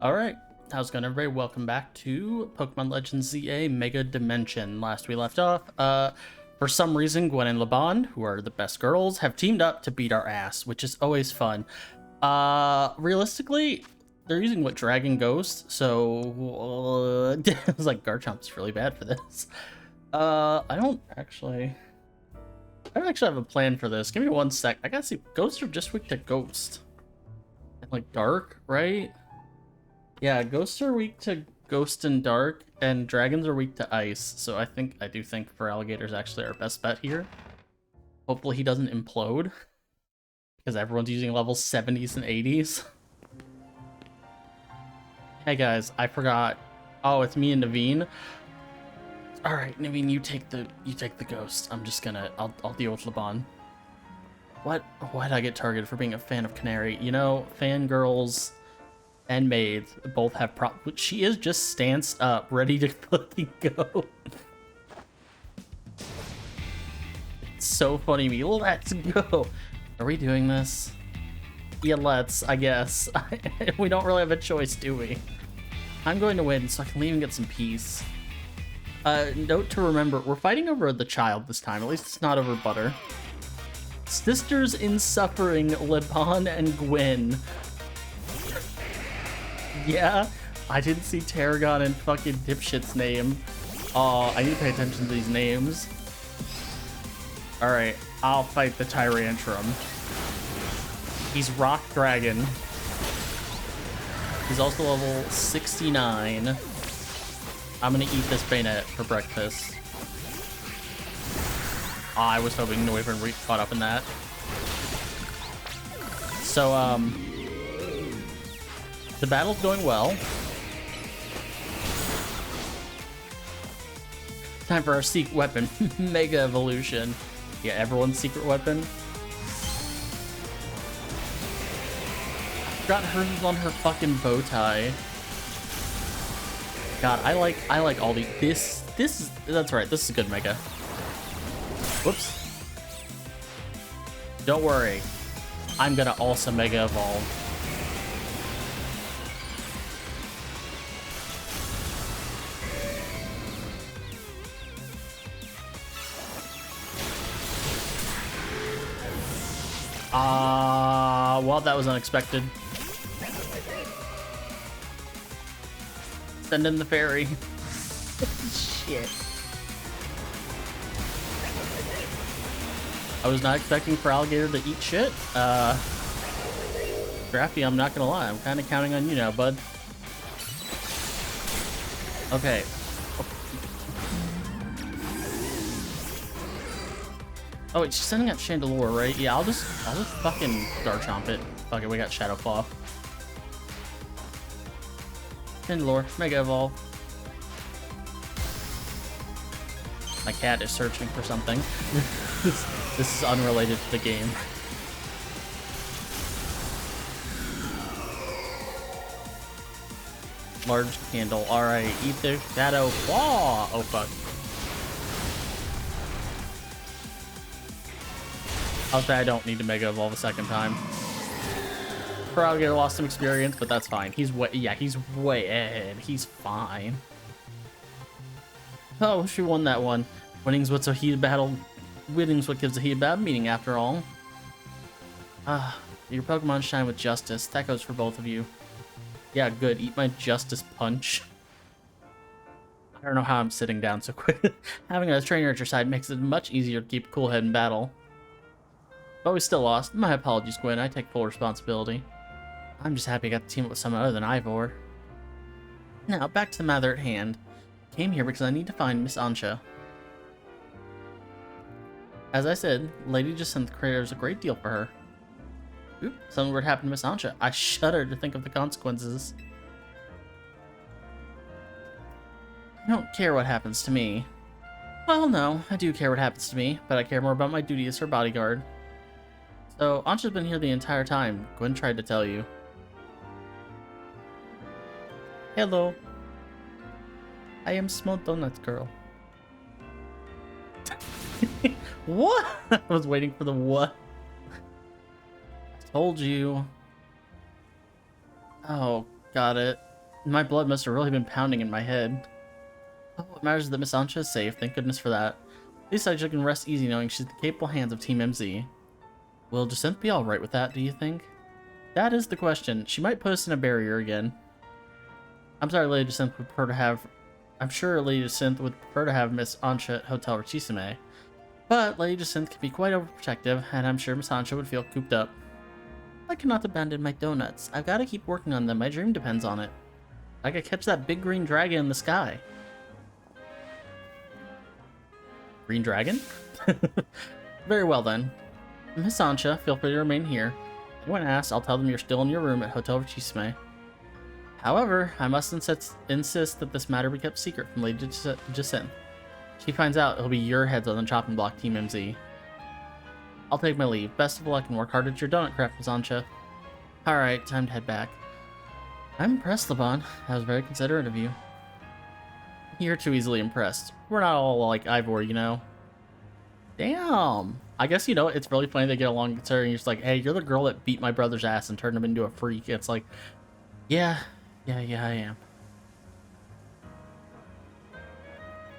Alright, how's it going everybody? Welcome back to Pokemon Legends ZA Mega Dimension. Last we left off, for some reason Gwen and Laban, who are the best girls, have teamed up to beat our ass, which is always fun. Realistically, they're using what, Dragon Ghost, so I was like, Garchomp's really bad for this. I don't actually have a plan for this. Give me one sec. I gotta see, ghosts are just weak to ghost. And like dark, right? Yeah, ghosts are weak to ghost and dark, and dragons are weak to ice. So I do think for alligator's actually our best bet here. Hopefully he doesn't implode, because everyone's using level 70s and 80s. Hey guys, I forgot. Oh, it's me and Naveen. All right, Naveen, you take the ghost. I'm just gonna I'll deal with Laban. Why'd I get targeted for being a fan of Canary? You know, fangirls and maids both have problems. She is just stanced up, ready to fucking go. It's so funny to me. Let's go. Are we doing this? Yeah, let's, I guess. We don't really have a choice, do we? I'm going to win so I can leave and get some peace. Note to remember, we're fighting over the child this time. At least it's not over Butter. Sisters in suffering, Laban and Gwen. Yeah, I didn't see Tarragon and fucking Dipshit's name. Oh, I need to pay attention to these names. Alright, I'll fight the Tyrantrum. He's Rock Dragon. He's also level 69. I'm gonna eat this bayonet for breakfast. I was hoping no Wyvern would be caught up in that. So, the battle's going well. Time for our secret weapon, Mega Evolution. Yeah, everyone's secret weapon. I forgot hers was on her fucking bow tie. God, I like all these. That's right. This is a good Mega. Whoops. Don't worry. I'm gonna also Mega Evolve. Well, that was unexpected. Send in the fairy. Shit. I was not expecting for alligator to eat shit. Drafty, I'm not gonna lie. I'm kind of counting on you now, bud. Okay. Oh wait, she's sending out Chandelure, right? Yeah, I'll just fucking Garchomp it. Fuck it, we got Shadow Claw. Chandelure, Mega Evolve. My cat is searching for something. This is unrelated to the game. Large candle. Alright, eat the Shadow Claw! Oh fuck. I'll say I don't need to Mega Evolve a second time. Probably lost some experience, but that's fine. He's way ahead. He's fine. Oh, she won that one. Winning's what's a heated battle. Winning's what gives a heated battle meaning, after all. Your Pokemon shine with justice. That goes for both of you. Yeah, good. Eat my justice punch. I don't know how I'm sitting down so quick. Having a trainer at your side makes it much easier to keep a cool head in battle. But we still lost. My apologies, Gwen. I take full responsibility. I'm just happy I got to team up with someone other than Ivor. Now, back to the matter at hand. Came here because I need to find Miss Ansha. As I said, Lady Jacinth craves a great deal for her. Oop, something weird happened to Miss Ansha. I shudder to think of the consequences. I don't care what happens to me. Well, no, I do care what happens to me, but I care more about my duty as her bodyguard. So, Ansha's been here the entire time. Gwen tried to tell you. Hello. I am Small Donut Girl. What? I was waiting for the what. I told you. Oh, got it. My blood must have really been pounding in my head. Oh, what matters is that Miss Ancha is safe. Thank goodness for that. At least I can rest easy knowing she's in the capable hands of Team MZ. Will Jacinth be alright with that, do you think? That is the question. She might put us in a barrier again. I'm sorry, Lady Jacinth would prefer to have... I'm sure Lady Jacinth would prefer to have Miss Ancha at Hotel Richisime. But Lady Jacinth can be quite overprotective, and I'm sure Miss Ancha would feel cooped up. I cannot abandon my donuts. I've got to keep working on them. My dream depends on it. I could catch that big green dragon in the sky. Green dragon? Very well then. Miss Ancha, feel free to remain here. If anyone asks, I'll tell them you're still in your room at Hotel Richisime. However, I must insist that this matter be kept secret from Lady Jacinth. If she finds out, it'll be your heads on the chopping block, Team MZ. I'll take my leave. Best of luck and work hard at your donut craft, Miss Ancha. Alright, time to head back. I'm impressed, Laban. That was very considerate of you. You're too easily impressed. We're not all like Ivor, you know. Damn. I guess, you know, it's really funny they get along considering you're just like, hey, you're the girl that beat my brother's ass and turned him into a freak. It's like, yeah, I am.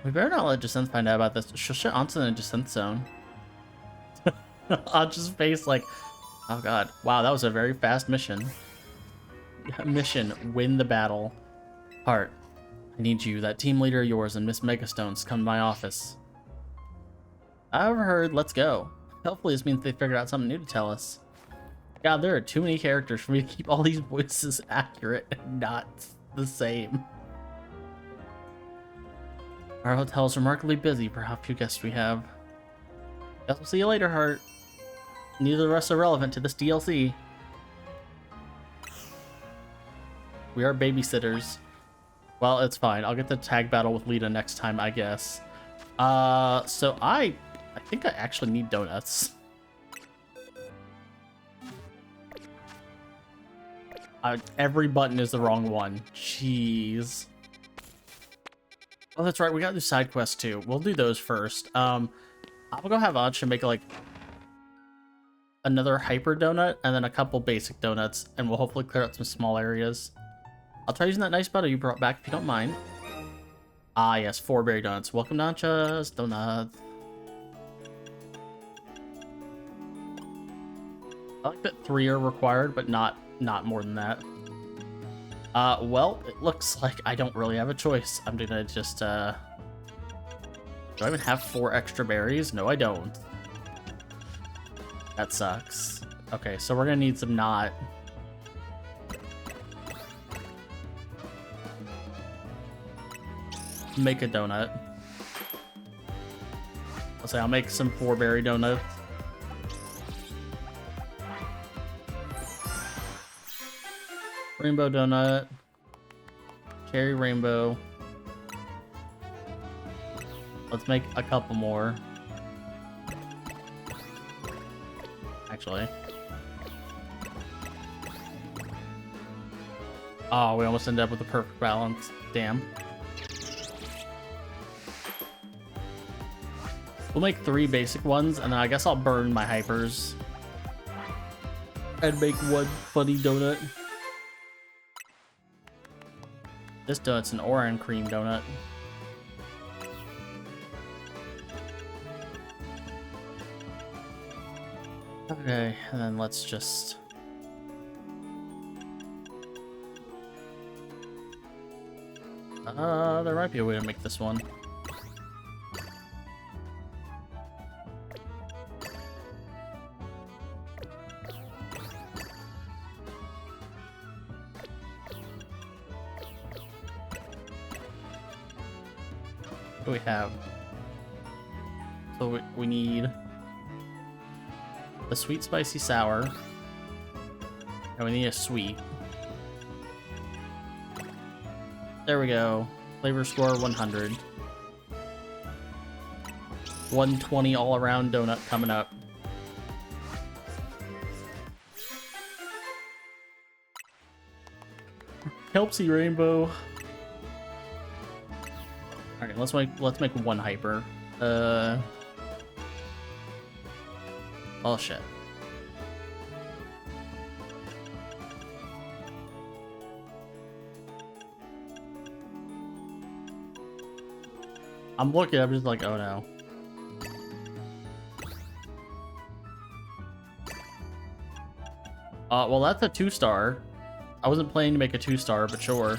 We better not let Jacinth find out about this. She'll shut Anson in Jacinth's zone. Ancha's face like, oh god. Wow, that was a very fast mission. Mission, win the battle. Heart, I need you, that team leader of yours and Miss Megastones, to come to my office. I overheard, let's go. Hopefully this means they figured out something new to tell us. God, there are too many characters for me to keep all these voices accurate and not the same. Our hotel is remarkably busy for how few guests we have. Guess we'll see you later, Heart. Neither of us are relevant to this DLC. We are babysitters. Well, it's fine. I'll get the tag battle with Lita next time, I guess. So I think I actually need donuts. Every button is the wrong one. Jeez. Oh, that's right. We gotta do side quests too. We'll do those first. I'll go have Ancha make like another hyper donut and then a couple basic donuts, and we'll hopefully clear out some small areas. I'll try using that nice butter you brought back if you don't mind. Ah, yes, 4 berry donuts. Welcome to Ancha's Donuts. I like that 3 are required, but not more than that. Well, it looks like I don't really have a choice. I'm gonna just, do I even have 4 extra berries? No, I don't. That sucks. Okay, so we're gonna need some knot. Make a donut. I'll say I'll make some 4 berry donuts. Rainbow donut. Cherry rainbow. Let's make a couple more. Actually. Oh, we almost ended up with a perfect balance. Damn. We'll make 3 basic ones, and then I guess I'll burn my hypers. And make 1 funny donut. This donut's an orange cream donut. Okay, and then let's just... there might be a way to make this one. What do we have? So we need the sweet spicy sour, and we need a sweet. There we go. Flavor score 100. 120 all around donut coming up. Helpsy rainbow. Alright, let's make 1 hyper. Oh shit. I'm looking, I'm just like, oh no. Well, that's a 2-star. I wasn't planning to make a 2-star, but sure.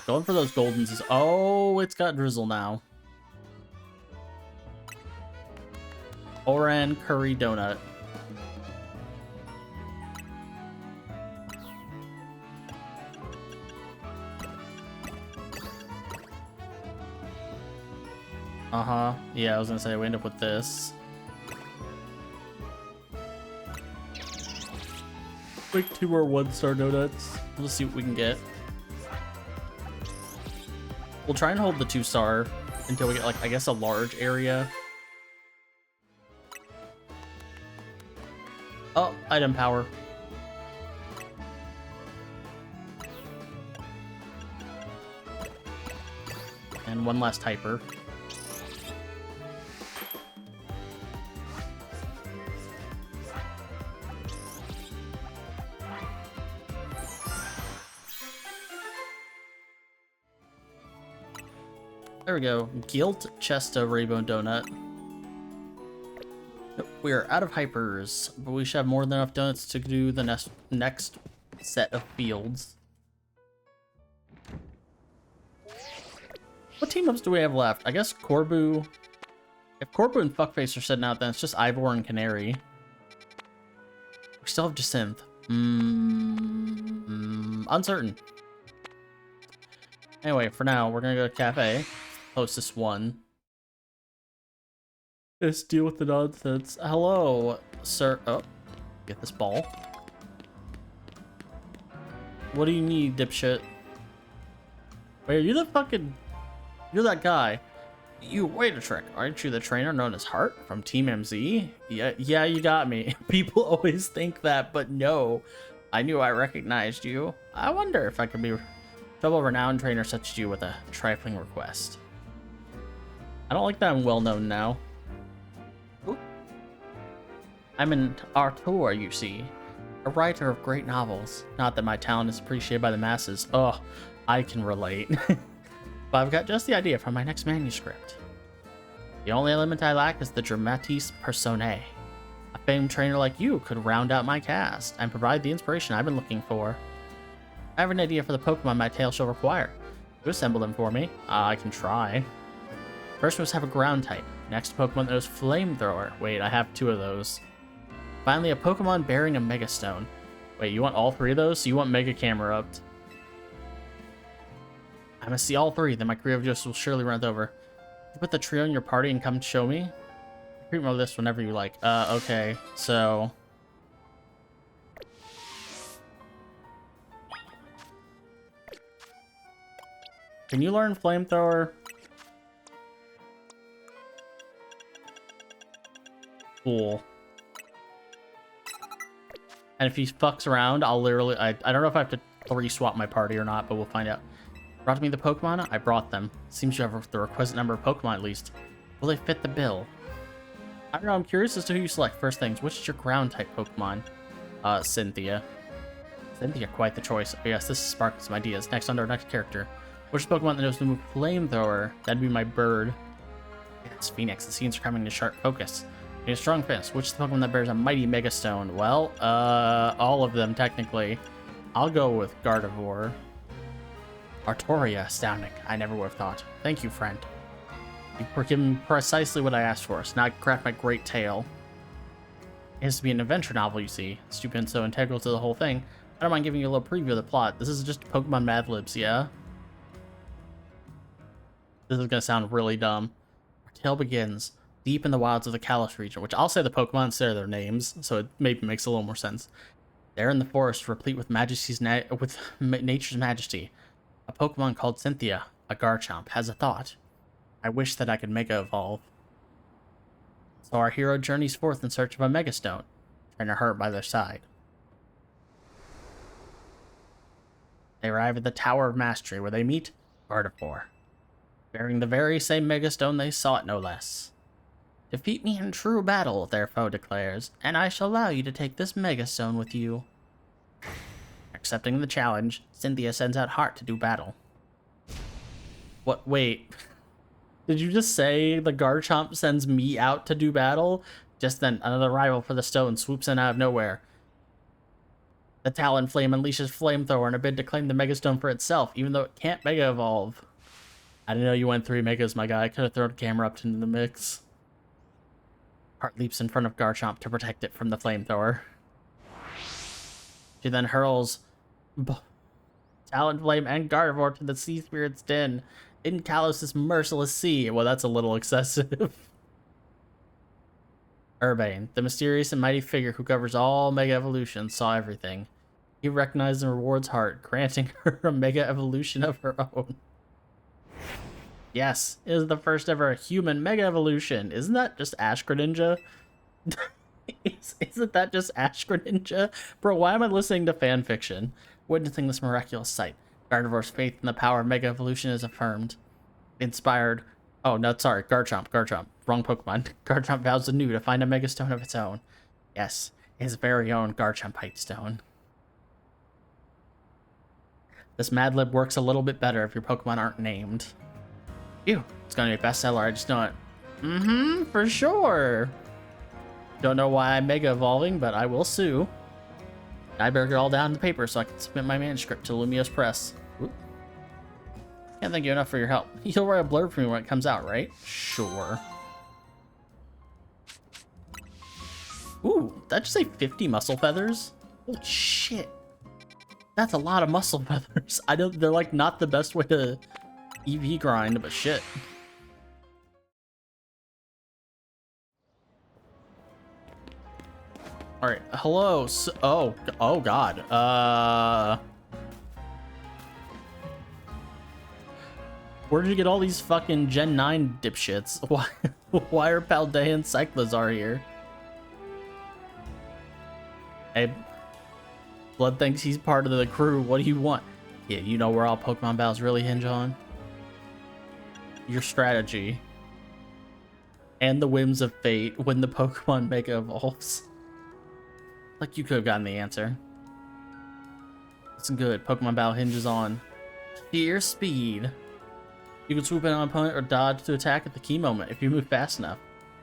Going for those goldens is... Oh, it's got drizzle now. Oran curry donut. Uh-huh. Yeah, I was gonna say we end up with this. Like 2 more 1-star donuts. We'll see what we can get. We'll try and hold the 2-star until we get, like, I guess a large area. Oh, item power. And 1 last hyper. There we go. Guilt Chesta Rainbow Donut. We are out of hypers, but we should have more than enough donuts to do the next set of fields. What team ups do we have left? I guess Corbu. If Corbu and Fuckface are sitting out, then it's just Ivor and Canary. We still have Jacinth. Uncertain. Anyway, for now, we're gonna go to Cafe. Hostess 1. Let's deal with the nonsense. Hello, sir. Oh, get this ball. What do you need, dipshit? Wait, are you the fucking... You're that guy. You, wait a trick. Aren't you the trainer known as Hart from Team MZ? Yeah, you got me. People always think that, but no. I knew I recognized you. I wonder if I could be trouble renowned trainer such as you with a trifling request. I don't like that I'm well known now. Ooh. I'm an auteur, you see. A writer of great novels. Not that my talent is appreciated by the masses. Oh, I can relate. But I've got just the idea for my next manuscript. The only element I lack is the dramatis personae. A famed trainer like you could round out my cast and provide the inspiration I've been looking for. I have an idea for the Pokemon my tale shall require. You assemble them for me. I can try. First we must have a ground type. Next, a Pokemon that knows Flamethrower. Wait, I have 2 of those. Finally, a Pokemon bearing a Mega Stone. Wait, you want all 3 of those? So you want Mega Camerupt. I must see all 3, then my career of justice will surely run over. You put the trio in your party and come show me? Treat me with this whenever you like. Okay, so... Can you learn Flamethrower? Cool. And if he fucks around, I'll literally... I don't know if I have to 3-swap my party or not, but we'll find out. Brought me the Pokemon? I brought them. Seems you have the requisite number of Pokemon at least. Will they fit the bill? I don't know, I'm curious as to who you select. First things, which is your ground-type Pokemon? Cynthia. Cynthia, quite the choice. Oh, yes, this sparks some ideas. Next, under our next character. Which Pokemon that knows the move Flamethrower? That'd be my bird. Yes, Phoenix. The scenes are coming to sharp focus. Need a strong fist. Which is the Pokemon that bears a mighty Mega Stone? Well, all of them, technically. I'll go with Gardevoir. Artoria, astounding. I never would have thought. Thank you, friend. You've given precisely what I asked for, so now I can craft my great tale. It has to be an adventure novel, you see. Stupid and so integral to the whole thing. I don't mind giving you a little preview of the plot. This is just Pokemon Mad Libs, yeah? This is gonna sound really dumb. Our tale begins deep in the wilds of the Kalos region, which I'll say the Pokemon instead of their names, so it maybe makes a little more sense. There in the forest, replete with nature's majesty, a Pokemon called Cynthia, a Garchomp, has a thought. I wish that I could Mega Evolve. So our hero journeys forth in search of a Mega Stone, Trainer Hart by their side. They arrive at the Tower of Mastery, where they meet Gardevoir, bearing the very same Mega Stone they sought, no less. Defeat me in true battle, their foe declares, and I shall allow you to take this Mega Stone with you. Accepting the challenge, Cynthia sends out Heart to do battle. What? Wait. Did you just say the Garchomp sends me out to do battle? Just then, another rival for the stone swoops in out of nowhere. The Talonflame unleashes Flamethrower in a bid to claim the Mega Stone for itself, even though it can't Mega Evolve. I didn't know you went 3 Megas, my guy. I could have thrown a camera up into the mix. Heart leaps in front of Garchomp to protect it from the Flamethrower. She then hurls Talonflame and Gardevoir to the Sea Spirit's den in Kalos' merciless sea. Well, that's a little excessive. Urbane, the mysterious and mighty figure who covers all Mega Evolutions, saw everything. He recognized and rewards Heart, granting her a Mega Evolution of her own. Yes, it is the first ever human Mega Evolution. Isn't that just Ash Greninja? Isn't that just Ash Greninja? Bro, why am I listening to fan fiction? Witnessing this miraculous sight, Gardevoir's faith in the power of Mega Evolution is affirmed. Inspired... Oh, no, sorry. Garchomp. Wrong Pokemon. Garchomp vows anew to find a Mega Stone of its own. Yes, his very own Garchomp Height Stone. This Mad Lib works a little bit better if your Pokemon aren't named. Ew, it's gonna be a bestseller, I just know it. For sure. Don't know why I'm Mega Evolving, but I will sue. I better get it all down in the paper so I can submit my manuscript to Lumiose Press. Oop. Can't thank you enough for your help. You'll write a blurb for me when it comes out, right? Sure. Ooh, did that just say 50 muscle feathers? Holy shit. That's a lot of muscle feathers. I don't, they're like not the best way to EV grind, but shit. Alright, hello. So, oh god. Where did you get all these fucking Gen 9 dipshits? Why are Paldea and Cyclizar here? Hey, Blood thinks he's part of the crew. What do you want? Yeah, you know where all Pokemon battles really hinge on? Your strategy. And the whims of fate when the Pokemon Mega Evolves. Like you could have gotten the answer. Listen good. Pokemon battle hinges on sheer speed. You can swoop in on an opponent or dodge to attack at the key moment if you move fast enough.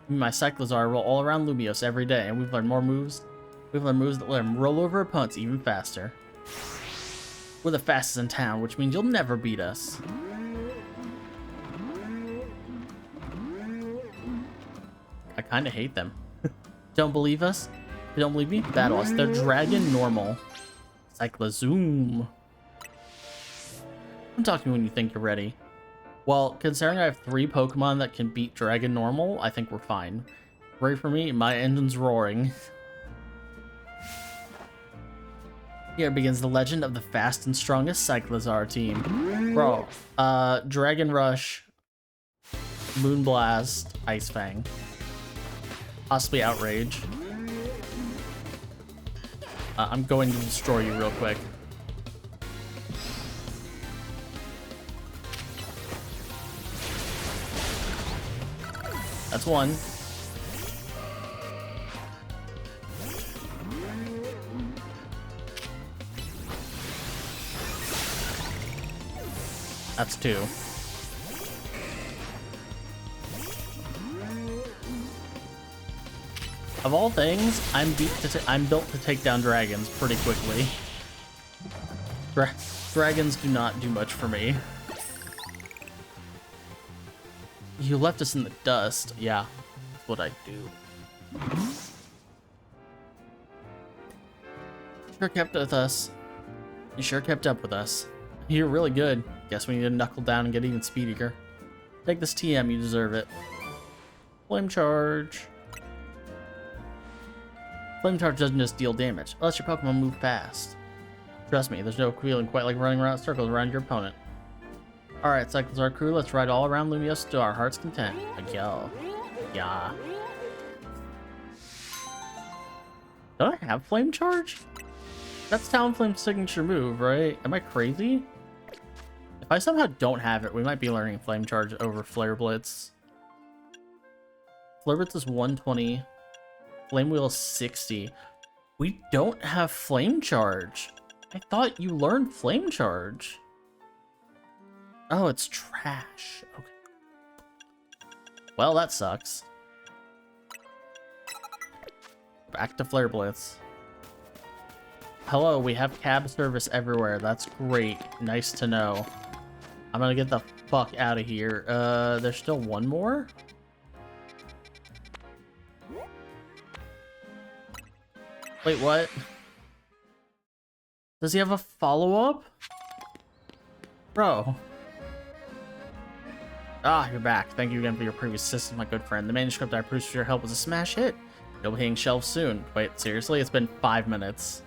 Me and my Cyclizar roll all around Lumiose every day, and we've learned more moves. We've learned moves that let them roll over opponents even faster. We're the fastest in town, which means you'll never beat us. I kind of hate them. Don't believe us? If you don't believe me? Battle us. They're Dragon Normal. Cyclazoom. Come talk to me when you think you're ready. Well, considering I have 3 Pokemon that can beat Dragon Normal, I think we're fine. Ready for me? My engine's roaring. Here begins the legend of the fast and strongest Cyclizar team. Bro, Dragon Rush, Moonblast, Ice Fang. Possibly Outrage. I'm going to destroy you real quick. That's one. That's 2. Of all things, I'm built to take down dragons pretty quickly. Dragons do not do much for me. You left us in the dust. Yeah, that's what I do. Sure kept with us. You sure kept up with us. You're really good. Guess we need to knuckle down and get even speedier. Take this TM, you deserve it. Flame Charge. Flame Charge doesn't just deal damage, unless your Pokemon move fast. Trust me, there's no feeling quite like running around in circles around your opponent. Alright, Cyclizar crew, let's ride all around Lumiose to our heart's content. Like, yo. Yeah. Don't I have Flame Charge? That's Talonflame's signature move, right? Am I crazy? If I somehow don't have it, we might be learning Flame Charge over Flare Blitz. Flirbits is 120. Flame Wheel is 60. We don't have Flame Charge. I thought you learned Flame Charge. Oh, it's trash. Okay. Well, that sucks. Back to Flare Blitz. Hello, we have cab service everywhere. That's great. Nice to know. I'm gonna get the fuck out of here. There's still one more? Wait, what? Does he have a follow-up? Bro. Ah, you're back. Thank you again for your previous assistance, my good friend. The manuscript I produced with your help was a smash hit. You'll be hitting shelves soon. Wait, seriously? It's been 5 minutes.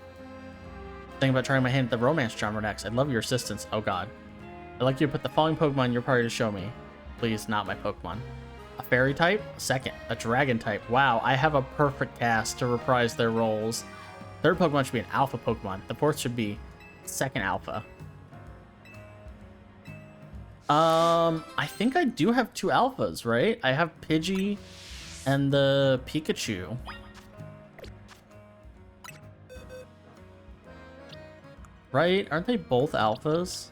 Thinking about trying my hand at the romance genre next. I'd love your assistance. Oh god. I'd like you to put the following Pokemon in your party to show me. Please, not my Pokemon. A fairy type? Second. A dragon type. Wow, I have a perfect cast to reprise their roles. Third Pokemon should be an alpha Pokemon. The fourth should be second alpha. I think I do have 2 alphas, right? I have Pidgey and the Pikachu. Right? Aren't they both alphas?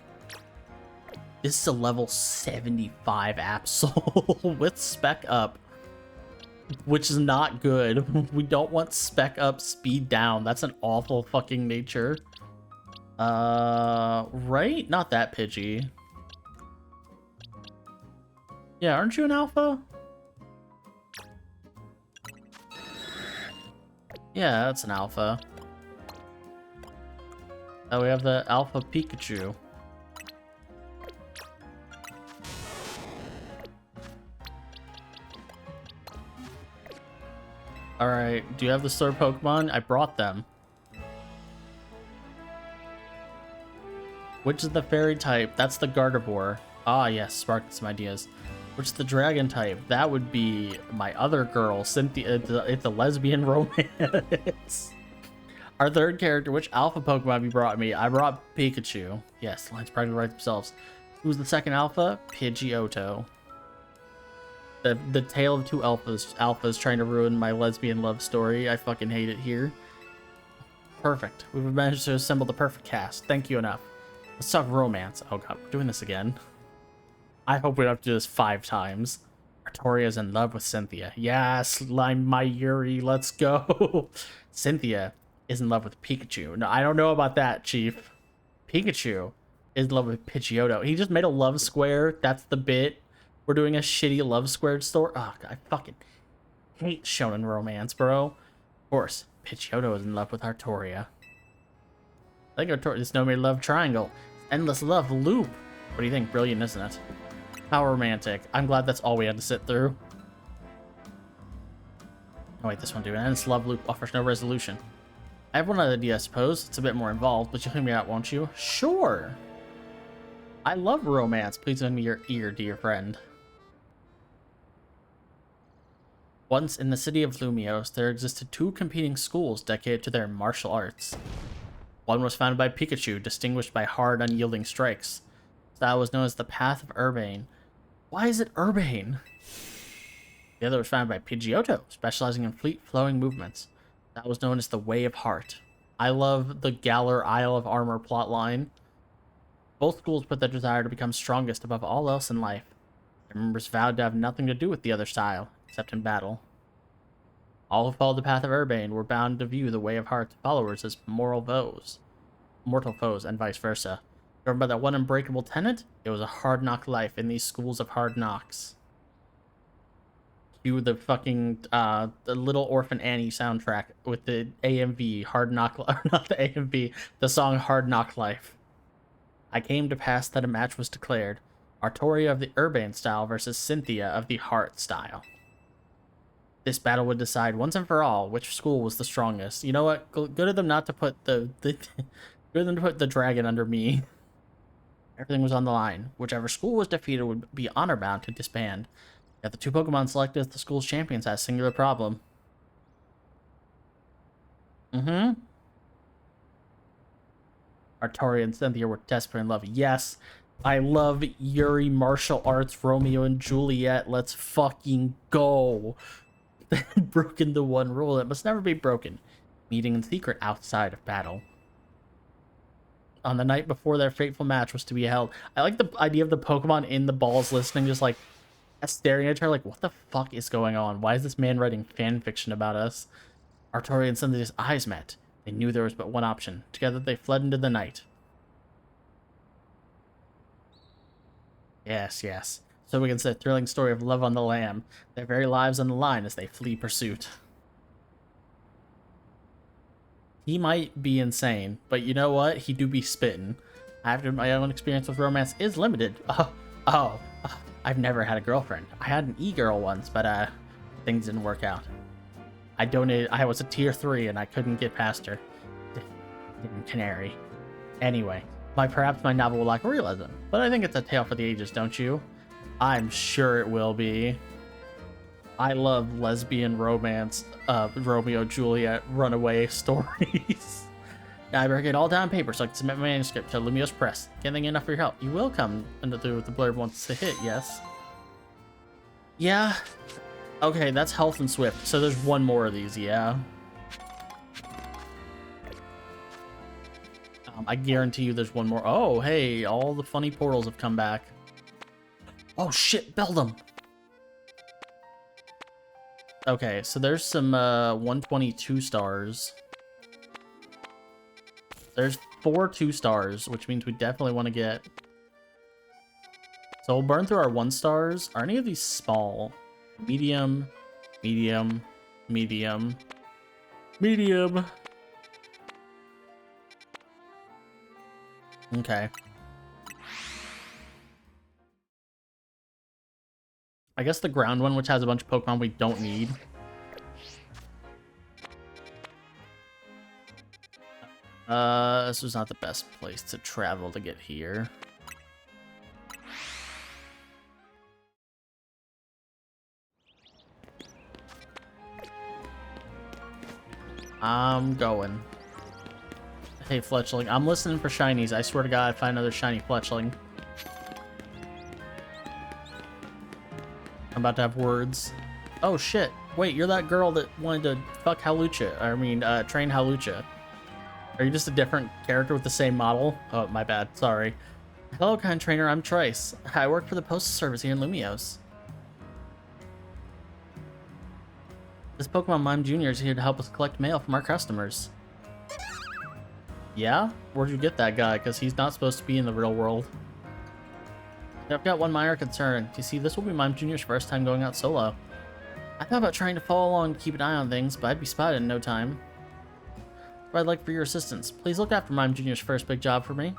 This is a level 75 Absol with Spec Up, which is not good. We don't want Spec Up speed down. That's an awful fucking nature. Right? Not that Pidgey. Yeah, aren't you an alpha? Yeah, that's an alpha. Oh, we have the alpha Pikachu. Alright, do you have the third Pokemon? I brought them. Which is the fairy type? That's the Gardevoir. Ah, yes, sparked some ideas. Which is the dragon type? That would be my other girl, Cynthia. It's a lesbian romance. Our third character, which alpha Pokemon have you brought me? I brought Pikachu. Yes, lines practically write themselves. Who's the second alpha? Pidgeotto. The tale of 2 alphas trying to ruin my lesbian love story. I fucking hate it here. Perfect. We've managed to assemble the perfect cast. Thank you enough. Let's talk romance. Oh god, we're doing this again. I hope we don't have to do this 5 times. Artoria's in love with Cynthia. Yes, my Yuri, let's go. Cynthia is in love with Pikachu. No, I don't know about that, Chief. Pikachu is in love with Pidgeotto. He just made a love square. That's the bit. We're doing a shitty love squared story. Oh, God, I fucking hate shonen romance, bro. Of course, Pidgeotto is in love with Artoria. I think Artoria's no mere love triangle. Endless love loop. What do you think? Brilliant, isn't it? How romantic. I'm glad that's all we had to sit through. Oh wait, this one too. An endless love loop offers no resolution. I have one idea, I suppose. It's a bit more involved, but you'll hear me out, won't you? Sure. I love romance. Please lend me your ear, dear friend. Once in the city of Lumiose, there existed 2 competing schools dedicated to their martial arts. One was founded by Pikachu, distinguished by hard, unyielding strikes. That was known as the Path of Urbane. Why is it Urbane? The other was founded by Pidgeotto, specializing in fleet-flowing movements. That was known as the Way of Heart. I love the Galar Isle of Armor plotline. Both schools put their desire to become strongest above all else in life. Their members vowed to have nothing to do with the other style, except in battle. All who followed the Path of Urbane were bound to view the Way of Heart's followers as mortal foes, and vice versa. Governed by that one unbreakable tenet, it was a hard knock life in these schools of hard knocks. Cue the fucking the Little Orphan Annie soundtrack with the AMV Hard Knock, or not the AMV, the song Hard Knock Life. I came to pass that a match was declared. Artoria of the Urbane style versus Cynthia of the Heart style. This battle would decide once and for all which school was the strongest. You know what? Good of them not to put good of them to put the dragon under me. Everything was on the line. Whichever school was defeated would be honor-bound to disband. Yet the 2 Pokemon selected as the school's champions had a singular problem. Artoria and Cynthia were desperate in love. Yes, I love Yuri martial arts, Romeo and Juliet. Let's fucking go. They had broken the one rule that must never be broken. Meeting in secret outside of battle. On the night before their fateful match was to be held. I like the idea of the Pokemon in the balls listening, just like staring at her like, what the fuck is going on? Why is this man writing fan fiction about us? Artori and Cindy's eyes met. They knew there was but one option. Together they fled into the night. Yes, yes. So begins the thrilling story of love on the lam. Their very lives on the line as they flee pursuit. He might be insane, but you know what? He do be spitting. After my own experience with romance is limited. I've never had a girlfriend. I had an e-girl once, but things didn't work out. I was a tier 3 and I couldn't get past her. Canary. Anyway, perhaps my novel will lack realism, but I think it's a tale for the ages, don't you? I'm sure it will be. I love lesbian romance, Romeo Juliet runaway stories. Now I better get all down on paper so I can submit my manuscript to Lumiose Press. Can't thank you enough for your help. You will come into the blurb once to hit, yes? Yeah. Okay, that's Health and Swift. So there's one more of these, yeah. I guarantee you there's one more. Oh, hey, all the funny portals have come back. Oh shit, build them. Okay, so there's some 122 stars. There's 4 2 stars, which means we definitely want to get. So we'll burn through our 1 stars. Are any of these small? Medium, medium, medium, medium. Okay. I guess the ground one, which has a bunch of Pokemon we don't need. This was not the best place to travel to get here. I'm going. Hey, Fletchling. I'm listening for shinies. I swear to God, if I find another shiny Fletchling. I'm about to have words. Oh, shit. Wait, you're that girl that wanted to fuck Hawlucha. I mean, train Hawlucha. Are you just a different character with the same model? Oh, my bad. Sorry. Hello, kind trainer. I'm Trice. I work for the postal service here in Lumiose. This Pokemon Mime Jr. is here to help us collect mail from our customers. Yeah? Where'd you get that guy? Because he's not supposed to be in the real world. I've got one minor concern. You see, this will be Mime Jr.'s first time going out solo. I thought about trying to follow along and keep an eye on things, but I'd be spotted in no time. But I'd like for your assistance. Please look after Mime Jr.'s first big job for me.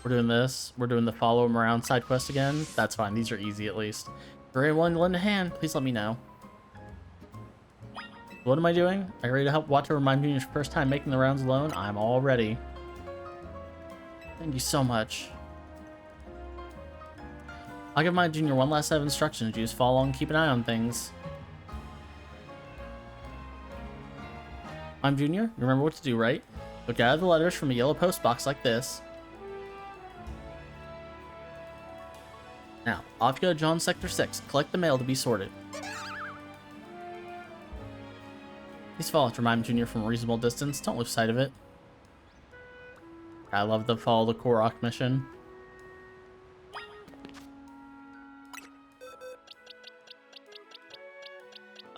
We're doing this. We're doing the follow him around side quest again. That's fine. These are easy at least. If you're really willing to lend a hand, please let me know. What am I doing? Are you ready to help watch over Mime Jr.'s first time making the rounds alone? I'm all ready. Thank you so much. I'll give Mime Jr. one last set of instructions. You just follow along and keep an eye on things. Mime Jr., you remember what to do, right? Look out of the letters from a yellow post box like this. Now, off you go to John Sector 6. Collect the mail to be sorted. Please follow after Mime Jr. from a reasonable distance. Don't lose sight of it. I love the follow the Korok mission.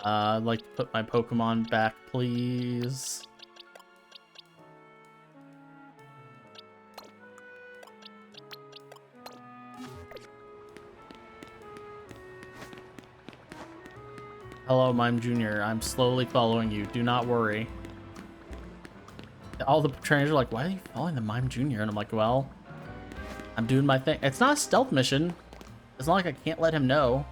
I'd like to put my Pokemon back, please. Hello, Mime Jr. I'm slowly following you. Do not worry. All the trainers are like, why are you following the Mime Jr.? And I'm like, well, I'm doing my thing. It's not a stealth mission. It's not like I can't let him know.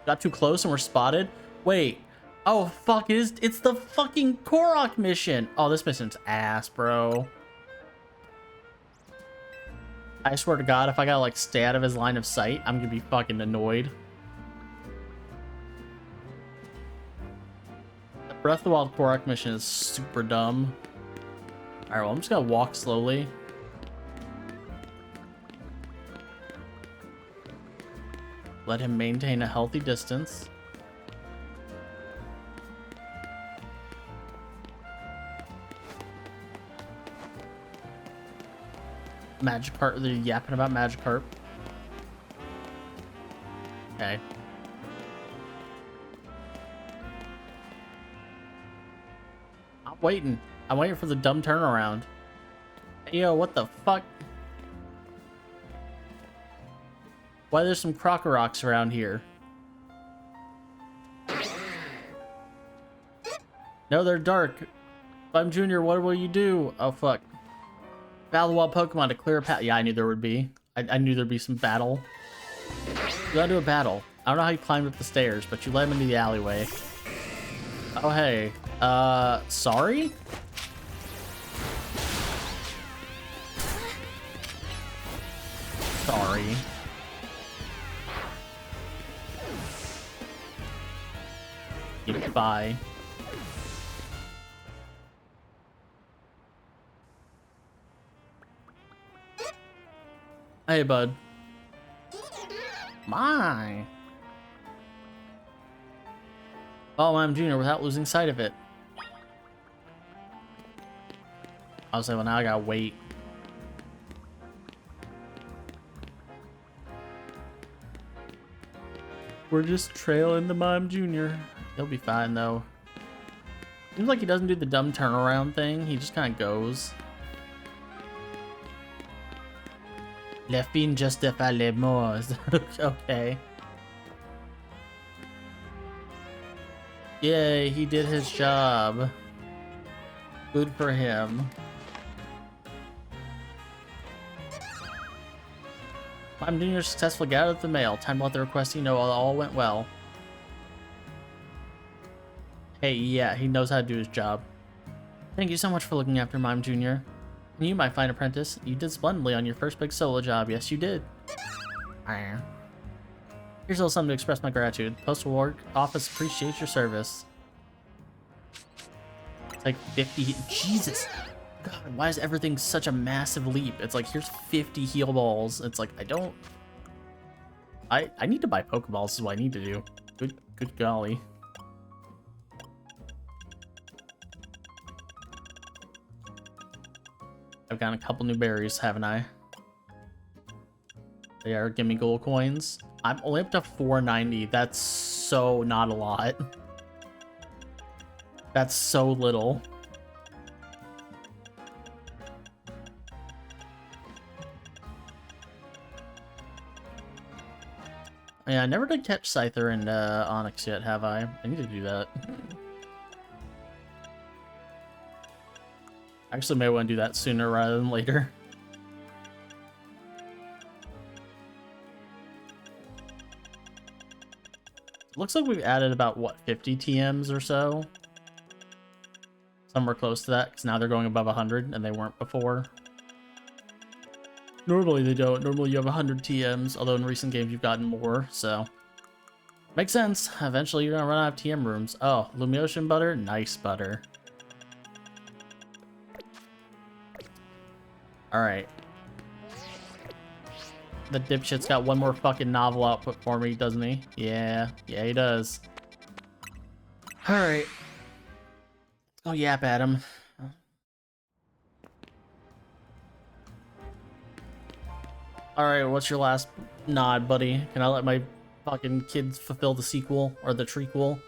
Got too close and we're spotted. Wait. Oh, fuck. It's the fucking Korok mission. Oh, this mission's ass, bro. I swear to God, if I gotta, like, stay out of his line of sight, I'm gonna be fucking annoyed. The Breath of the Wild Korok mission is super dumb. Alright, well, I'm just gonna walk slowly. Let him maintain a healthy distance. Magikarp, they're yapping about Magikarp. Okay. I'm waiting. I'm waiting for the dumb turnaround. Hey, yo, what the fuck? Why there's some Crocoroks around here? No, they're dark. If I'm Junior, what will you do? Oh, fuck. Battle wild Pokemon to clear a path. Yeah, I knew there would be. I knew there'd be some battle. You gotta do a battle. I don't know how you climbed up the stairs, but you led him into the alleyway. Oh, hey. Sorry? Sorry. Goodbye. Hey, bud. My. Oh, I'm Junior without losing sight of it. I was like, well, now I gotta wait. We're just trailing the Mime Junior. He'll be fine, though. Seems like he doesn't do the dumb turnaround thing. He just kind of goes. Left being justify les morts. Okay. Yay, he did his job. Good for him. I'm Junior successfully got out of the mail. Time to let the requestee know all went well. Hey, yeah, he knows how to do his job. Thank you so much for looking after Mime Jr. And you, my fine apprentice, you did splendidly on your first big solo job. Yes, you did. Here's a little something to express my gratitude. Postal Work Office appreciates your service. It's like 50... Jesus! God, why is everything such a massive leap? It's like, here's 50 heal balls. It's like, I don't... I need to buy Pokeballs is what I need to do. Good golly. I've gotten a couple new berries, haven't I? They are give me gold coins. I'm only up to 490. That's so not a lot. That's so little. Yeah, I never did catch Scyther and Onyx yet, have I? I need to do that. Actually, may want to do that sooner rather than later. Looks like we've added about, what, 50 TMs or so? Somewhere close to that, because now they're going above 100, and they weren't before. Normally they don't. Normally you have 100 TMs, although in recent games you've gotten more, so... Makes sense. Eventually you're gonna run out of TM rooms. Oh, Lumioshin butter? Nice butter. Alright. The dipshit's got one more fucking novel output for me, doesn't he? Yeah. Yeah, he does. Alright. Oh, yap at him. Alright, what's your last nod, buddy? Can I let my fucking kids fulfill the sequel, or the trequel?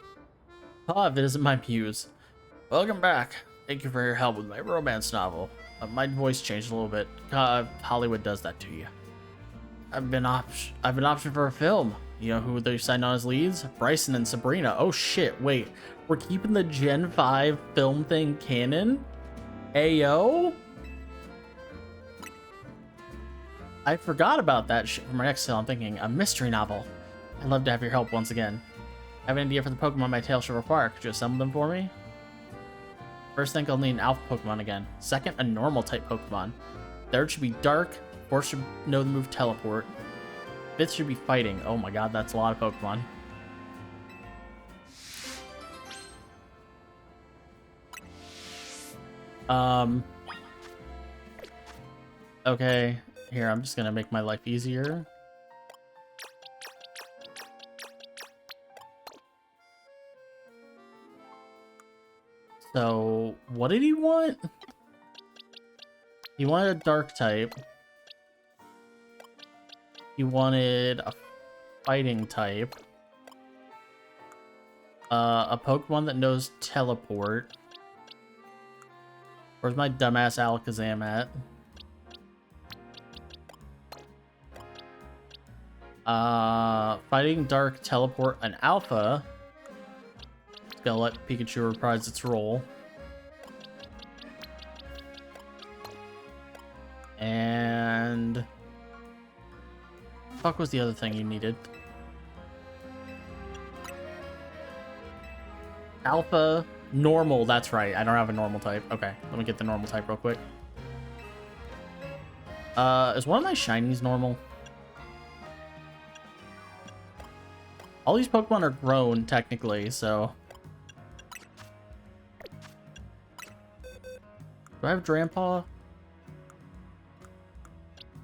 Ah, if it isn't my muse. Welcome back. Thank you for your help with my romance novel. My voice changed a little bit. Hollywood does that to you. I've been optioned for a film. You know who they signed on as leads? Bryson and Sabrina. Oh shit, wait. We're keeping the Gen 5 film thing canon? Ayo? I forgot about that shit for my next film. I'm thinking a mystery novel. I'd love to have your help once again. I have an idea for the Pokemon my tale should require. Could you assemble them for me? First, I think I'll need an Alpha Pokemon again. Second, a normal type Pokemon. Third should be Dark. Fourth should know the move Teleport. Fifth should be Fighting. Oh my god, that's a lot of Pokemon. Okay. Here, I'm just gonna make my life easier. So, what did he want? He wanted a dark type. He wanted a fighting type. A Pokemon that knows teleport. Where's my dumbass Alakazam at? Fighting Dark, teleport, an Alpha. It's gonna let Pikachu reprise its role. And... fuck was the other thing you needed? Alpha, normal, that's right. I don't have a normal type. Okay, let me get the normal type real quick. Is one of my shinies normal? All these Pokemon are grown, technically, so... do I have Drampaw?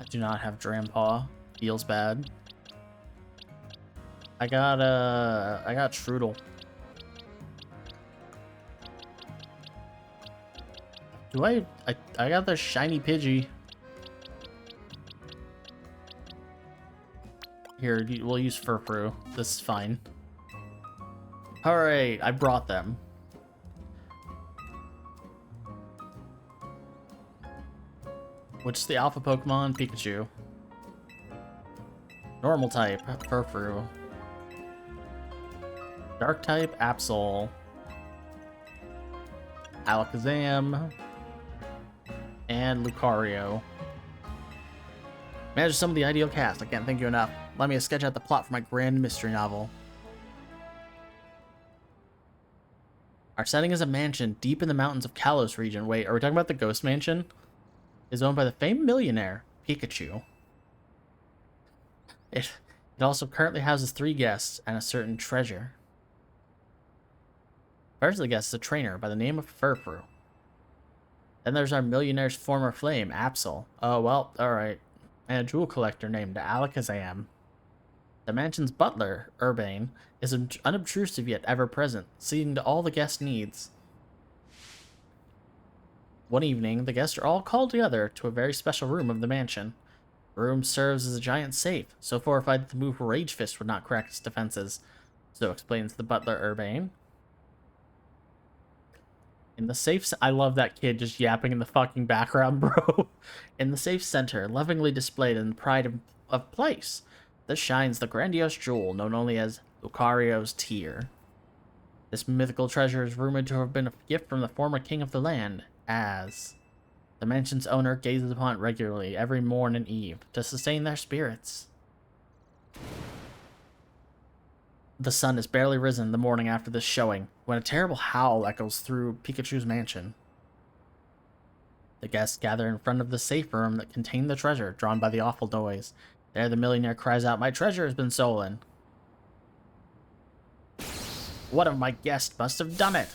I do not have Drampaw. Feels bad. I got Strudel. Do I got the shiny Pidgey. Here, we'll use Furfrou. This is fine. Alright, I brought them. Which is the alpha Pokemon? Pikachu. Normal type, Furfrou. Dark type, Absol. Alakazam. And Lucario. Manage some of the ideal cast. I can't thank you enough. Let me sketch out the plot for my grand mystery novel. Our setting is a mansion deep in the mountains of Kalos region. Wait, are we talking about the Ghost Mansion? It is owned by the famed millionaire, Pikachu. It also currently houses 3 guests and a certain treasure. First of the guests is a trainer by the name of Furfrou. Then there's our millionaire's former flame, Absol. Oh, well, alright. And a jewel collector named Alakazam. The mansion's butler, Urbane, is unobtrusive yet ever-present, seeing to all the guest needs. One evening, the guests are all called together to a very special room of the mansion. The room serves as a giant safe, so fortified that the move Rage Fist would not crack its defenses. So explains the butler Urbane. In the safe, I love that kid just yapping in the fucking background, bro. In the safe center, lovingly displayed in the pride of place, there shines the grandiose jewel known only as Lucario's Tear. This mythical treasure is rumored to have been a gift from the former king of the land, as the mansion's owner gazes upon it regularly every morn and eve to sustain their spirits. The sun has barely risen the morning after this showing, when a terrible howl echoes through Pikachu's mansion. The guests gather in front of the safe room that contained the treasure, drawn by the awful noise. There the millionaire cries out, "My treasure has been stolen!" One of my guests must have done it!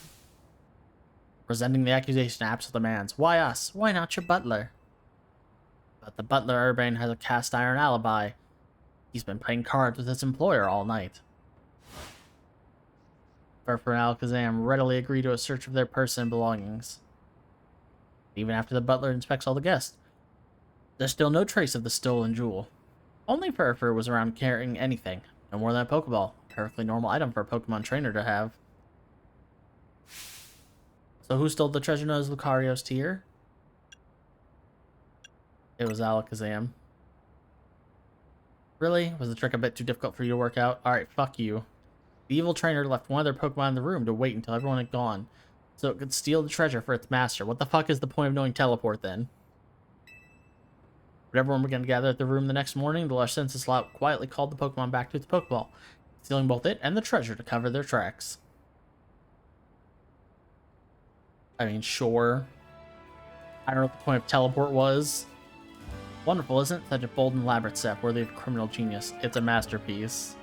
Resenting the accusation, Absol demands, "Why us? Why not your butler?" But the butler Urbane has a cast iron alibi. He's been playing cards with his employer all night. Furfrou and Alakazam readily agree to a search of their person and belongings. Even after the butler inspects all the guests, there's still no trace of the stolen jewel. Only Furfrou was around carrying anything, no more than a Pokeball, a perfectly normal item for a Pokemon trainer to have. So who stole the treasure known as Lucario's Tear? It was Alakazam. Really? Was the trick a bit too difficult for you to work out? Alright, fuck you. The evil trainer left one of their Pokemon in the room to wait until everyone had gone, so it could steal the treasure for its master. What the fuck is the point of knowing teleport, then? When everyone began to gather at the room the next morning, the lush census lot quietly called the Pokemon back to its Pokeball, stealing both it and the treasure to cover their tracks. I mean, sure. I don't know what the point of teleport was. Wonderful, isn't it? Such a bold and elaborate step, worthy of criminal genius. It's a masterpiece.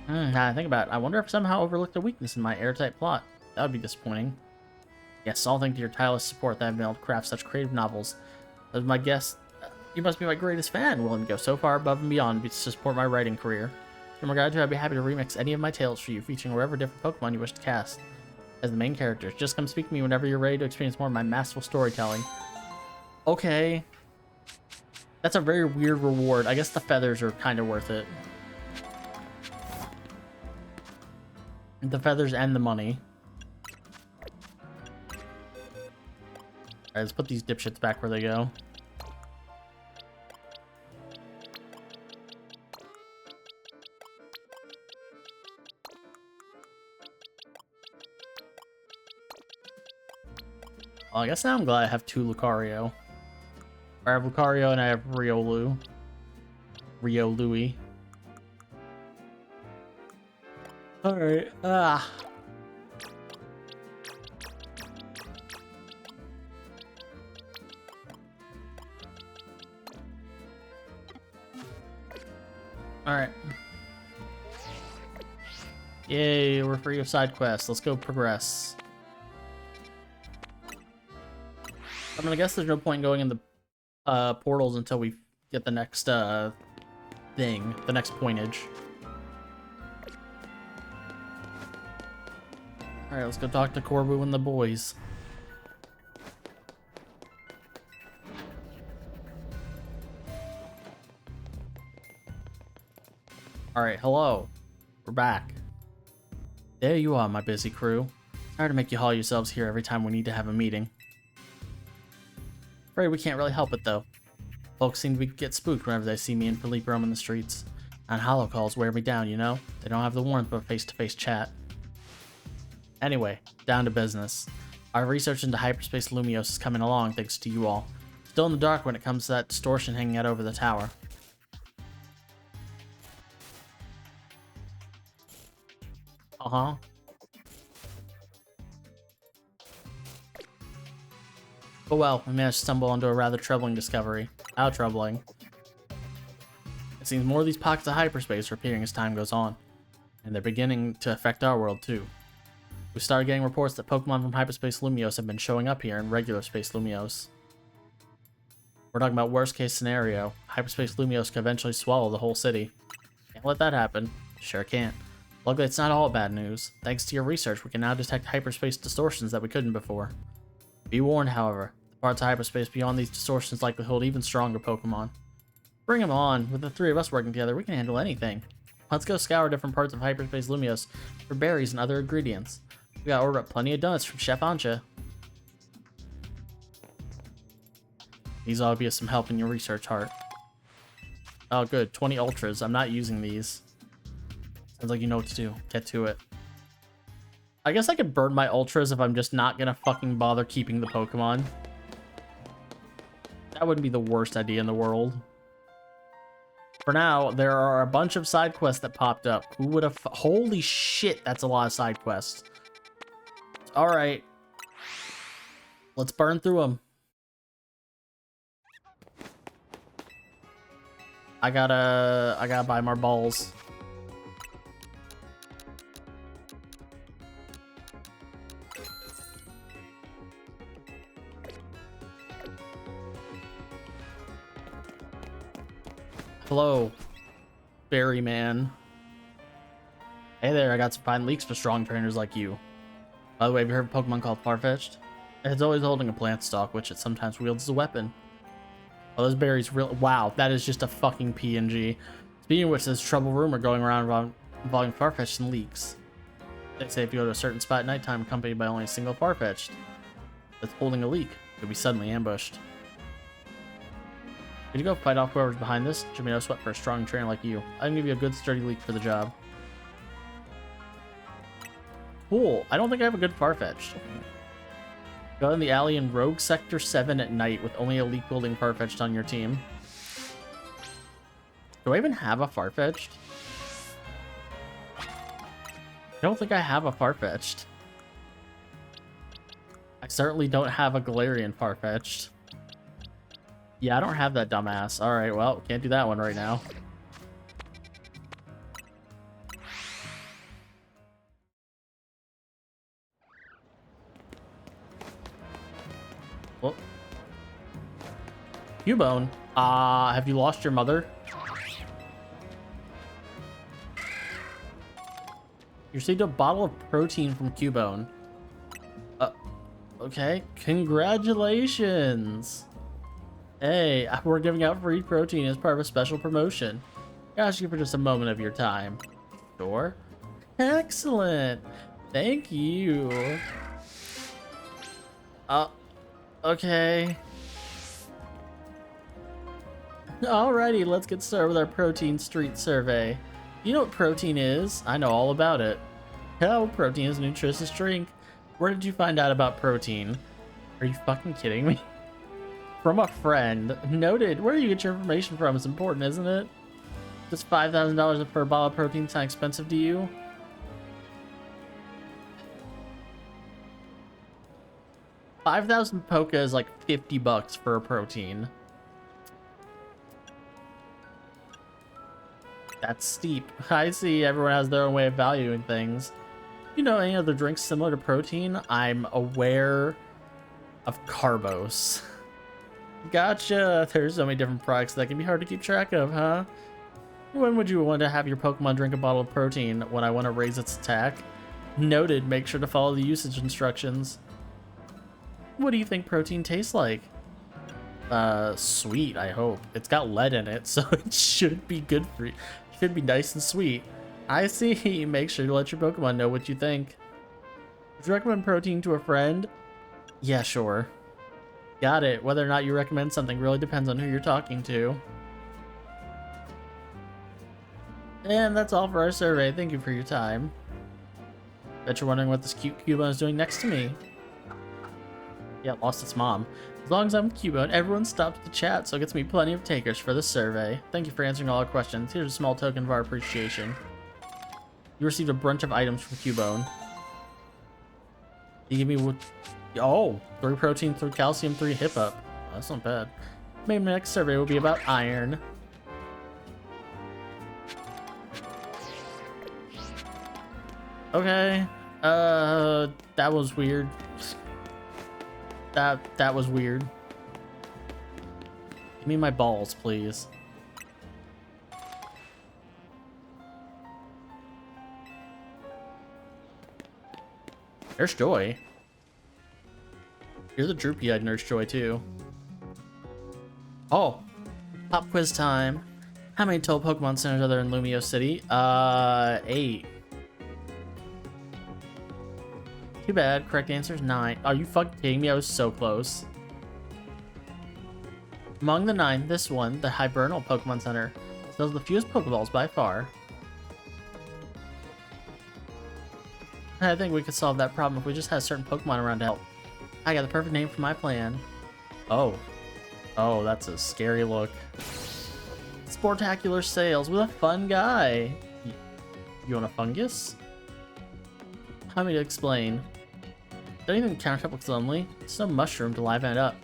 Now I think about it, I wonder if somehow overlooked a weakness in my airtight plot. That would be disappointing. Yes, all thanks to your tireless support that I've been able to craft such creative novels. As my guest, you must be my greatest fan, willing to go so far above and beyond to support my writing career. In regard to, I'd be happy to remix any of my tales for you, featuring whatever different Pokemon you wish to cast as the main characters. Just come speak to me whenever you're ready to experience more of my masterful storytelling. Okay. That's a very weird reward. I guess the feathers are kind of worth it. The feathers and the money. Alright, let's put these dipshits back where they go. Well, I guess now I'm glad I have 2 Lucario. I have Lucario and I have Riolu. Riolui. Alright, Alright. Yay, we're free of side quests. Let's go progress. I'm gonna guess there's no point in going in the portals until we get the next thing, the next pointage. Alright, let's go talk to Corbu and the boys. Alright, hello. We're back. There you are, my busy crew. Sorry to make you haul yourselves here every time we need to have a meeting. Afraid we can't really help it, though. Folks seem to get spooked whenever they see me and Philippe roaming the streets. And hollow calls wear me down, you know? They don't have the warmth of a face-to-face chat. Anyway, down to business. Our research into hyperspace Lumiose is coming along thanks to you all. Still in the dark when it comes to that distortion hanging out over the tower. Uh-huh. But well, we managed to stumble onto a rather troubling discovery. How troubling. It seems more of these pockets of hyperspace are appearing as time goes on. And they're beginning to affect our world too. We started getting reports that Pokemon from hyperspace Lumiose have been showing up here in regular space Lumiose. We're talking about worst case scenario. Hyperspace Lumiose could eventually swallow the whole city. Can't let that happen. Sure can't. Luckily, it's not all bad news. Thanks to your research, we can now detect hyperspace distortions that we couldn't before. Be warned, however, the parts of hyperspace beyond these distortions likely hold even stronger Pokemon. Bring them on. With the 3 of us working together, we can handle anything. Let's go scour different parts of hyperspace Lumiose for berries and other ingredients. We gotta order up plenty of donuts from Chef Ancha. These ought to be of some help in your research, Heart. Oh, good. 20 Ultras. I'm not using these. Sounds like you know what to do. Get to it. I guess I could burn my Ultras if I'm just not gonna fucking bother keeping the Pokemon. That wouldn't be the worst idea in the world. For now, there are a bunch of side quests that popped up. Who would have... Holy shit, that's a lot of side quests. Alright. Let's burn through them. I gotta buy more balls. Hello, Berry Man. Hey there, I got some fine leaks for strong trainers like you. By the way, have you heard of a Pokemon called Farfetch'd? It's always holding a plant stalk, which it sometimes wields as a weapon. Oh, those berries real. Wow, that is just a fucking PNG. Speaking of which, there's trouble rumor going around involving Farfetch'd and leaks. They say if you go to a certain spot at nighttime accompanied by only a single Farfetch'd that's holding a leak, you'll be suddenly ambushed. Can you go fight off whoever's behind this? Should be no sweat for a strong trainer like you. I can give you a good sturdy leak for the job. Cool. I don't think I have a good Farfetch'd. Go in the alley in Rogue Sector 7 at night with only a leak building Farfetch'd on your team. Do I even have a Farfetch'd? I don't think I have a Farfetch'd. I certainly don't have a Galarian Farfetch'd. Yeah, I don't have that dumbass. Alright, well, can't do that one right now. Well, Cubone, have you lost your mother? You received a bottle of protein from Cubone. Okay, congratulations. Hey, we're giving out free protein as part of a special promotion. Ask you for just a moment of your time. Sure. Excellent. Thank you. Okay. Alrighty, let's get started with our protein street survey. You know what protein is? I know all about it. Hell, protein is a nutritious drink. Where did you find out about protein? Are you fucking kidding me? From a friend. Noted. Where do you get your information from? It's important, isn't it? Just $5,000 per bottle of protein sound expensive to you? 5,000 Poke is like 50 bucks for a protein. That's steep. I see everyone has their own way of valuing things. You know any other drinks similar to protein? I'm aware of Carbos. Gotcha. There's so many different products that can be hard to keep track of, huh? When would you want to have your Pokemon drink a bottle of protein? When I want to raise its attack? Noted. Make sure to follow the usage instructions. What do you think protein tastes like? Sweet, I hope. It's got lead in it, so it should be good for you. It should be nice and sweet. I see. Make sure to let your Pokemon know what you think. Would you recommend protein to a friend? Yeah, sure. Got it. Whether or not you recommend something really depends on who you're talking to. And that's all for our survey. Thank you for your time. Bet you're wondering what this cute Cubone is doing next to me. Yeah, it lost its mom. As long as I'm Cubone, everyone stops to chat, so it gets me plenty of takers for this survey. Thank you for answering all our questions. Here's a small token of our appreciation. You received a bunch of items from Cubone. You give me what? Oh, 3 protein, 3 calcium, 3 hip up. That's not bad. Maybe my next survey will be about iron. Okay. That was weird. That was weird. Give me my balls, please. Nurse Joy. You're the droopy-eyed Nurse Joy too. Oh, pop quiz time. How many total Pokemon centers are there in Lumio City? 8. Too bad. Correct answer is 9. Are you fucking kidding me? I was so close. Among the 9, this one, the Hibernal Pokemon Center, sells the fewest Pokeballs by far. I think we could solve that problem if we just had certain Pokemon around to help. I got the perfect name for my plan. Oh. Oh, that's a scary look. Sportacular sales with a fun guy. You want a fungus? How me to explain? Don't even count up looks lonely. It's no mushroom to liven it up.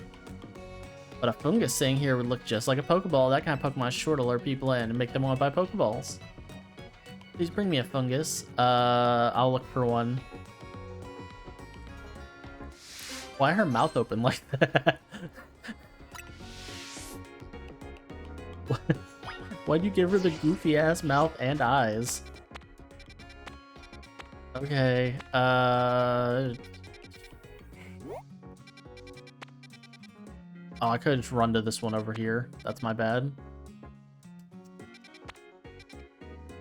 But a fungus sitting here would look just like a Pokeball. That kind of Pokemon is sure to lure people in and make them want to buy Pokeballs. Please bring me a fungus. I'll look for one. Why her mouth open like that? Why'd you give her the goofy ass mouth and eyes? Okay, oh, I could just run to this one over here. That's my bad.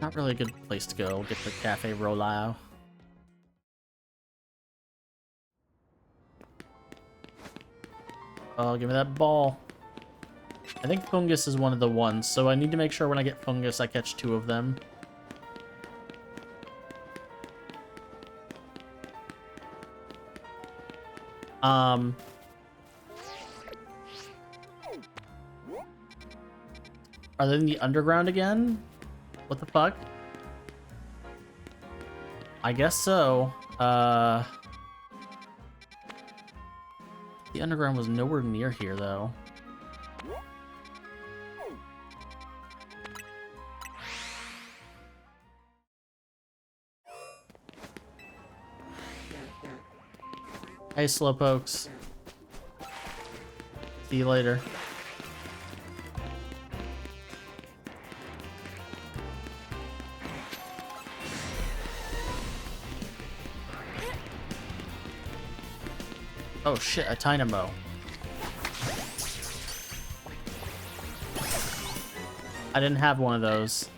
Not really a good place to go. Get the Cafe Rolau. Oh, give me that ball. I think fungus is one of the ones, so I need to make sure when I get fungus, I catch 2 of them. Are they in the underground again? What the fuck? I guess so. The underground was nowhere near here, though. Hey, Slowpokes. See you later. Oh shit, a Tynamo. I didn't have one of those.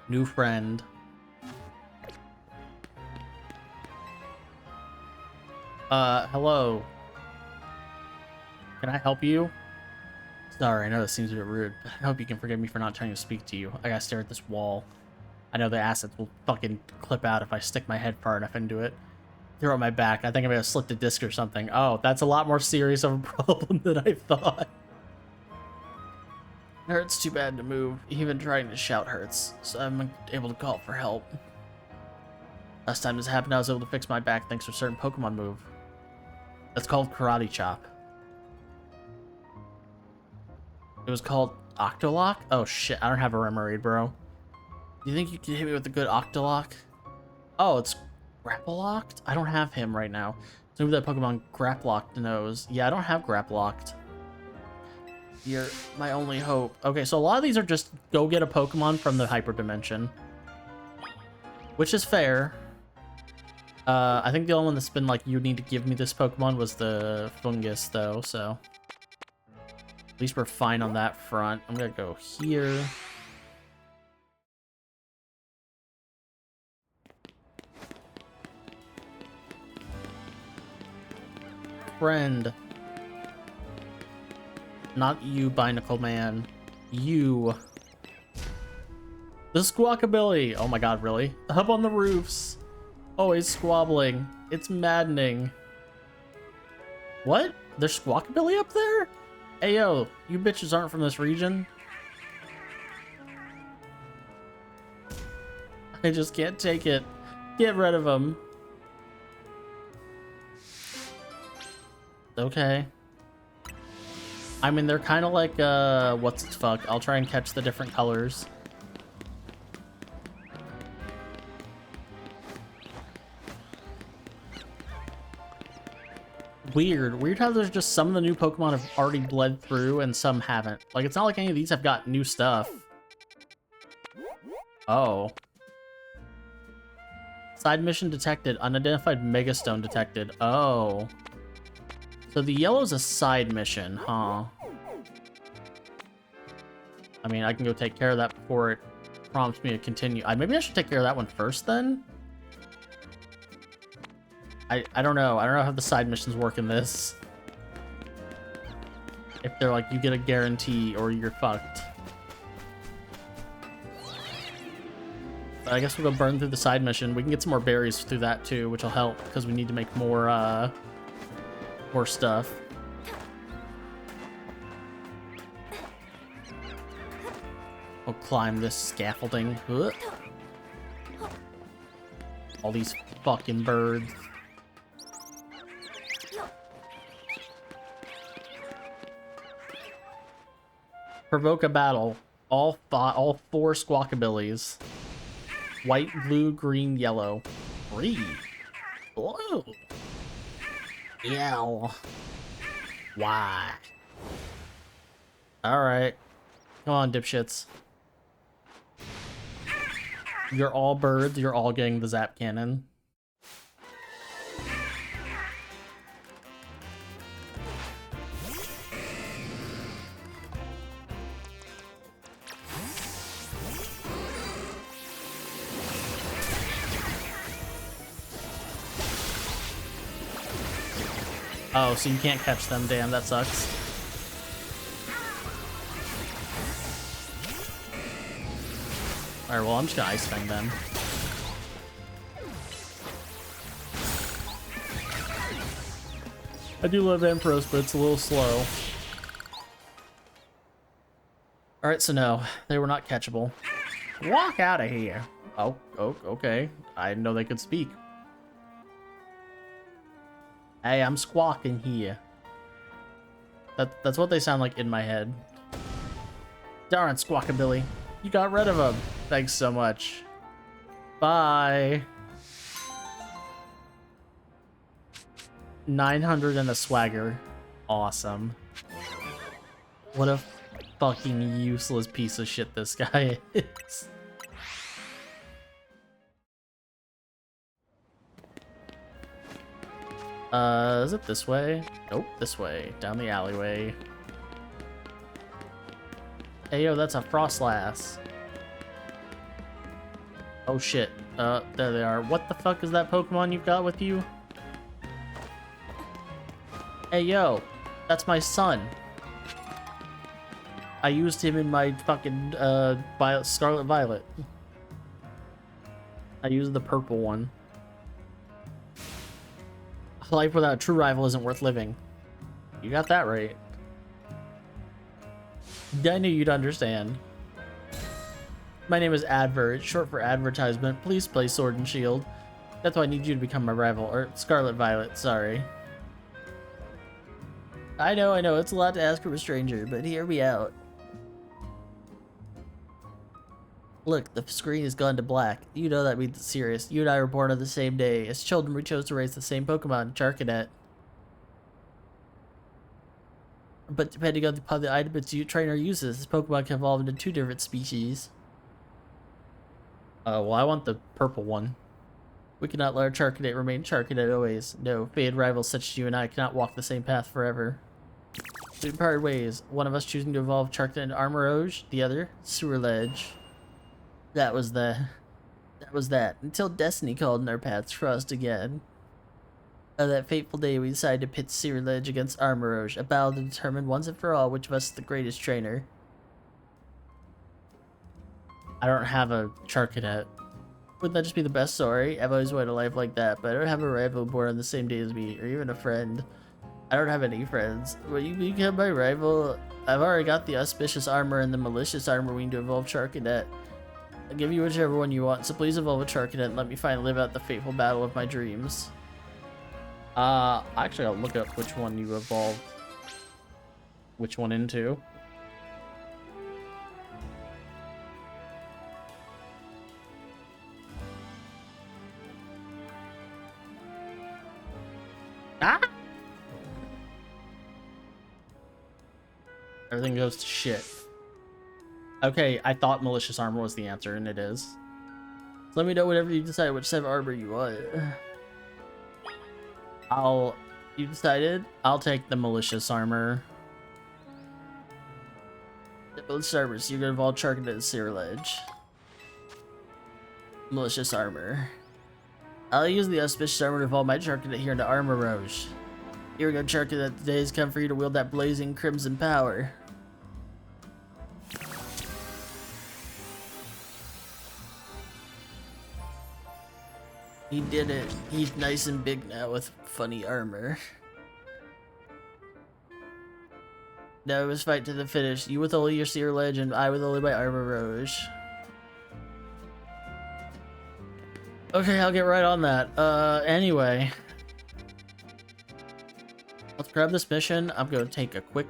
New friend. Hello. Can I help you? Sorry, I know this seems a bit rude, but I hope you can forgive me for not trying to speak to you. I gotta stare at this wall. I know the assets will fucking clip out if I stick my head far enough into it. Throw it my back. I think I may have slipped a disc or something. Oh, that's a lot more serious of a problem than I thought. It hurts too bad to move. Even trying to shout hurts, so I'm able to call for help. Last time this happened, I was able to fix my back thanks to a certain Pokemon move. That's called Karate Chop. It was called Octolock? Oh shit, I don't have a Remoraid, bro. Do you think you can hit me with a good Octolock? Oh, it's Grapple Locked? I don't have him right now. So maybe that Pokemon Graplocked knows. Yeah, I don't have Graplocked. You're my only hope. Okay, so a lot of these are just go get a Pokemon from the Hyper Dimension. Which is fair. I think the only one that's been like, you need to give me this Pokemon was the Fungus, though, so. At least we're fine on that front. I'm gonna go here. Friend. Not you, Binacle Man. You. The Squawkabilly. Oh my god, really? Up on the roofs. Always squabbling. It's maddening. What? There's Squawkabilly up there? Hey yo, you bitches aren't from this region. I just can't take it. Get rid of them. Okay. I mean, they're kind of like, what's its fuck? I'll try and catch the different colors. Weird how there's just some of the new Pokemon have already bled through and some haven't. Like, it's not like any of these have got new stuff. Oh. Side mission detected. Unidentified Megastone detected. Oh. So the yellow's a side mission, huh? I mean, I can go take care of that before it prompts me to continue. Maybe I should take care of that one first, then? I don't know. I don't know how the side missions work in this. If they're like, you get a guarantee or you're fucked. But I guess we'll go burn through the side mission. We can get some more berries through that too, which will help because we need to make more stuff. We'll climb this scaffolding. Ugh. All these fucking birds. Provoke a battle. All four Squawkabillies. White, blue, green, yellow. Breathe. Blue. Yell. Why? Alright. Come on, dipshits. You're all birds. You're all getting the Zap Cannon. Oh, so you can't catch them. Damn, that sucks. Alright, well, I'm just gonna Ice Fang them. I do love Ampharos, but it's a little slow. Alright, so no, they were not catchable. Walk out of here. Oh, okay. I didn't know they could speak. Hey, I'm squawking here. That's what they sound like in my head. Darn, Squawkabilly. You got rid of him. Thanks so much. Bye. 900 and a swagger. Awesome. What a fucking useless piece of shit this guy is. Is it this way? Nope, this way. Down the alleyway. Hey, yo, that's a Frostlass. Oh, shit. There they are. What the fuck is that Pokemon you've got with you? Hey, yo, that's my son. I used him in my fucking, Scarlet Violet. I used the purple one. Life without a true rival isn't worth living. You got that right. I knew you'd understand. My name is Advert, short for advertisement. Please play Sword and Shield. That's why I need you to become my rival. Or Scarlet Violet, sorry. I know, it's a lot to ask from a stranger, but hear me out. Look, the screen has gone to black. You know that means it's serious. You and I were born on the same day. As children, we chose to raise the same Pokemon, Charcadet. But depending upon the item its trainer uses, this Pokemon can evolve into 2 different species. Well, I want the purple one. We cannot let our Charcadet remain Charcadet always. No, fated rivals such as you and I cannot walk the same path forever. We parted ways, one of us choosing to evolve Charcadet into Armorage, the other, Sewer Ledge. That was that. Until destiny called and our paths crossed again. On that fateful day, we decided to pit Sewer Ledge against Armorage, a battle to determine once and for all which of us is the greatest trainer. I don't have a Charcadet. Wouldn't that just be the best story? I've always wanted a life like that, but I don't have a rival born on the same day as me, or even a friend. I don't have any friends. Will you become my rival? I've already got the auspicious armor and the malicious armor we need to evolve Charcadet. I'll give you whichever one you want, so please evolve a Charcadet and let me finally live out the fateful battle of my dreams. Actually, I'll look up which one you evolve. Which one into. Ah! Everything goes to shit. Okay, I thought malicious armor was the answer, and it is. Let me know whenever you decide which set of armor you want. You decided? I'll take the malicious armor. The malicious armor, so you're gonna evolve Charcadet and Sewer Ledge. Malicious armor. I'll use the auspicious armor to evolve my Charcadet here into Armorage. Here we go, Charcadet. The day has come for you to wield that blazing crimson power. He did it. He's nice and big now with funny armor. Now it was fight to the finish. You with only your Sewer Ledge and I with only my Armorage. Okay, I'll get right on that. Anyway. Let's grab this mission. I'm gonna take a quick,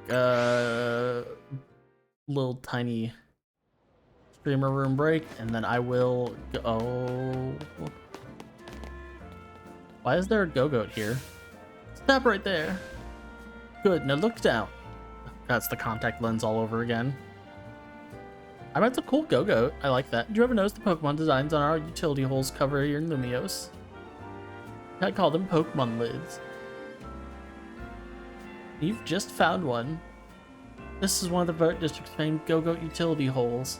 little tiny streamer room break, and then I will go... Why is there a Go-Goat here? Stop right there. Good, now look down. That's the contact lens all over again. I bet it's a cool Go-Goat. I like that. Did you ever notice the Pokemon designs on our utility holes cover here in Lumiose? I call them Pokemon lids. You've just found one. This is one of the Vert District's famed Go-Goat utility holes.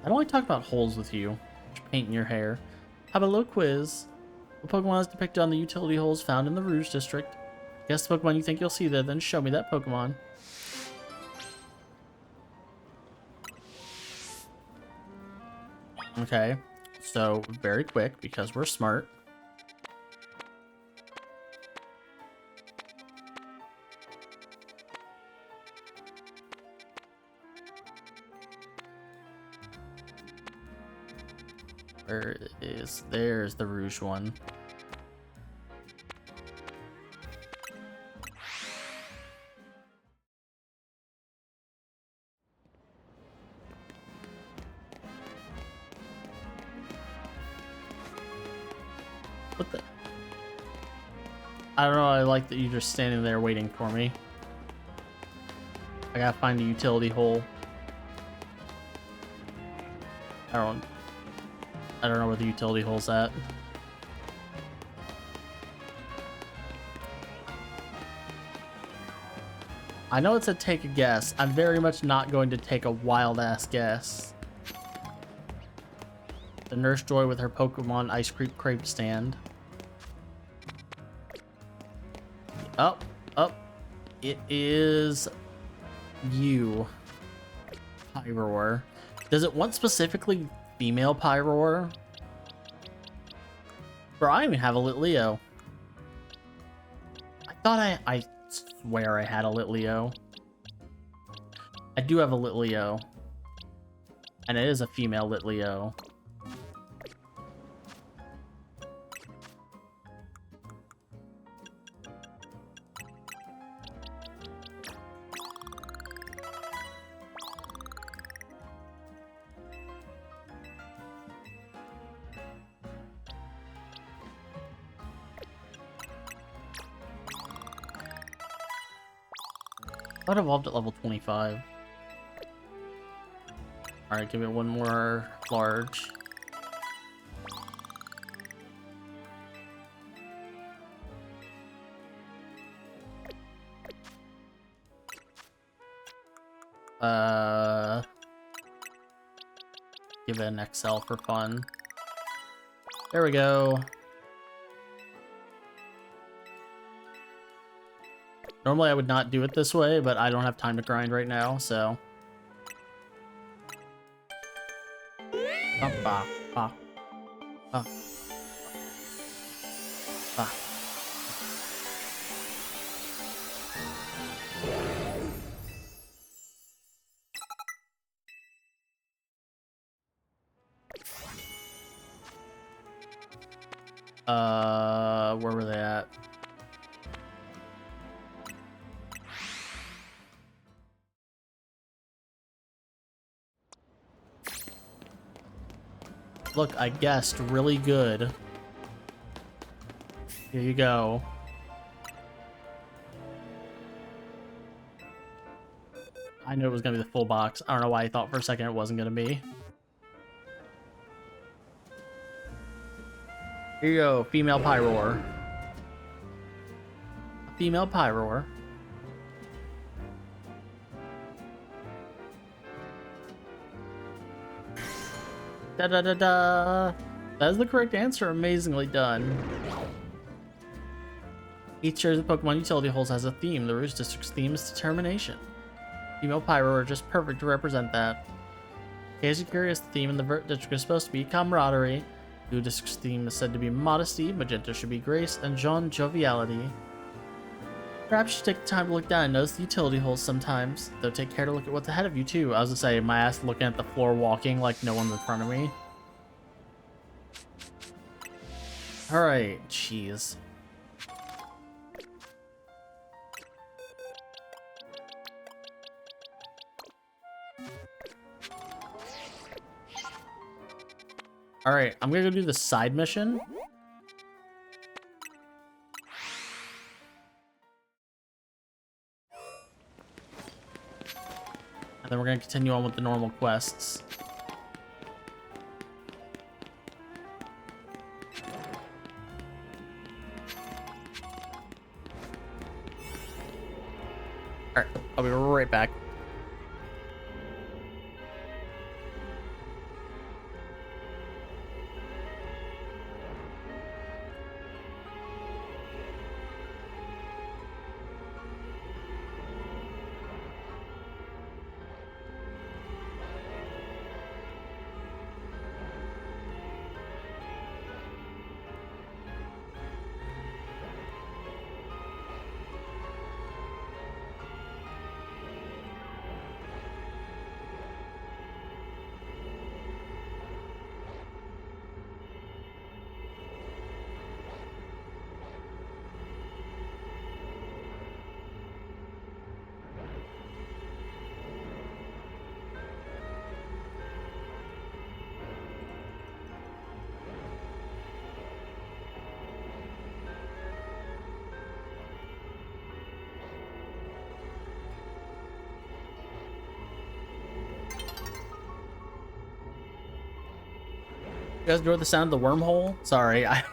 I don't like talking about holes with you. Just painting your hair. How about a little quiz? What Pokemon is depicted on the utility holes found in the Rouge District? Guess the Pokemon you think you'll see there, then show me that Pokemon. Okay, so very quick because we're smart. There's the Rouge one. What the? I don't know, I like that you're just standing there waiting for me. I gotta find a utility hole. I don't know where the utility hole's at. I know it said take a guess. I'm very much not going to take a wild-ass guess. The Nurse Joy with her Pokemon ice cream crepe stand. Up, up. It is you, Pyroar. Does it want specifically female Pyroar? Bro, I don't even have a Litleo. I thought I swear I had a Litleo. I do have a Litleo. And it is a female Litleo. That evolved at level 25. Alright, give me one more large. Give it an XL for fun. There we go. Normally I would not do it this way, but I don't have time to grind right now, so. Ba, ba, ba, ba, ba. Where were they at? Look, I guessed really good. Here you go. I knew it was gonna be the full box. I don't know why I thought for a second it wasn't gonna be. Here you go, female Pyroar. A female Pyroar. Da da da da. That is the correct answer. Amazingly done. Each series of Pokemon utility holes has a theme. The Rouge District's theme is determination. Female Pyro are just perfect to represent that. In case you're curious, the theme in the Vert District is supposed to be camaraderie. Blue District's theme is said to be modesty. Magenta should be grace, and Jaune joviality. Perhaps you should take the time to look down and notice the utility holes sometimes. Though take care to look at what's ahead of you too. I was gonna say, my ass looking at the floor walking like no one's in front of me. Alright, jeez. Alright, I'm gonna go do the side mission. And then we're gonna continue on with the normal quests. Alright, I'll be right back. You guys know the sound of the wormhole? Sorry, I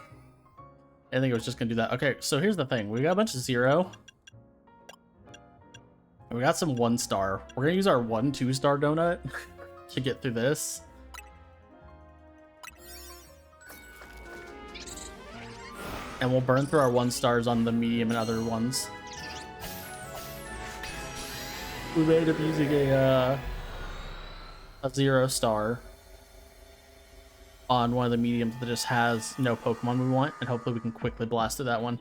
think it was just gonna do that. Okay, so here's the thing. We got a bunch of 0. We got some 1-star. We're gonna use our 1-2-star donut to get through this. And we'll burn through our 1-stars on the medium and other ones. We may end up using a 0-star on one of the mediums that just has no Pokemon we want, and hopefully we can quickly blast through that one.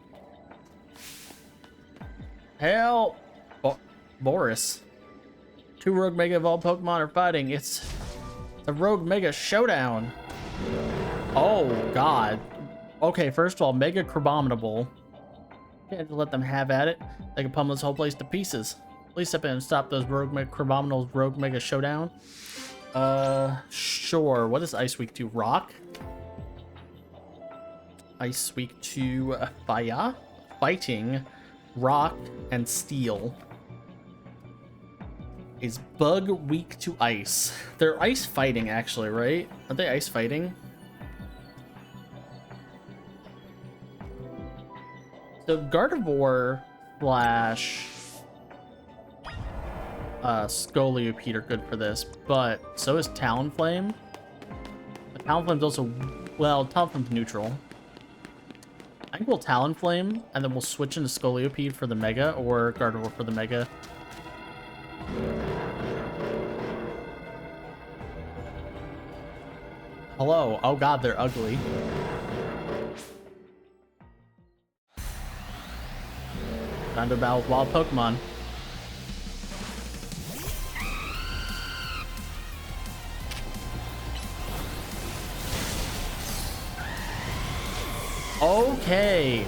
Help! Boris. 2 Rogue Mega Evolved Pokemon are fighting. It's the Rogue Mega Showdown. Oh, God. Okay, first of all, Mega Crabominable. Can't just let them have at it. They can pummel this whole place to pieces. Please step in and stop those Rogue Mega Crabominals Rogue Mega Showdown. Sure. What is Ice Week to? Rock? Ice Week to Fire? Fighting, Rock, and Steel. Is Bug weak to Ice? They're ice fighting, actually, right? Are they ice fighting? So Gardevoir slash Scolipede are good for this, but so is Talonflame. But Talonflame's also, well, Talonflame's neutral. I think we'll Talonflame, and then we'll switch into Scolipede for the Mega, or Gardevoir for the Mega. Hello. Oh god, they're ugly. Time to battle with wild Pokemon. Okay.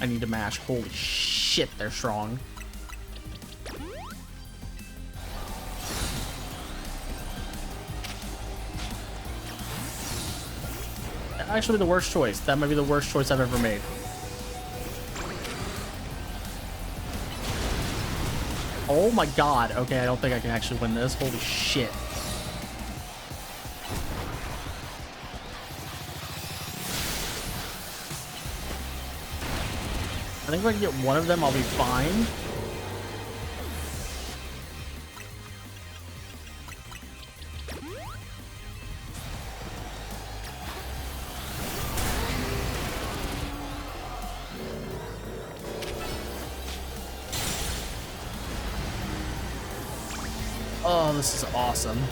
I need to mash. Holy shit, they're strong. That actually be the worst choice. That might be the worst choice I've ever made. Oh my god. Okay, I don't think I can actually win this. Holy shit. I think if I can get one of them, I'll be fine. Oh, this is awesome.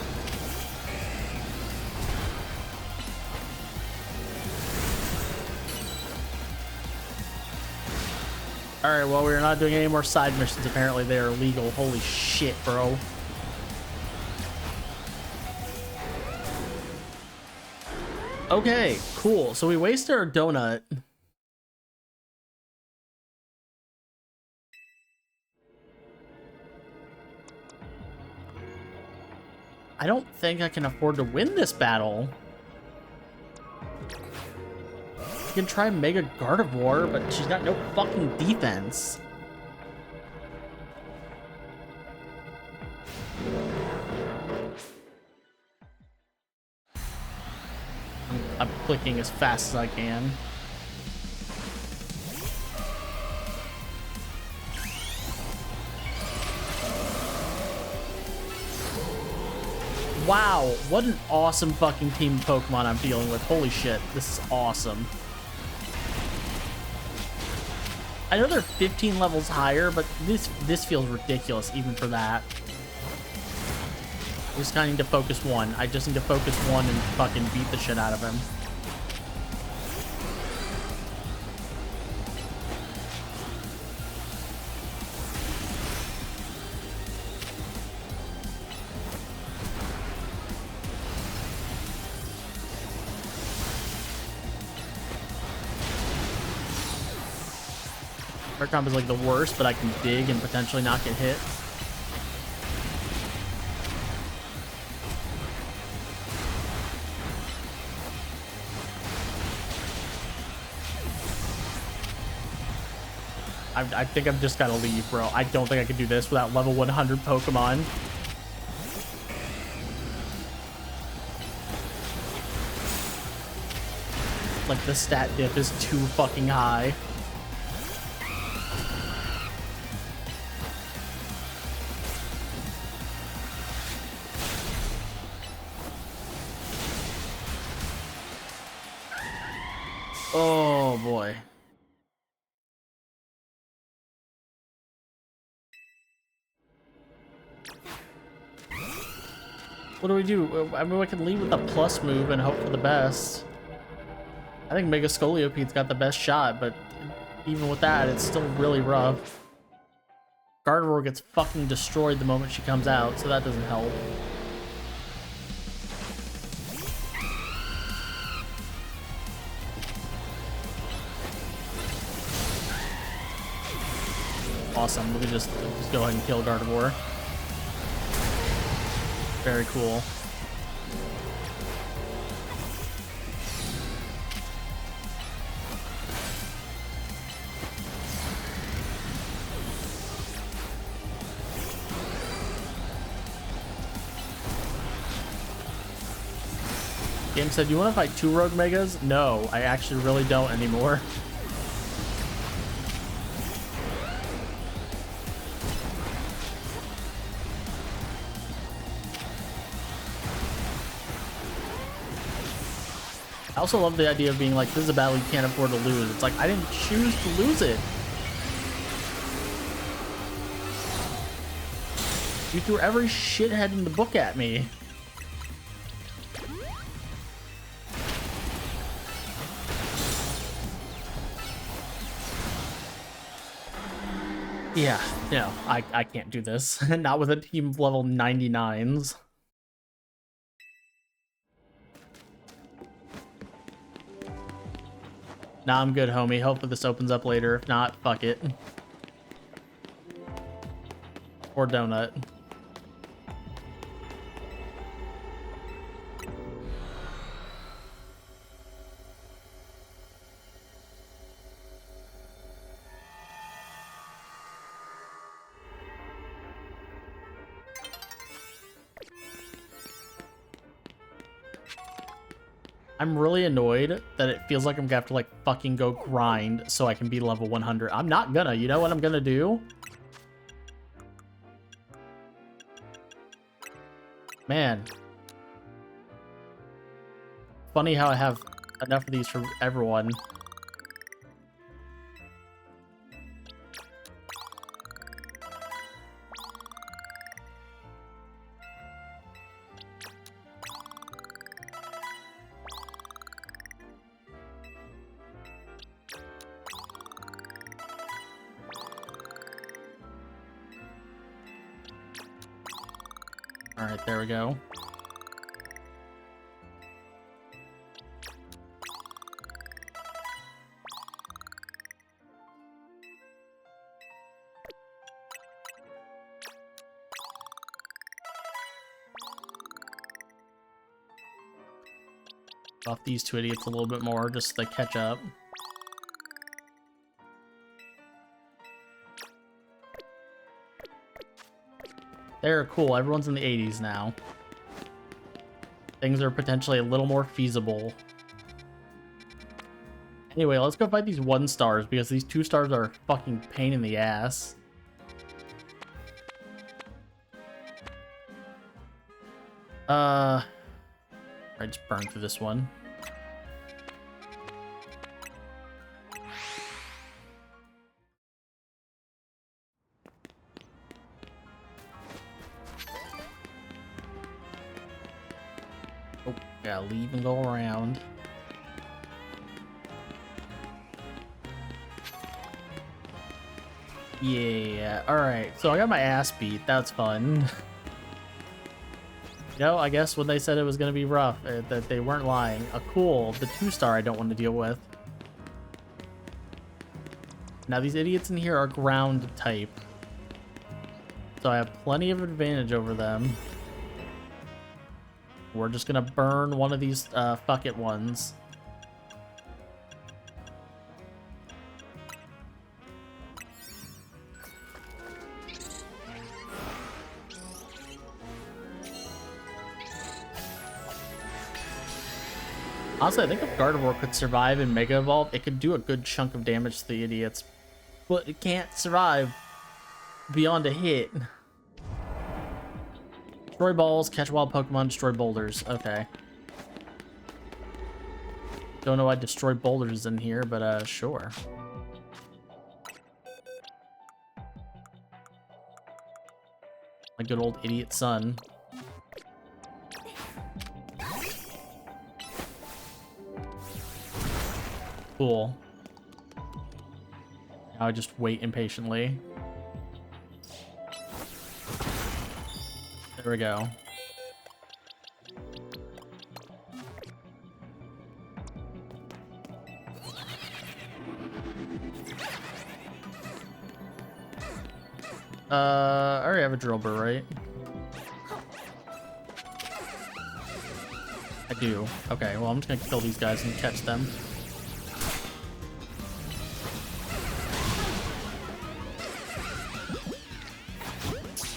Alright, well, we're not doing any more side missions. Apparently, they are illegal. Holy shit, bro. Okay, cool. So we wasted our donut. I don't think I can afford to win this battle. You can try Mega Gardevoir, but she's got no fucking defense. I'm clicking as fast as I can. Wow, what an awesome fucking team of Pokemon I'm dealing with. Holy shit, this is awesome. I know they're 15 levels higher, but this feels ridiculous even for that. I just kind of need to focus one. I just need to focus one and fucking beat the shit out of him. Comp is like the worst, but I can dig and potentially not get hit. I think I've just got to leave, bro. I don't think I can do this without level 100 Pokemon. like the stat dip is too fucking high. Oh boy. What do we do? I mean, we can lead with the plus move and hope for the best. I think Mega Scoliopede's got the best shot, but even with that, it's still really rough. Gardevoir gets fucking destroyed the moment she comes out, so that doesn't help. Awesome. Let me just go ahead and kill Gardevoir. Very cool. Game said, you want to fight 2 Rogue Megas? No, I actually really don't anymore. I also love the idea of being like, this is a battle you can't afford to lose. It's like, I didn't choose to lose it. You threw every shithead in the book at me. Yeah, no, I can't do this. Not with a team of level 99s. Nah, I'm good, homie. Hopefully this opens up later. If not, fuck it. Or donut. I'm really annoyed that it feels like I'm gonna have to like fucking go grind so I can be level 100. I'm not gonna. You know what I'm gonna do? Man. Funny how I have enough of these for everyone. Alright, there we go. Buff these 2 idiots a little bit more just so they catch up. They're cool. Everyone's in the 80s now. Things are potentially a little more feasible. Anyway, let's go fight these 1 stars because these 2 stars are a fucking pain in the ass. I just burned through this one. Oh, gotta leave and go around. Yeah, alright. So I got my ass beat. That's fun. You know, I guess when they said it was going to be rough, that they weren't lying. Cool. The 2-star I don't want to deal with. Now, these idiots in here are ground type. So I have plenty of advantage over them. We're just going to burn one of these fuck it ones. Honestly, I think if Gardevoir could survive and Mega Evolve, it could do a good chunk of damage to the idiots. But it can't survive beyond a hit. Destroy balls, catch wild Pokemon, destroy boulders. Okay. Don't know why destroy boulders in here, but sure. My good old idiot son. Cool. Now I just wait impatiently. There we go. I already have a drill burr, right? I do. Okay, well, I'm just gonna kill these guys and catch them.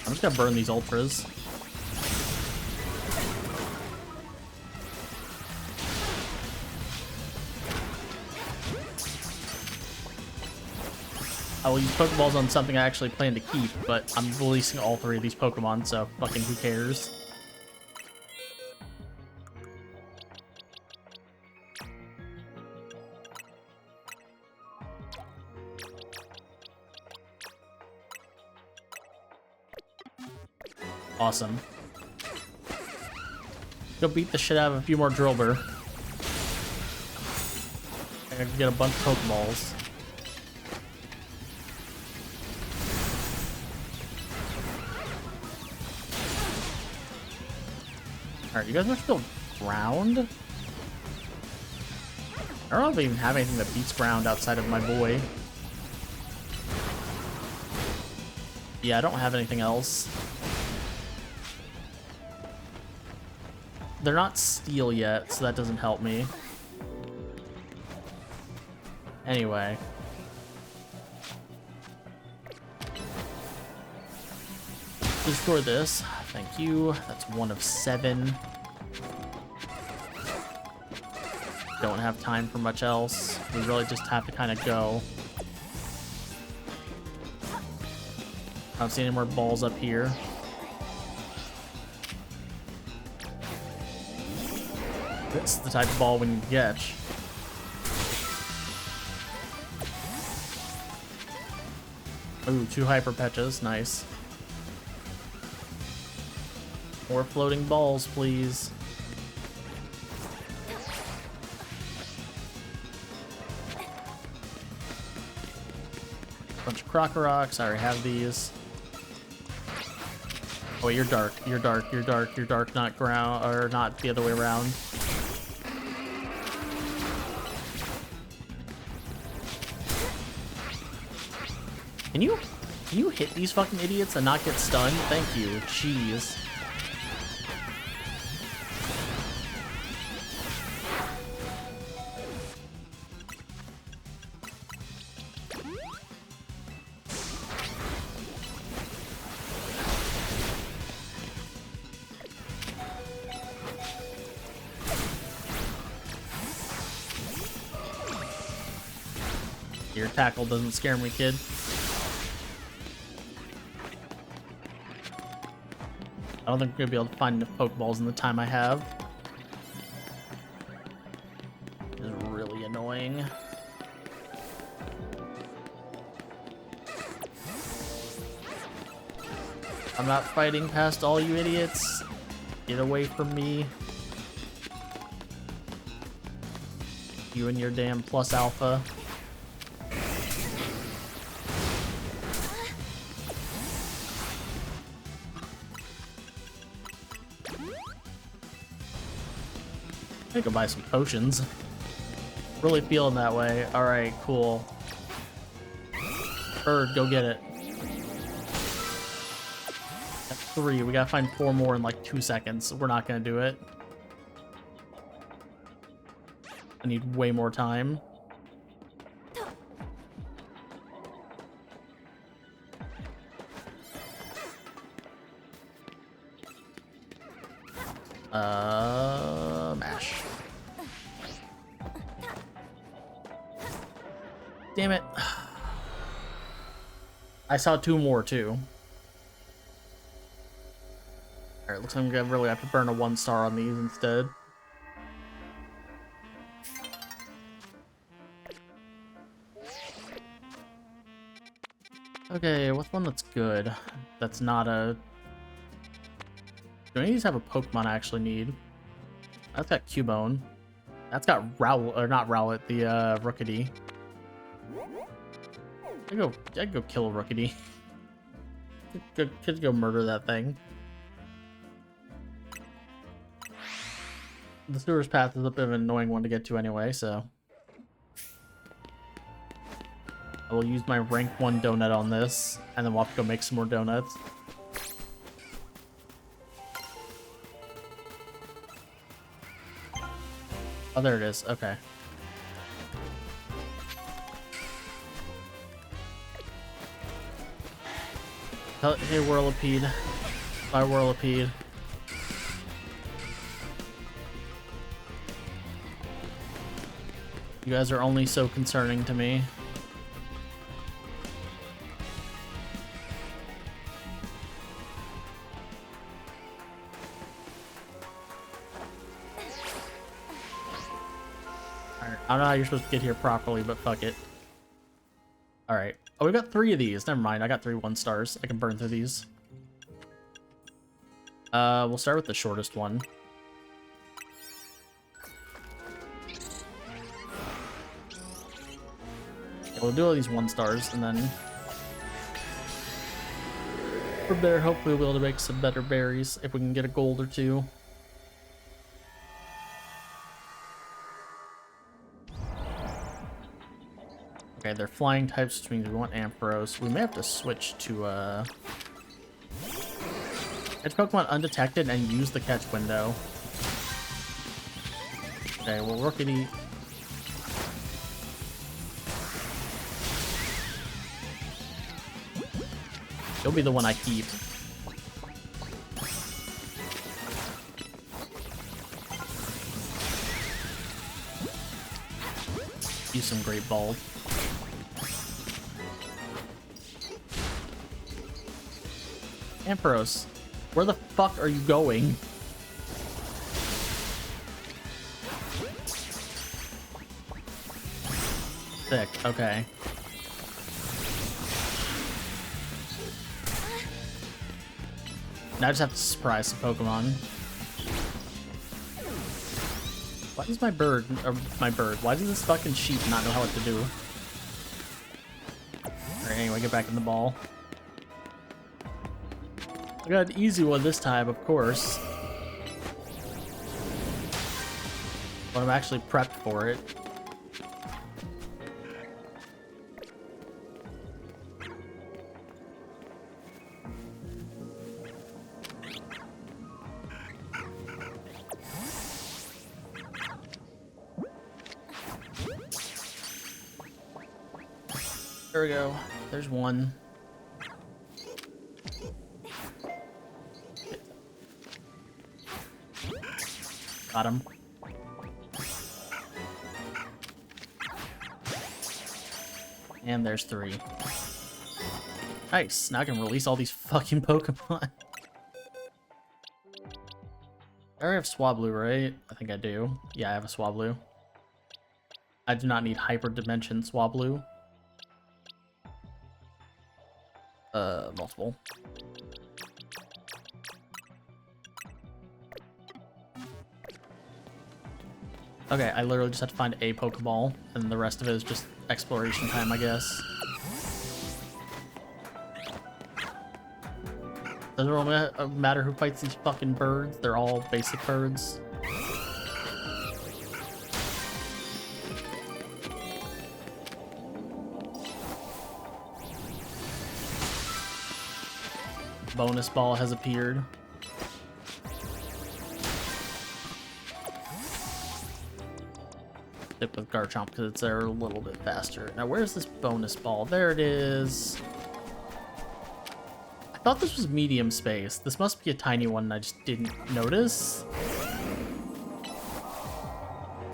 I'm just gonna burn these ultras. I will use Pokeballs on something I actually plan to keep, but I'm releasing all 3 of these Pokemon, so fucking who cares? Awesome. Go beat the shit out of a few more Drillbur. I can get a bunch of Pokeballs. Alright, you guys are still ground? I don't know if I even have anything that beats ground outside of my boy. Yeah, I don't have anything else. They're not steel yet, so that doesn't help me. Anyway. Destroy this. Thank you. That's 1 of 7. Don't have time for much else. We really just have to kind of go. I don't see any more balls up here. This is the type of ball we need to catch. Ooh, 2 Hyper Petchas. Nice. More floating balls, please. Bunch of Crocoroks. I already have these. Oh, you're dark. You're dark. You're dark. You're dark. Not ground, or not the other way around. Can you hit these fucking idiots and not get stunned? Thank you. Jeez. Your tackle doesn't scare me, kid. I don't think we're gonna be able to find enough Pokeballs in the time I have. This is really annoying. I'm not fighting past all you idiots. Get away from me. You and your damn plus alpha. I go buy some potions. Really feeling that way. Alright, cool. Bird, go get it. That's 3. We gotta find 4 more in like 2 seconds. We're not gonna do it. I need way more time. Mash. Damn it. I saw 2 more, too. Alright, looks like I'm gonna really have to burn a 1-star on these instead. Okay, what's one that's good? That's not a... Do any of these have a Pokemon I actually need? That's got Cubone. That's got Rowlet, or not Rowlet, the Rookidee. I'd go kill a Rookidee. Could go murder that thing. The Sewer's Path is a bit of an annoying one to get to anyway, so... I will use my rank 1 donut on this, and then we'll have to go make some more donuts. Oh, there it is. Okay. Hey, Whirlipede. Bye, Whirlipede. You guys are only so concerning to me. I don't know how you're supposed to get here properly, but fuck it. Alright. Oh, we got 3 of these. Never mind, I got 3 1-stars. I can burn through these. We'll start with the shortest one. Yeah, we'll do all these 1-stars, and then... from there, hopefully we'll be able to make some better berries, if we can get a gold or 2. Okay, they're flying types, which means we want Ampharos. We may have to switch to, catch Pokemon undetected and use the catch window. Okay, well, Rookidee... He'll be the one I keep. Use some Great Ball. Ampharos, where the fuck are you going? Sick, okay. Now I just have to surprise some Pokemon. Why does my bird, why does this fucking sheep not know how what to do? Alright, anyway, get back in the ball. I got an easy one this time, of course. But I'm actually prepped for it. There we go. There's one. Got him. And there's 3. Nice. Now I can release all these fucking Pokemon. I already have Swablu, right? I think I do. Yeah, I have a Swablu. I do not need Hyper Dimension Swablu. Multiple. Okay, I literally just have to find a Pokeball, and the rest of it is just exploration time, I guess. Doesn't really matter who fights these fucking birds, they're all basic birds. Bonus ball has appeared. Stick with Garchomp because it's there a little bit faster. Now, where's this bonus ball? There it is. I thought this was medium space. This must be a tiny one and I just didn't notice.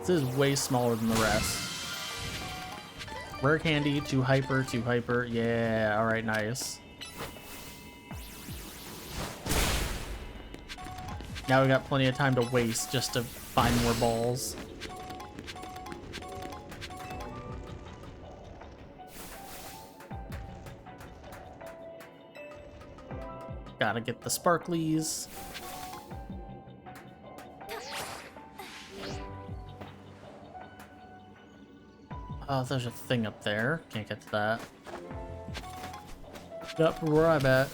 This is way smaller than the rest. Rare candy, 2 hyper, 2 hyper. Yeah, alright, nice. Now we got plenty of time to waste just to find more balls. Gotta get the sparklies. Oh, there's a thing up there. Can't get to that. Not from where I'm at.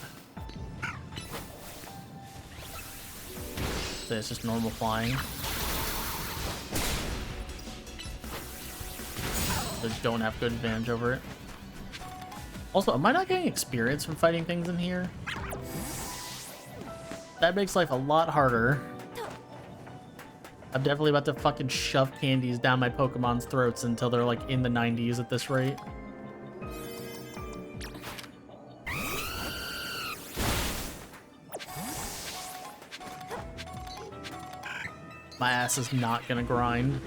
So it's just normal flying. So don't have good advantage over it. Also, am I not getting experience from fighting things in here? That makes life a lot harder. I'm definitely about to fucking shove candies down my Pokemon's throats until they're like in the 90s at this rate. My ass is not gonna grind.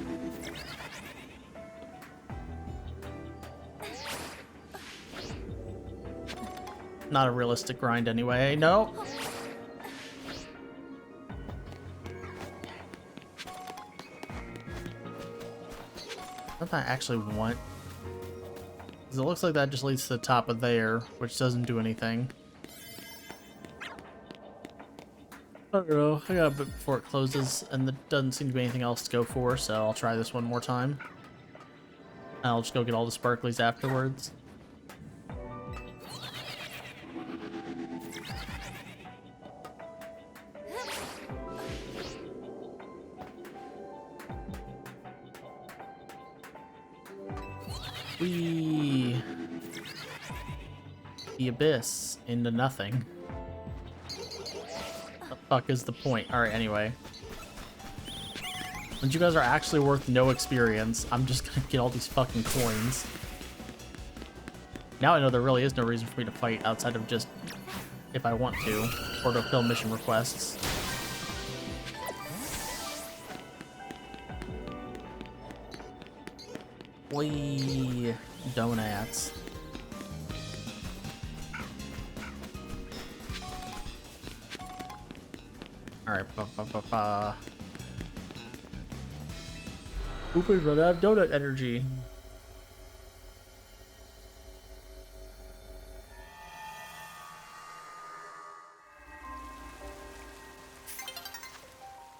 Not a realistic grind anyway. No. What I actually want? Because it looks like that just leads to the top of there, which doesn't do anything. I don't know. I got a bit before it closes, and there doesn't seem to be anything else to go for, so I'll try this one more time. I'll just go get all the sparklies afterwards. Whee! The abyss into nothing. The fuck is the point? Alright, anyway. Since you guys are actually worth no experience, I'm just gonna get all these fucking coins. Now I know there really is no reason for me to fight outside of just if I want to, or to fill mission requests. Whee! Donuts. Alright, Oops, run out of donut energy.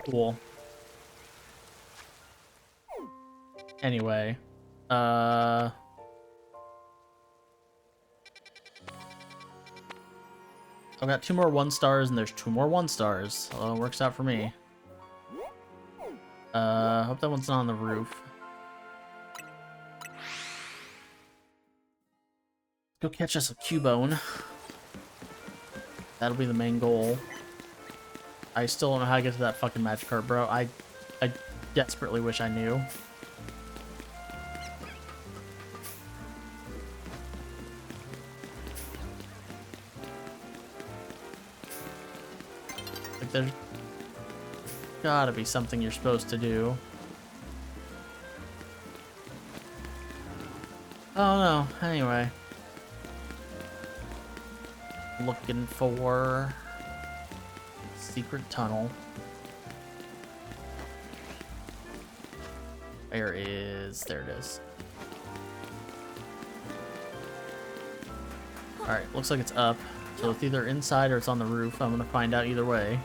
Cool. Anyway, I got 2 more 1-stars, and there's 2 more 1-stars. Well, it works out for me. Hope that one's not on the roof. Go catch us a Cubone. That'll be the main goal. I still don't know how to get to that fucking Magikarp, bro. I desperately wish I knew. Like, there's gotta be something you're supposed to do. Oh no, anyway. Looking for secret tunnel. There it is. Alright, looks like it's up. So it's either inside or it's on the roof. I'm gonna find out either way.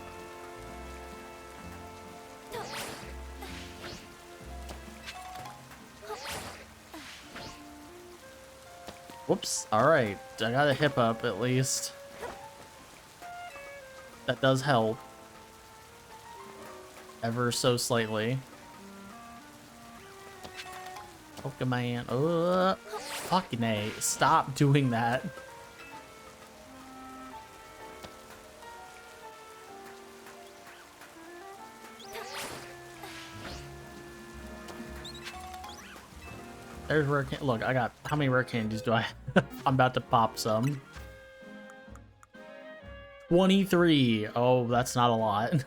Whoops. Alright. I got a hip up at least. That does help. Ever so slightly. Pokemon. Fucking A. Stop doing that. There's rare candy. Look, I got how many rare candies do I have? I'm about to pop some. 23. Oh, that's not a lot.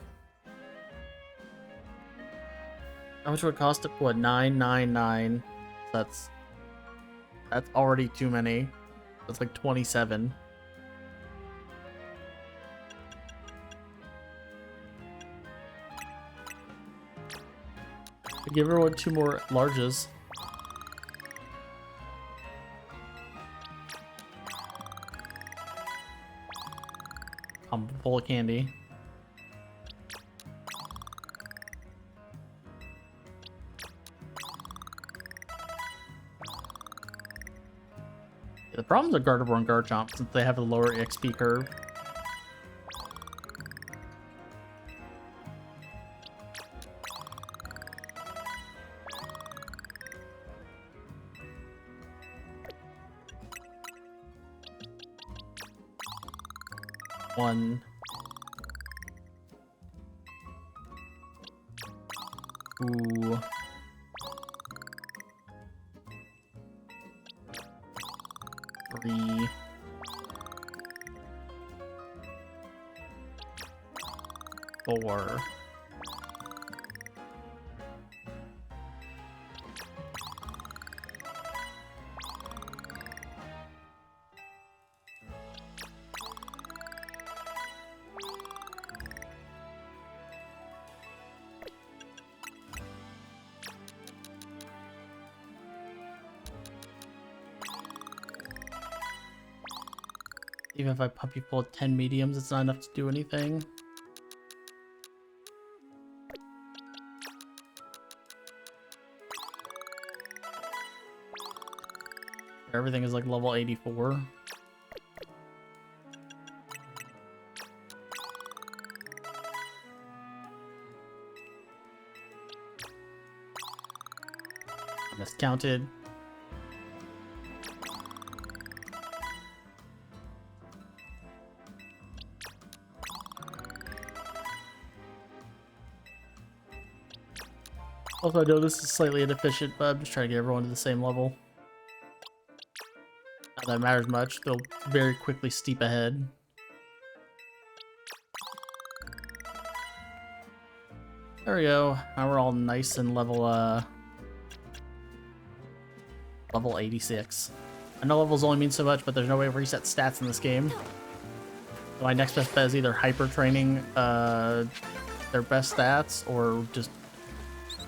How much would it cost? What, 999? That's That's already too many. That's like 27. Give everyone 2 more larges. I'm full of candy. The problem with Gardevoir and Garchomp since they have a lower XP curve. One. Ooh. Three. Four. Even if I puppy pull 10 mediums, it's not enough to do anything. Everything is like level 84. Miscounted. Also, I know this is slightly inefficient, but I'm just trying to get everyone to the same level. Not that it matters much, they'll very quickly steep ahead. There we go. Now we're all nice and level 86. I know levels only mean so much, but there's no way to reset stats in this game. So my next best bet is either hyper training their best stats or just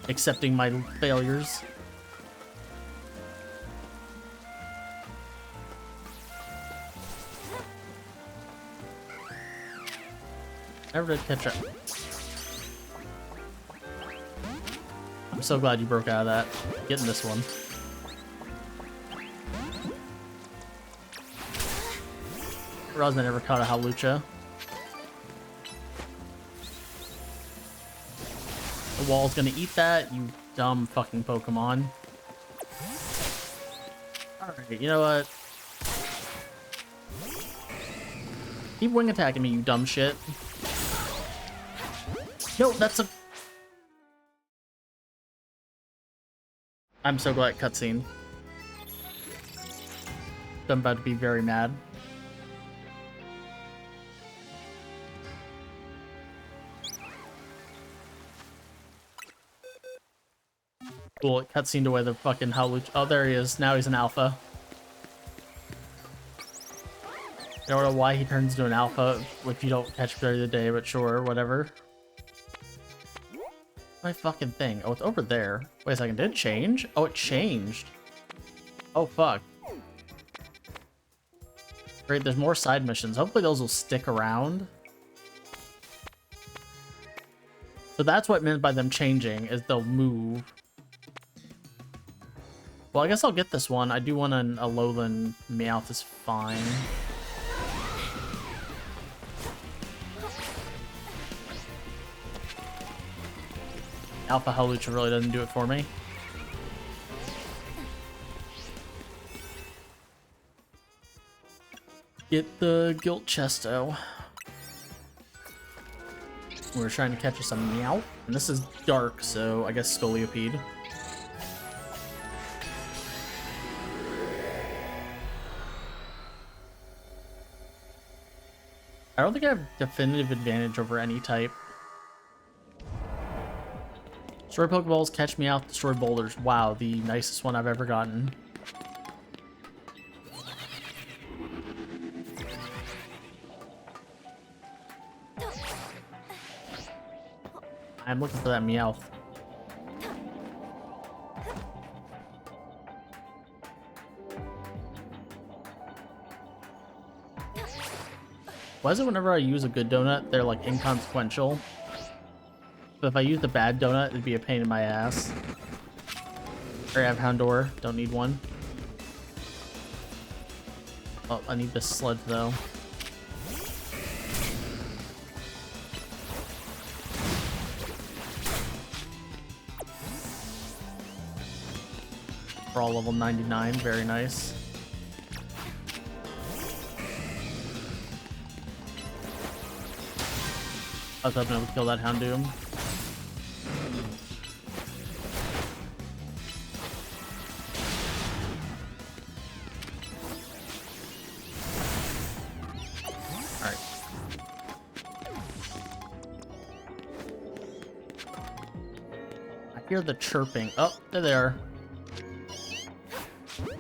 accepting my failures. Never did catch up. I'm so glad you broke out of that. Getting this one. Rosman never caught a Hawlucha. The wall's gonna eat that, you dumb fucking Pokemon. Alright, you know what? Keep wing attacking me, you dumb shit. No, that's a... I'm so glad cutscene. I'm about to be very mad. Cool, it cutscened away the fucking Howlucha. Oh, there he is. Now he's an alpha. I don't know why he turns into an alpha if you don't catch him during the day, but sure, whatever. My fucking thing. Oh, it's over there. Wait a second, did it change? Oh, it changed. Oh, fuck. Great, there's more side missions. Hopefully those will stick around. So that's what I meant by them changing, is they'll move. Well, I guess I'll get this one. I do want a Alolan Meowth is fine. Alpha Hawlucha really doesn't do it for me. Get the Guilt Chesto. We're trying to catch us a Meowth. And this is dark, so I guess Scolipede. I don't think I have definitive advantage over any type. Destroy Pokeballs, catch me out, destroy boulders. Wow, the nicest one I've ever gotten. I'm looking for that Meowth. Why is it whenever I use a good donut, they're like inconsequential? But if I use the bad donut, it'd be a pain in my ass. Or I have Houndour, don't need one. Oh, I need this sludge though. We're all level 99, very nice. I was hoping I would kill that Houndoom. Alright. I hear the chirping. Oh, there they are.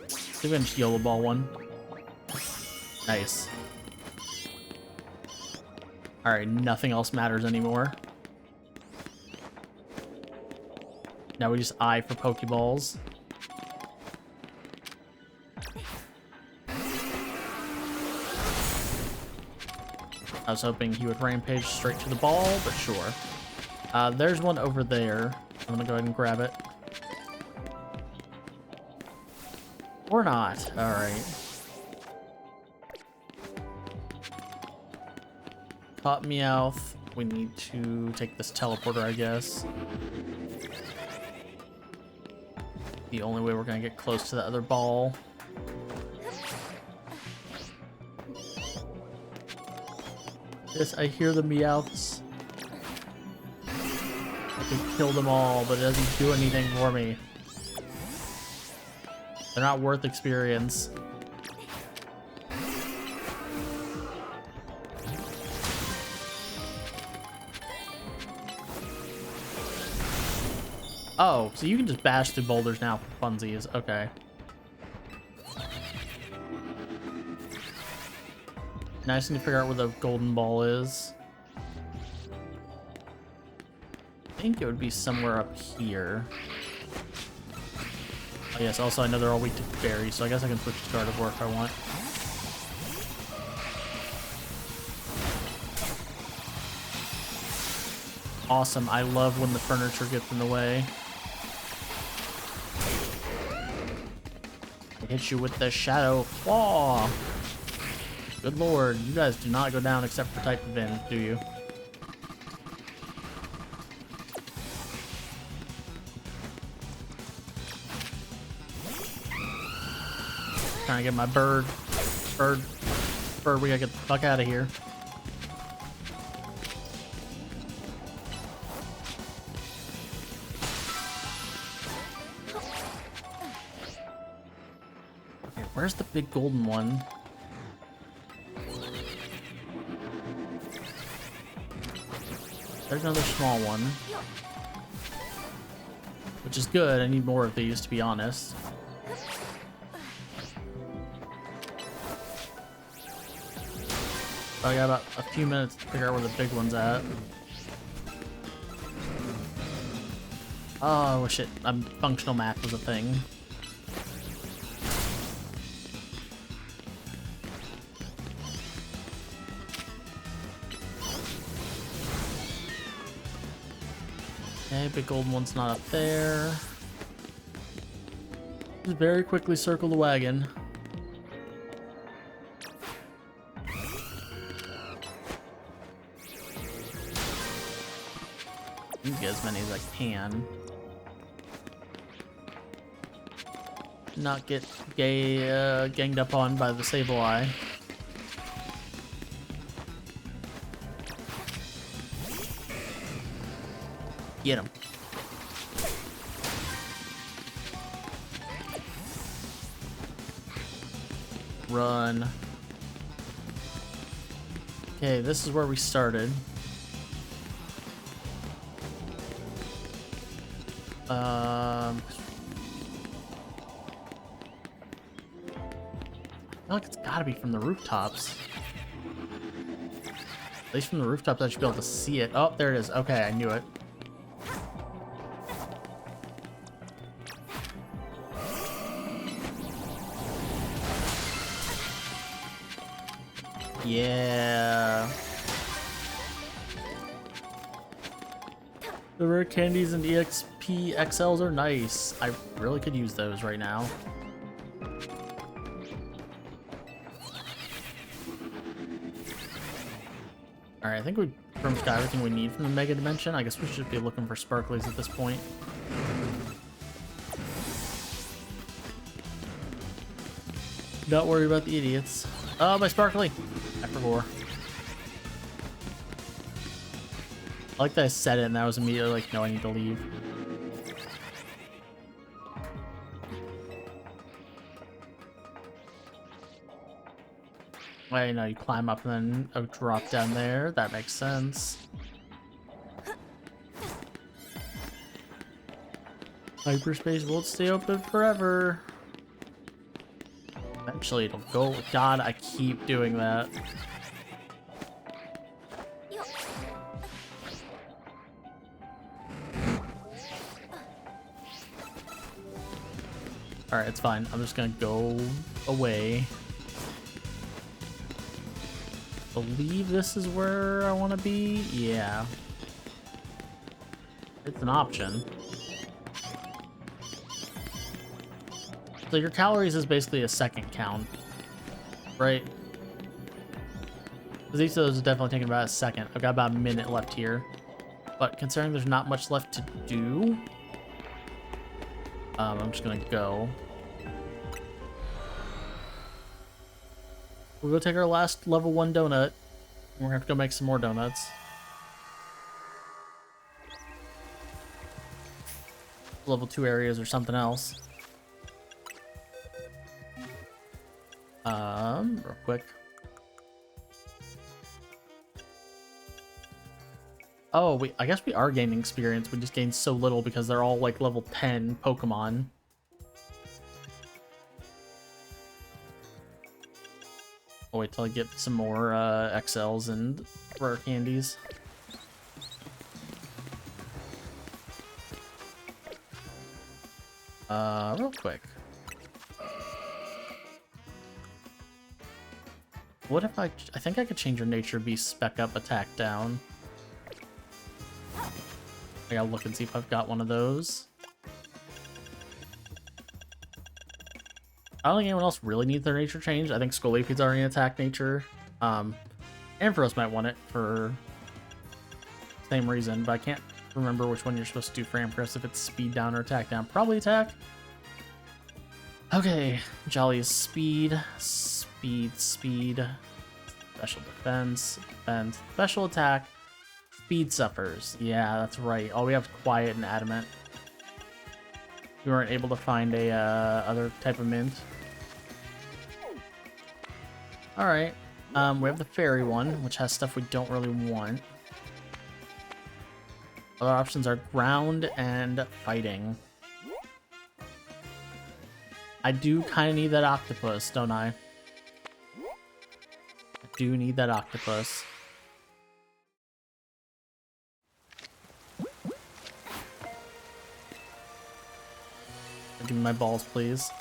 See if I can just YOLO ball one. Nice. Alright, nothing else matters anymore. Now we just eye for Pokeballs. I was hoping he would rampage straight to the ball, but sure. There's one over there. I'm gonna go ahead and grab it. Or not. Alright. Caught Meowth. We need to take this teleporter, I guess. The only way we're gonna get close to the other ball. Yes, I hear the Meowths. I can kill them all, but it doesn't do anything for me. They're not worth experience. Oh, so you can just bash through boulders now for funsies. Okay. Now I just need to figure out where the golden ball is. I think it would be somewhere up here. Oh yes, also I know they're all weak to berries, so I guess I can switch to Gardevoir if I want. Awesome, I love when the furniture gets in the way. It hits you with the Shadow Claw. Good lord, you guys do not go down except for type advantage, do you? Trying to get my bird, we gotta get the fuck out of here. Okay, where's the big golden one? There's another small one. Which is good, I need more of these to be honest. I got about a few minutes to figure out where the big one's at. Oh shit, functional math was a thing. Okay, big golden one's not up there. Just very quickly circle the wagon. Get as many as I can. Not get ganged up on by the Sableye. Get him. Run. Okay, this is where we started. I feel like it's gotta be from the rooftops. At least from the rooftops I should be able to see it. Oh, there it is. Okay, I knew it. Yeah. The rare candies and EXP XLs are nice. I really could use those right now. Alright, I think we pretty much got everything we need from the Mega Dimension. I guess we should be looking for sparklies at this point. Not worry about the idiots. Oh, my sparkly! I forgot. I like that I said it and that was immediately like, no, I need to leave. Wait, no, you climb up and then drop down there. That makes sense. Hyperspace won't stay open forever. Eventually it'll go. God, I keep doing that. Alright, it's fine. I'm just gonna go away. Believe this is where I want to be? Yeah. It's an option. So your calories is basically a second count, right? Because each of those is definitely taking about a second. I've got about a minute left here. But considering there's not much left to do, I'm just gonna go. We'll go take our last level 1 donut. We're gonna have to go make some more donuts. Level 2 areas or something else. Real quick. Oh, I guess we are gaining experience. We just gained so little because they're all like level 10 Pokemon. I'll wait till I get some more XLs and rare candies. Real quick. What if I think I could change your nature beast spec up, attack down. I gotta look and see if I've got one of those. I don't think anyone else really needs their nature change. I think Scoliped's already in attack nature. Ampharos might want it for the same reason, but I can't remember which one you're supposed to do for Ampharos, if it's speed down or attack down. Probably attack. Okay, Jolly is speed, speed, special defense, special attack, speed suffers. Yeah, that's right. All we have is quiet and adamant. We weren't able to find a other type of mint. Alright, we have the fairy one, which has stuff we don't really want. Other options are ground and fighting. I do kind of need that octopus, don't I? I do need that octopus. Give me my balls, please.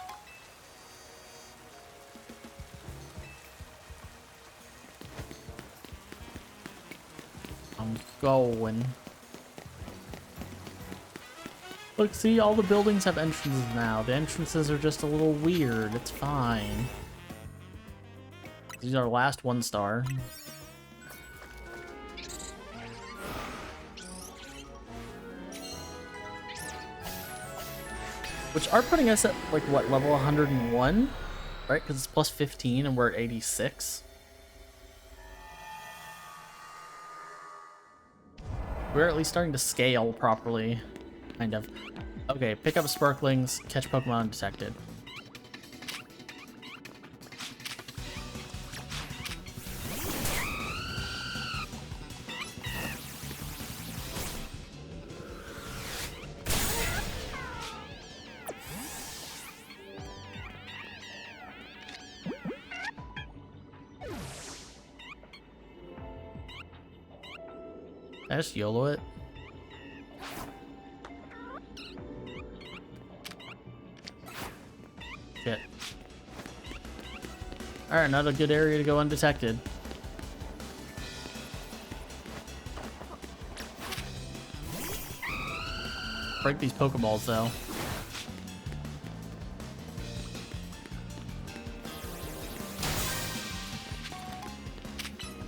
I'm going. Look, see, all the buildings have entrances now. The entrances are just a little weird. It's fine. These are our last 1-star. Which are putting us at, like, what, level 101? Right? Because it's plus 15 and we're at 86. We're at least starting to scale properly. Kind of. Okay, pick up sparklings, catch Pokemon undetected. Can I just YOLO it? Shit. Alright, not a good area to go undetected. break these Pokeballs, though.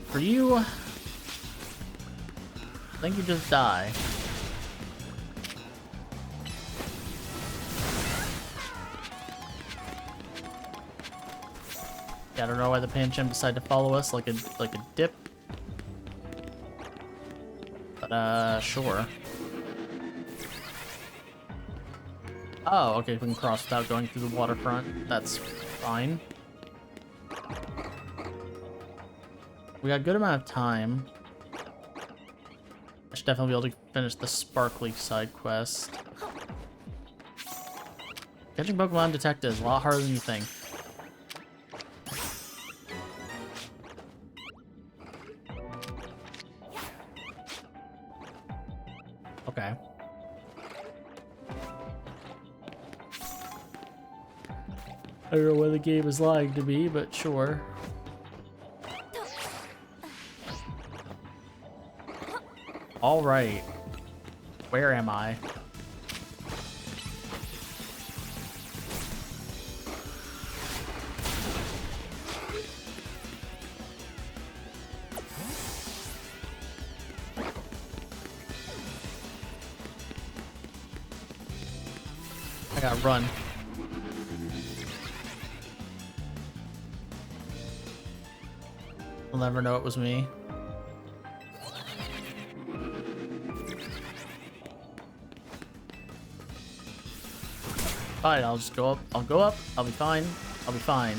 For you, I think you just die. Yeah, I don't know why the Pancham decided to follow us like a dip. But sure. Oh, okay, we can cross without going through the waterfront. That's fine. We got a good amount of time. I should definitely be able to finish the sparkly side quest. Catching Pokemon Detective is a lot harder than you think. Okay. I don't know why the game is lying to me, but sure. All right. Where am I? I gotta run. I'll never know it was me. Fine, I'll just go up. I'll go up. I'll be fine. I'll be fine.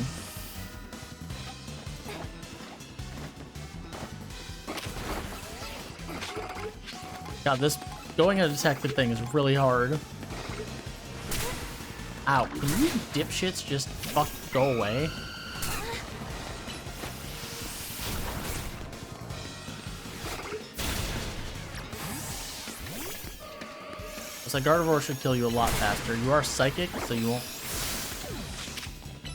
God, this going a detective thing is really hard. Ow, can you dipshits just fuck go away? So Gardevoir should kill you a lot faster. You are psychic, so you won't.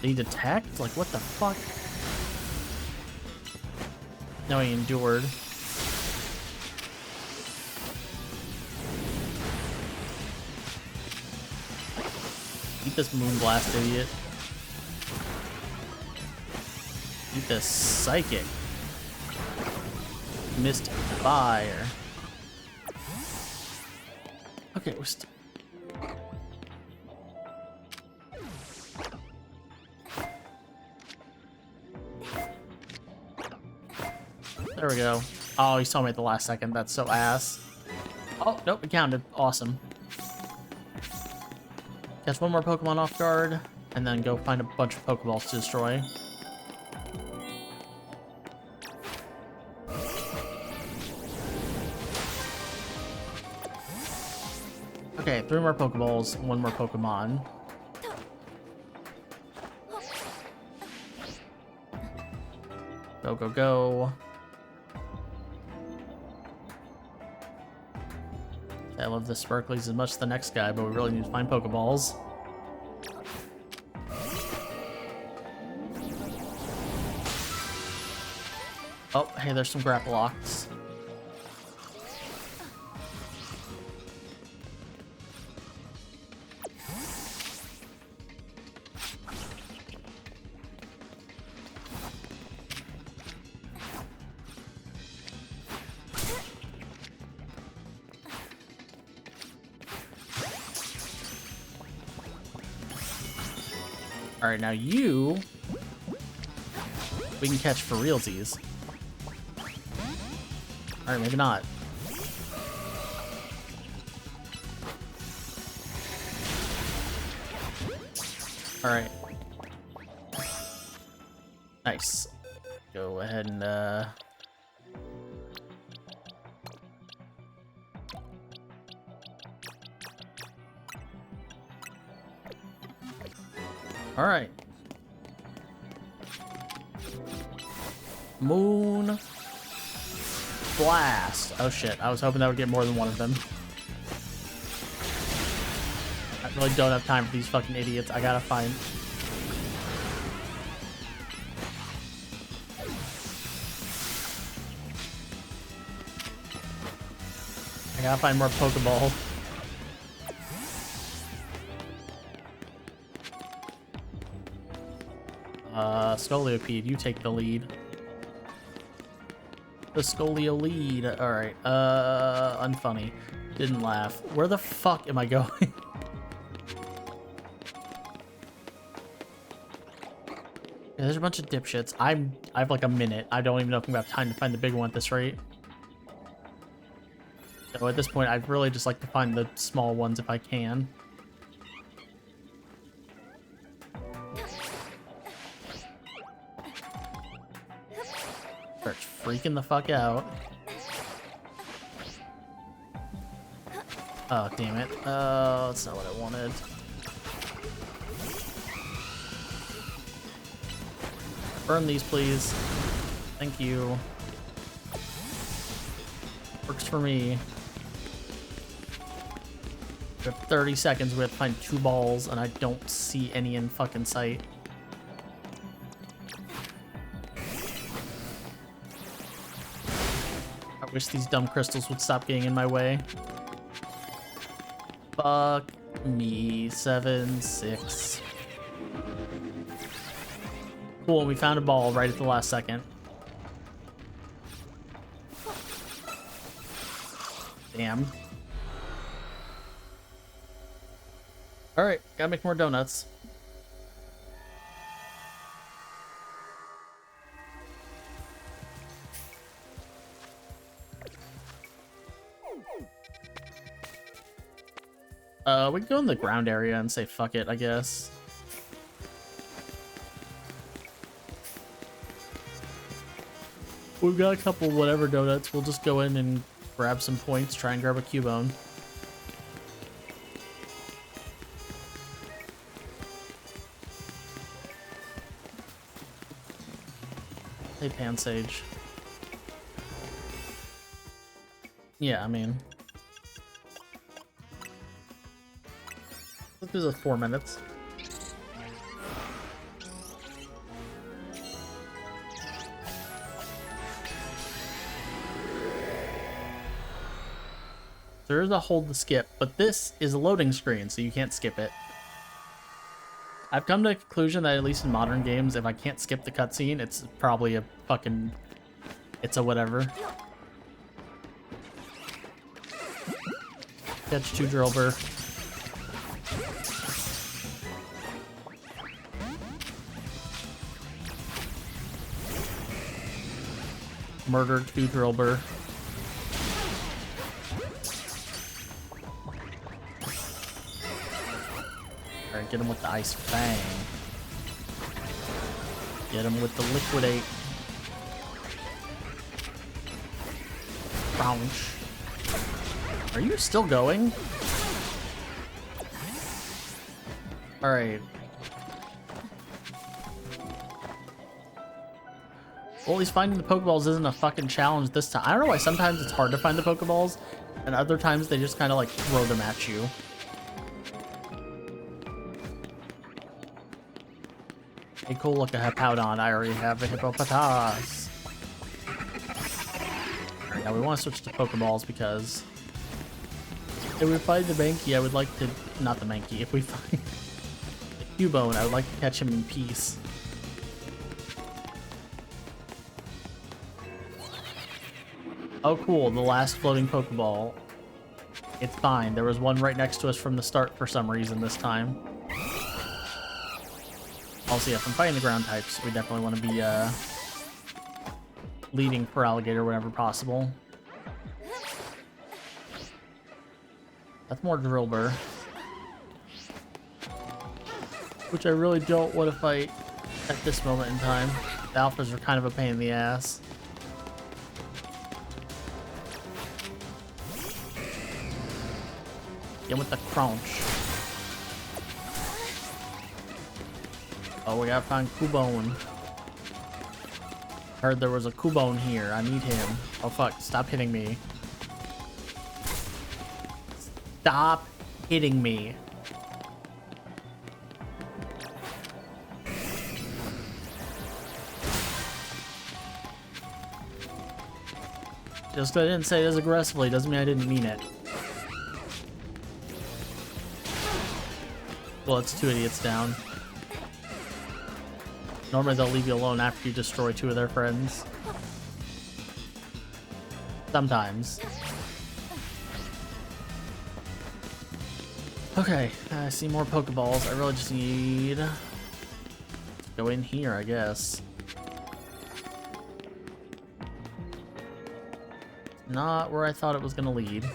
They detect? Like, what the fuck? No, he endured. Eat this Moonblast, idiot. Eat this Psychic. Missed Fire. Okay, we're there we go. Oh, he saw me at the last second. That's so ass. Oh, nope, it counted. Awesome. Catch one more Pokemon off guard, and then go find a bunch of Pokeballs to destroy. Okay, 3 more Pokeballs, 1 more Pokemon. Go, go, go. I love the Sparklies as much as the next guy, but we really need to find Pokeballs. Oh, hey, there's some grapple locks. Alright, now you... we can catch for realsies. Alright, maybe not. Alright. Nice. Go ahead and, Alright. Moon Blast. Oh shit, I was hoping that would get more than one of them. I really don't have time for these fucking idiots. I gotta find... I gotta find more Pokeball. Scoliopede, you take the lead. The Scolio lead. Alright, unfunny. Didn't laugh. Where the fuck am I going? Yeah, there's a bunch of dipshits. I have like a minute. I don't even know if I'm gonna have time to find the big one at this rate. So at this point, I'd really just like to find the small ones if I can. Starts freaking the fuck out. Oh, damn it. Oh, that's not what I wanted. Burn these, please. Thank you. Works for me. We have 30 seconds. We have to find 2 balls, and I don't see any in fucking sight. I wish these dumb crystals would stop getting in my way. Fuck me. 7, 6. Cool, we found a ball right at the last second. Damn. Alright, gotta make more donuts. We can go in the ground area and say fuck it, I guess. We've got a couple whatever donuts. We'll just go in and grab some points, try and grab a Cubone. Hey, Pansage. Yeah, I mean... Let's do this 4 minutes. There is a hold to skip, but this is a loading screen, so you can't skip it. I've come to the conclusion that at least in modern games, if I can't skip the cutscene, it's probably a fucking... It's a whatever. Catch 2 Drillbur. Murdered 2 Drillbur. Alright, get him with the Ice Fang. Get him with the Liquidate. Crunch. Are you still going? Alright. Well, at least finding the Pokeballs isn't a fucking challenge this time. I don't know why sometimes it's hard to find the Pokeballs, and other times they just kind of like throw them at you. Hey, cool, look, a Hippowdon. I already have a Hippopotas. Alright, now we want to switch to Pokeballs because if we find the Mankey, I would like to... Not the Mankey. If we find the Cubone, I would like to catch him in peace. Oh, cool. The last floating Pokeball. It's fine. There was one right next to us from the start for some reason this time. Also, yeah, if I'm fighting the ground types, we definitely want to be leading for Alligator whenever possible. That's more Drillbur. Which I really don't want to fight at this moment in time. The Alphas are kind of a pain in the ass. Get with the Crunch. Oh, we gotta find Cubone. Heard there was a Cubone here. I need him. Oh fuck, stop hitting me. Stop hitting me. Just 'cause I didn't say it as aggressively doesn't mean I didn't mean it. Well, it's 2 idiots down. Normally they'll leave you alone after you destroy 2 of their friends. Sometimes. Okay, I see more Pokeballs. I really just need to go in here, I guess. Not where I thought it was gonna lead.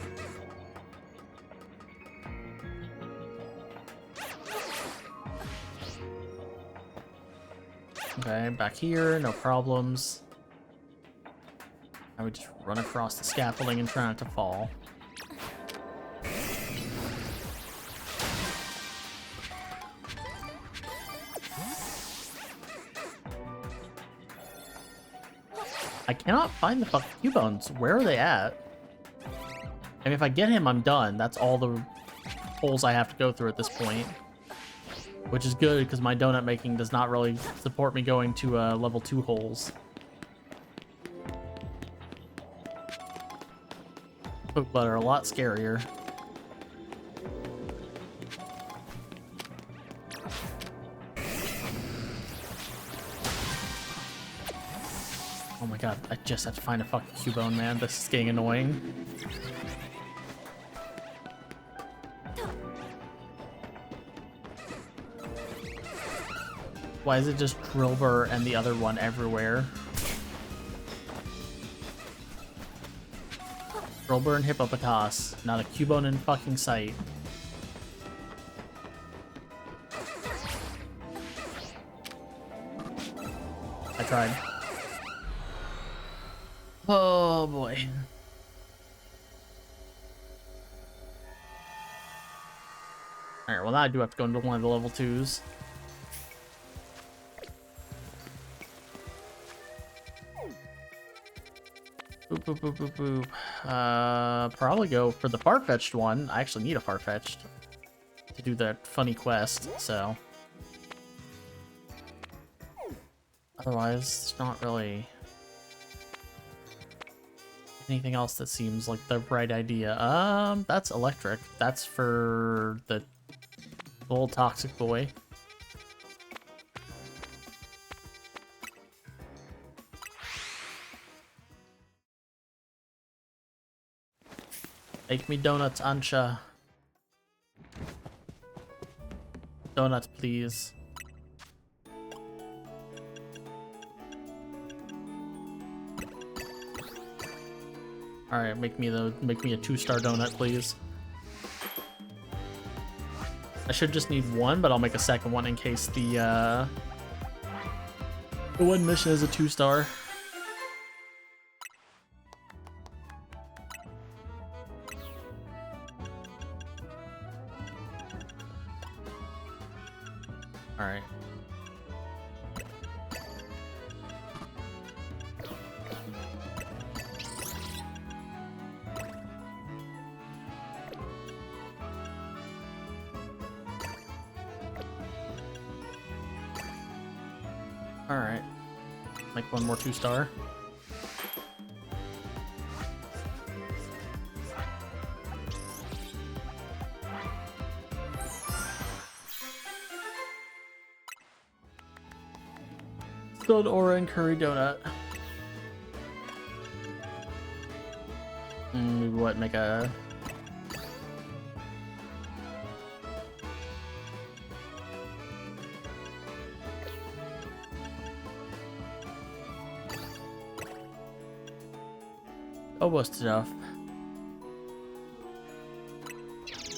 Okay, back here, no problems. I would just run across the scaffolding and try not to fall. I cannot find the fucking Cubone. Where are they at? I mean, if I get him, I'm done. That's all the holes I have to go through at this point. Which is good, because my donut making does not really support me going to level 2 holes. Pokeball are a lot scarier. Oh my god, I just have to find a fucking Cubone, man. This is getting annoying. Why is it just Drillbur and the other one everywhere? Drillbur and Hippopotas, not a Cubone in fucking sight. I tried. Oh boy. Alright, well now I do have to go into one of the level 2s. Boop, boop, boop, boop, boop. Probably go for the Farfetch'd one. I actually need a Farfetch'd to do that funny quest, so. Otherwise, it's not really anything else that seems like the right idea. That's electric. That's for the little toxic boy. Make me donuts, Ansha. Donuts, please. Alright, make me a 2-star donut, please. I should just need 1, but I'll make a second one in case the one mission is a 2-star. Alright. Alright. Make one more 2-star. Stone Aura and Curry Donut. What, make a... Almost enough.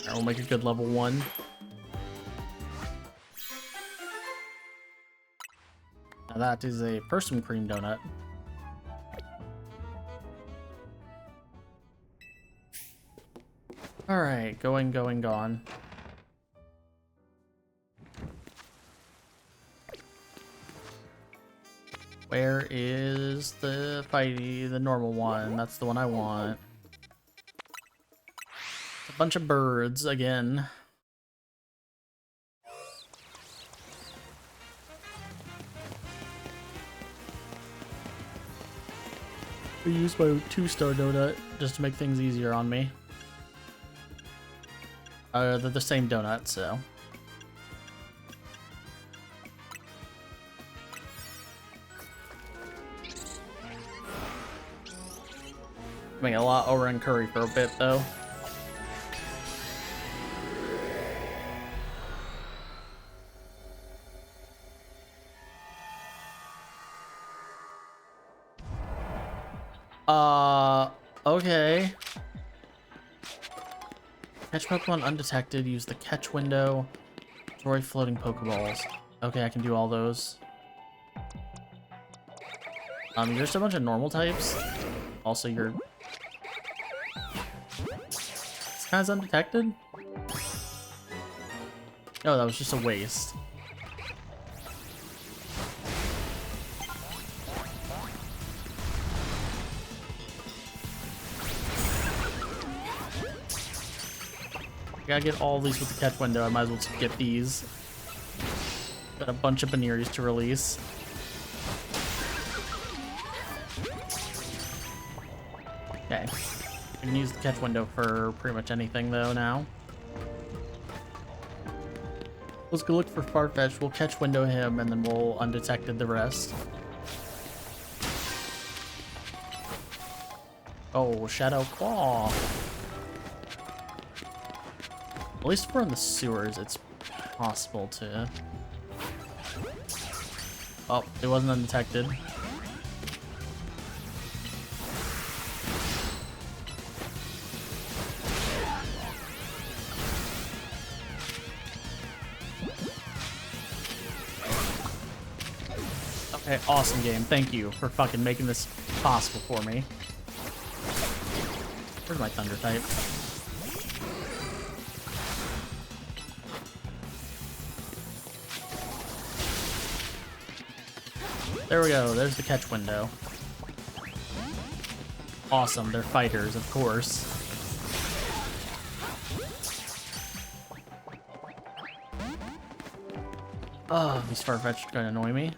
I will make a good level 1. Now that is a Persimmon Cream Donut. Alright, gone. Where is the fighty, the normal one? That's the one I want. A bunch of birds again. I use my 2-star donut just to make things easier on me. They're the same donut, so. Doing a lot over in Curry for a bit, though. Okay. Catch Pokemon undetected. Use the catch window. Destroy floating Pokeballs. Okay, I can do all those. You're just a bunch of normal types. Also, you're... This guy's undetected? No, that was just a waste. I gotta get all these with the catch window. I might as well just get these. Got a bunch of Banneries to release. Okay. I can use the catch window for pretty much anything, though, now. Let's go look for Farfetch. We'll catch window him, and then we'll undetected the rest. Oh, Shadow Claw. At least if we're in the sewers, it's possible to... Oh, it wasn't undetected. Okay, awesome game. Thank you for fucking making this possible for me. Where's my Thunder type? There we go. There's the catch window. Awesome. They're fighters, of course. Oh, these Farfetch are gonna annoy me.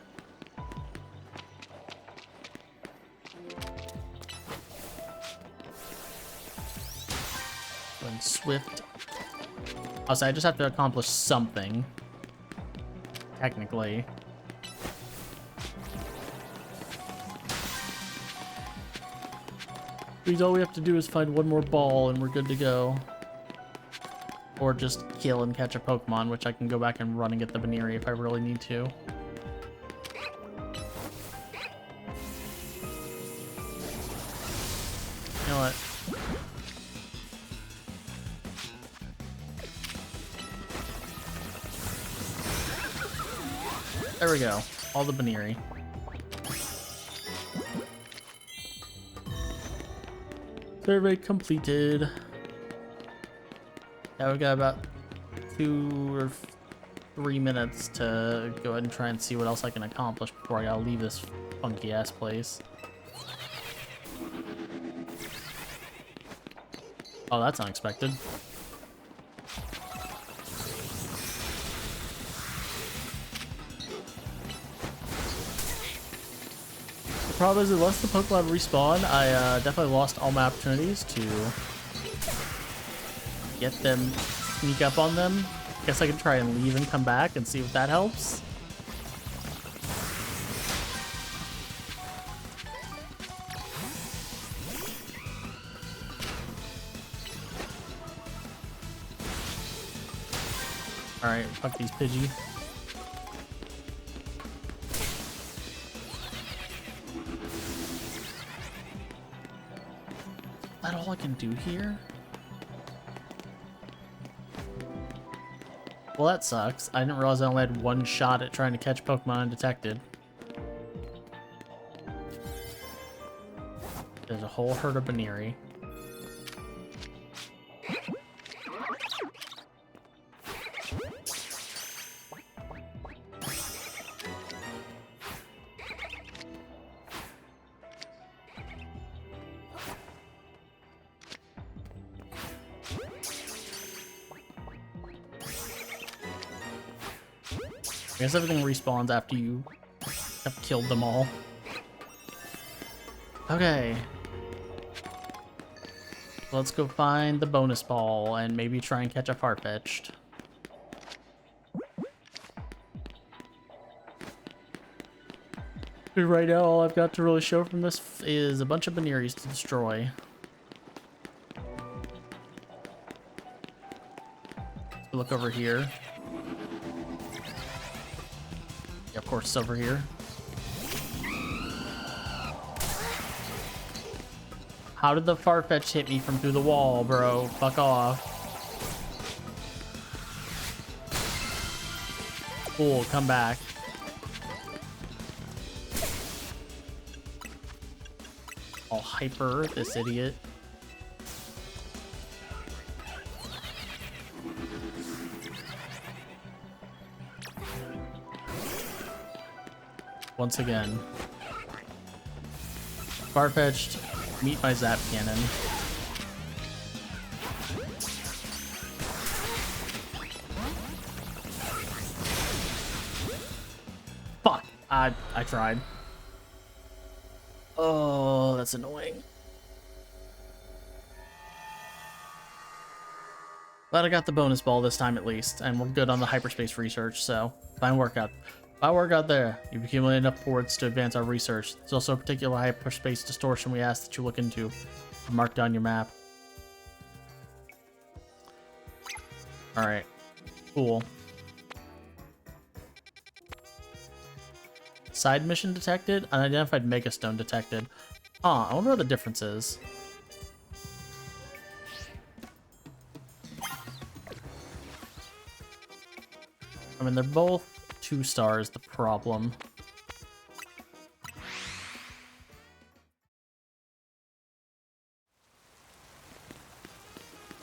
Going Swift. Also, I just have to accomplish something. Technically. Because all we have to do is find one more ball and we're good to go. Or just kill and catch a Pokemon, which I can go back and run and get the Bannery if I really need to. You know what? There we go. All the Bannery. Survey completed. Now we've got about 2 or 3 minutes to go ahead and try and see what else I can accomplish before I gotta leave this funky ass place. Oh, that's unexpected. The problem is, unless the Pokemon respawn, I definitely lost all my opportunities to get them, sneak up on them. Guess I can try and leave and come back and see if that helps. Alright, fuck these Pidgey. Is that all I can do here? Well, that sucks. I didn't realize I only had one shot at trying to catch Pokemon undetected. There's a whole herd of Bannery. I guess everything respawns after you have killed them all. Okay. Let's go find the bonus ball and maybe try and catch a Farfetch'd. Right now, all I've got to really show from this is a bunch of Banneries to destroy. Look over here. Yeah, of course it's over here. How did the Farfetch hit me from through the wall, bro? Fuck off. Cool, come back. All hyper, this idiot. Once again. Farfetched, meet my zap cannon. Fuck! I tried. Oh, that's annoying. But I got the bonus ball this time at least, and we're good on the hyperspace research, so fine workout. Fine workout there. You've accumulated enough ports to advance our research. There's also a particular hyperspace distortion we ask that you look into. Mark down your map. Alright. Cool. Side mission detected. Unidentified megastone detected. Huh, I wonder what the difference is. I mean, they're both 2 stars, the problem.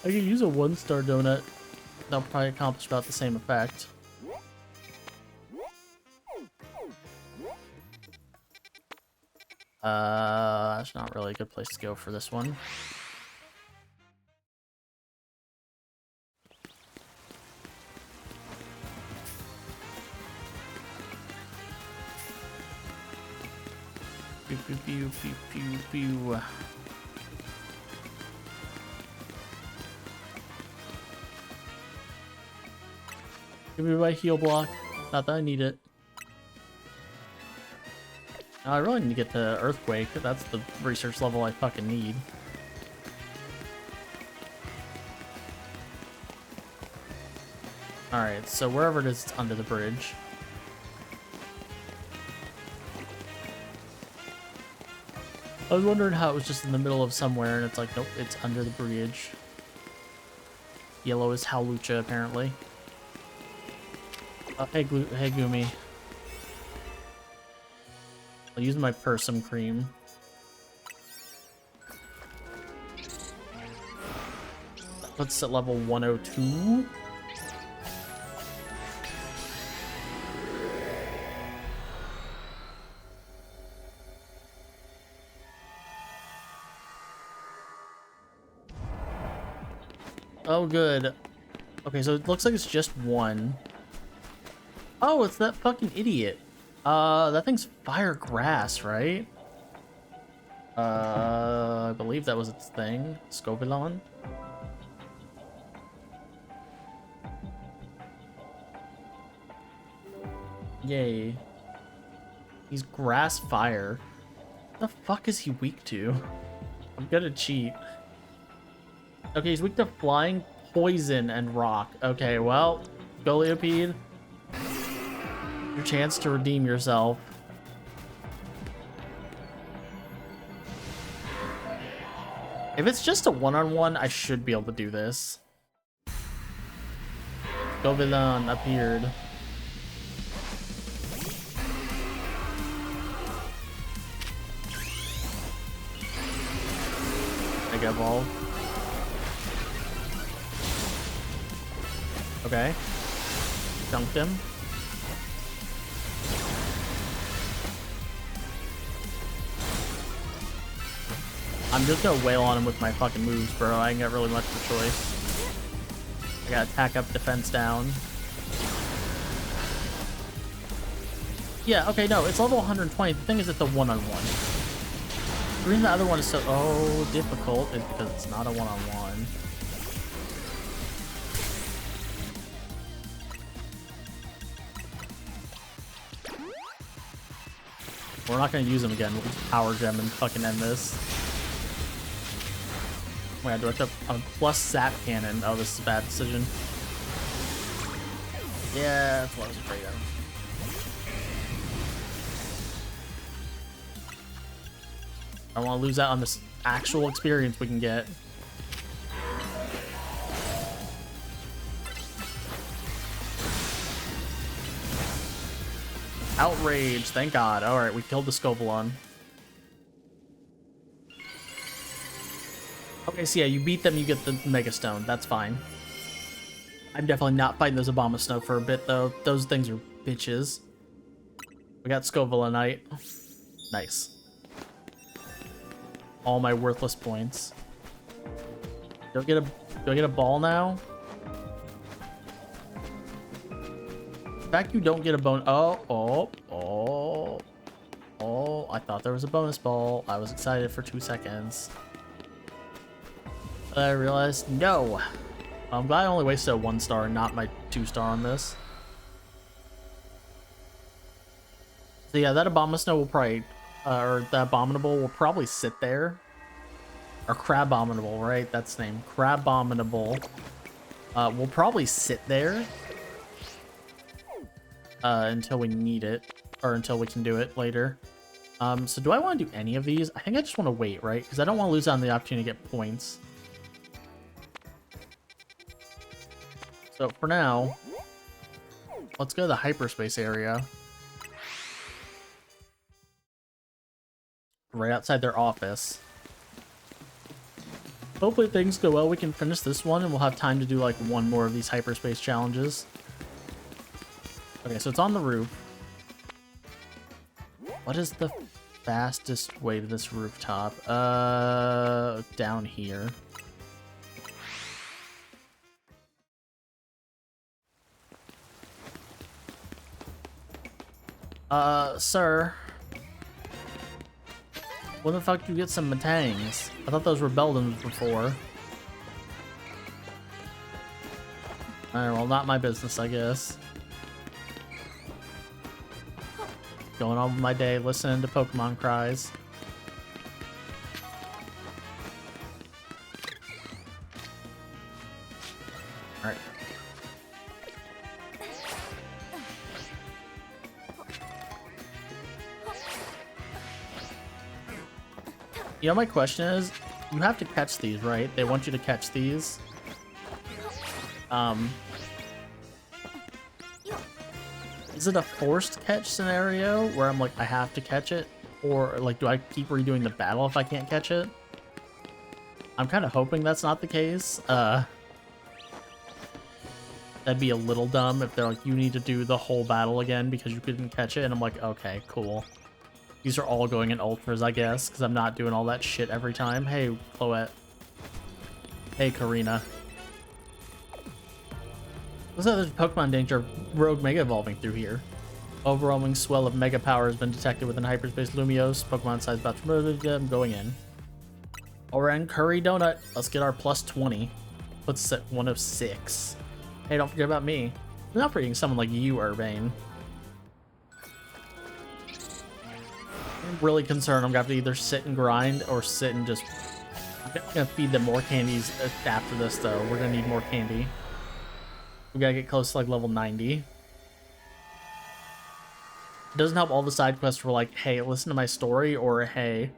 I could use a 1-star donut. That'll probably accomplish about the same effect. That's not really a good place to go for this one. Pew, pew, pew, pew, pew, pew. Give me my heal block. Not that I need it. I really need to get to Earthquake. That's the research level I fucking need. Alright, so wherever it is, it's under the bridge. I was wondering how it was just in the middle of somewhere, and it's like, nope, it's under the bridge. Yellow is Howlucha, apparently. Hey, Gumi. I'll use my Persum Cream. That puts it at level 102. Oh, good. Okay, so it looks like it's just 1. Oh, it's that fucking idiot. That thing's fire grass, right? I believe that was its thing. Scovilon. Yay. He's grass fire. What the fuck is he weak to? I'm gonna cheat. Okay, he's weak to flying, poison, and rock. Okay, well, Goliopede. Your chance to redeem yourself. If it's just a one-on-one, I should be able to do this. Govilon appeared. Mega Evolve. Okay. Dunked him. I'm just gonna wail on him with my fucking moves, bro. I ain't got really much of a choice. I gotta attack up, defense down. Yeah, okay, no, it's level 120. The thing is, it's a one-on-one. The reason the other one is so difficult is because it's not a one-on-one. We're not gonna use him again. We'll just power gem and fucking end this. Oh my god, do I have to plus zap cannon? Oh, this is a bad decision. Yeah, that's what I was afraid of. I don't want to lose out on this actual experience we can get. Outrage, thank God. Alright, we killed the Scovolon. Okay, so yeah, you beat them, you get the Mega Stone. That's fine. I'm definitely not fighting those Abomasnow for a bit, though. Those things are bitches. We got Scovolonite. Nice. All my worthless points. Do I get a ball now? In fact, you don't get a bone. Oh, I thought there was a bonus ball. I was excited for 2 seconds. I realized, no. I'm glad I only wasted a 1 star and not my 2 star on this. So yeah, that Abomasnow will probably, or the Abominable will probably sit there. Or Crabominable, right? That's the name. Crabominable. Will probably sit there. Until we need it. Or until we can do it later. So do I want to do any of these? I think I just want to wait, right? Because I don't want to lose out on the opportunity to get points. So for now, let's go to the hyperspace area. Right outside their office. Hopefully things go well, we can finish this one and we'll have time to do like 1 more of these hyperspace challenges. Okay, so it's on the roof. What is the fastest way to this rooftop? Down here. Sir. When the fuck did you get some Matangs? I thought those were Beldams before. Alright, well, not my business, I guess. Going on with my day, listening to Pokemon cries. Alright. You know, my question is, you have to catch these, right? They want you to catch these. Is it a forced catch scenario where I'm like, I have to catch it? Or like, do I keep redoing the battle if I can't catch it? I'm kind of hoping that's not the case. That'd be a little dumb if they're like, you need to do the whole battle again because you couldn't catch it. And I'm like, okay, cool. These are all going in ultras, I guess, because I'm not doing all that shit every time. Hey, Chloette. Hey, Karina. Looks like there's Pokemon danger of Rogue Mega evolving through here. Overwhelming swell of Mega power has been detected within hyperspace Lumiose. Pokemon size about to murder them. Going in. Oran Curry Donut. Let's get our plus 20. Puts at 1 of 6. Hey, don't forget about me. I'm not forgetting someone like you, Urbane. I'm really concerned I'm gonna have to either sit and grind or sit and just... I'm gonna feed them more candies after this, though. We're gonna need more candy. We gotta get close to like level 90. It doesn't help all the side quests were like, hey, listen to my story, or hey,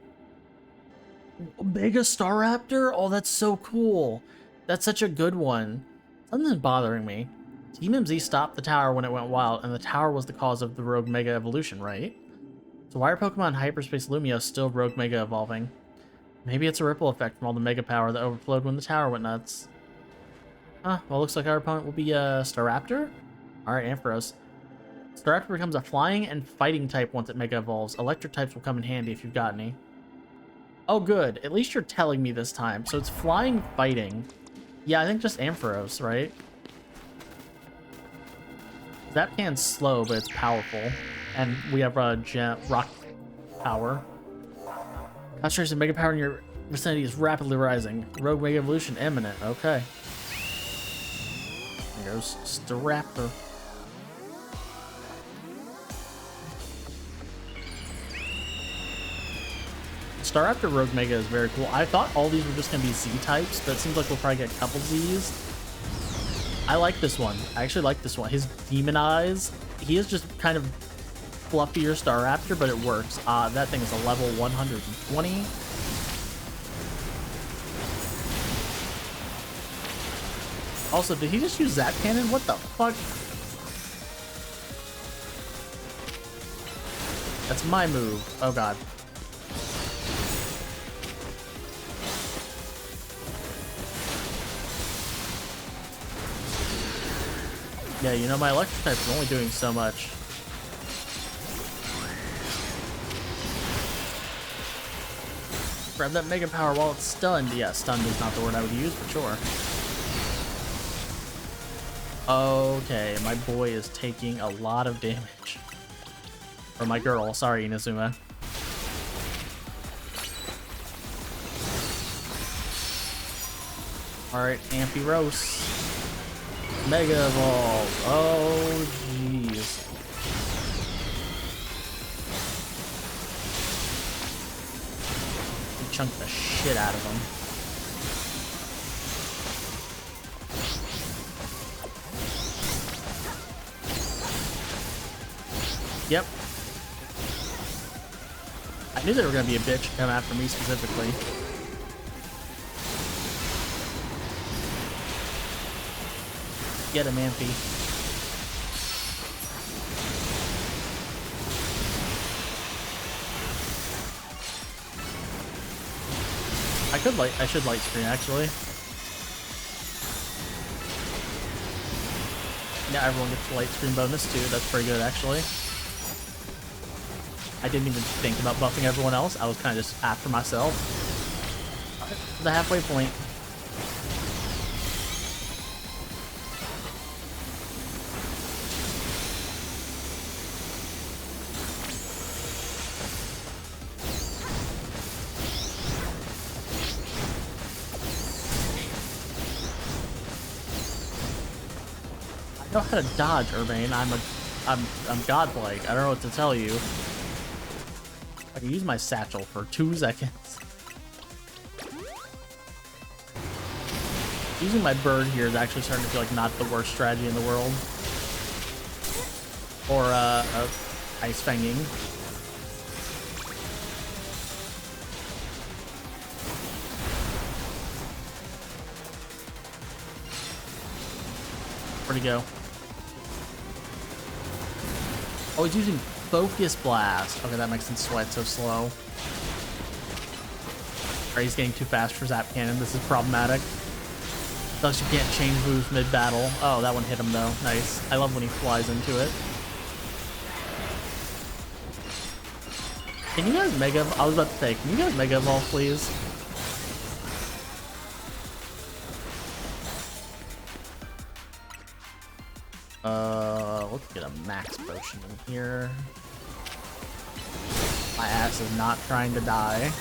Mega Staraptor? Oh, that's so cool. That's such a good one. Something's bothering me. Team MZ stopped the tower when it went wild, and the tower was the cause of the Rogue Mega evolution, right? So why are Pokemon Hyperspace Lumiose still Rogue Mega evolving? Maybe it's a ripple effect from all the Mega power that overflowed when the tower went nuts. Huh, well, looks like our opponent will be Staraptor? Alright, Ampharos. Staraptor becomes a flying and fighting type once it Mega evolves. Electric types will come in handy if you've got any. Oh, good. At least you're telling me this time. So it's flying, fighting. Yeah, I think just Ampharos, right? That pan's slow, but it's powerful. And we have rock power. Concentration of Mega power in your vicinity is rapidly rising. Rogue Mega evolution imminent. Okay. There goes Staraptor. Staraptor Rogue Mega is very cool. I thought all these were just going to be Z-types, but it seems like we'll probably get a couple Zs. I like this one. I actually like this one. His demon eyes. He is just kind of fluffier Staraptor, but it works. That thing is a level 120. Also, did he just use Zap Cannon? What the fuck? That's my move. Oh god. Yeah, you know, my electric type is only doing so much. Grab that Mega Power while it's stunned. Yeah, stunned is not the word I would use, for sure. Okay, my boy is taking a lot of damage. Or my girl, sorry, Inazuma. Alright, Ampharos. Mega Evolve. Oh, jeez. Chunk the shit out of him. Yep. I knew they were gonna be a bitch and come after me specifically. Get him, Amphy. I should light screen actually. Yeah, everyone gets the light screen bonus too. That's pretty good actually. I didn't even think about buffing everyone else. I was kind of just after myself. The halfway point. I know how to dodge, Urbane. I'm godlike. I don't know what to tell you. I can use my satchel for 2 seconds. Using my bird here is actually starting to feel like not the worst strategy in the world. Or ice fanging. Where'd he go? Oh, he's using Focus Blast. Okay, that makes him sweat so slow. Alright, he's getting too fast for Zap Cannon. This is problematic. Thus, you can't change moves mid-battle. Oh, that one hit him, though. Nice. I love when he flies into it. Can you guys Mega... I was about to say, can you guys Mega Evolve, please? Let's get a max potion in here. My ass is not trying to die.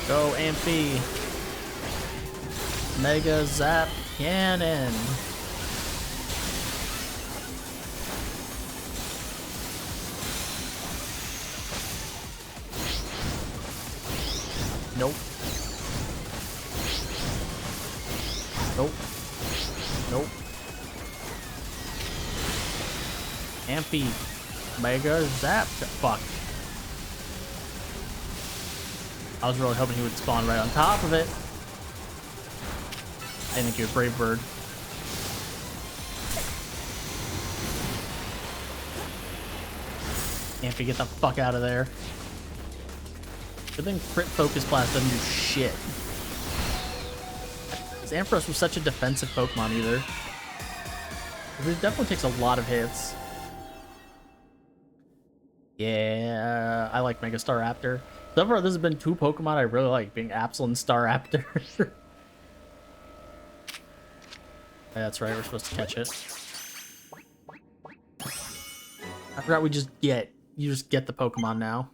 Go, Amphy. Mega Zap Cannon. Nope. Nope. Nope. Amphy. Mega Zap. Fuck. I was really hoping he would spawn right on top of it. I think you're a brave bird. Amphy, get the fuck out of there. Good thing Crit Focus Blast doesn't do shit. Ampharos was such a defensive Pokemon either. It definitely takes a lot of hits. Yeah, I like Mega Staraptor. So far, this has been 2 Pokemon I really like, being Absol and Staraptor. Yeah, that's right, we're supposed to catch it. I forgot you just get the Pokemon now.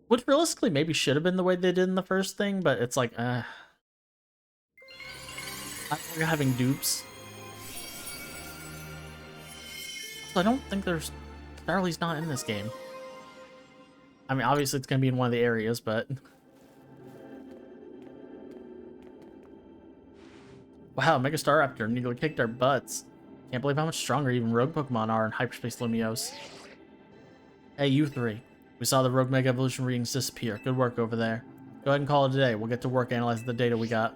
Which realistically maybe should have been the way they did in the first thing, but it's like, I think we're having dupes. So I don't think there's... Starly's not in this game. I mean, obviously it's going to be in one of the areas, but... Wow, Mega Staraptor nearly kicked our butts. Can't believe how much stronger even rogue Pokemon are in Hyperspace Lumiose. Hey, you three. We saw the rogue Mega Evolution readings disappear. Good work over there. Go ahead and call it a day. We'll get to work analyzing the data we got.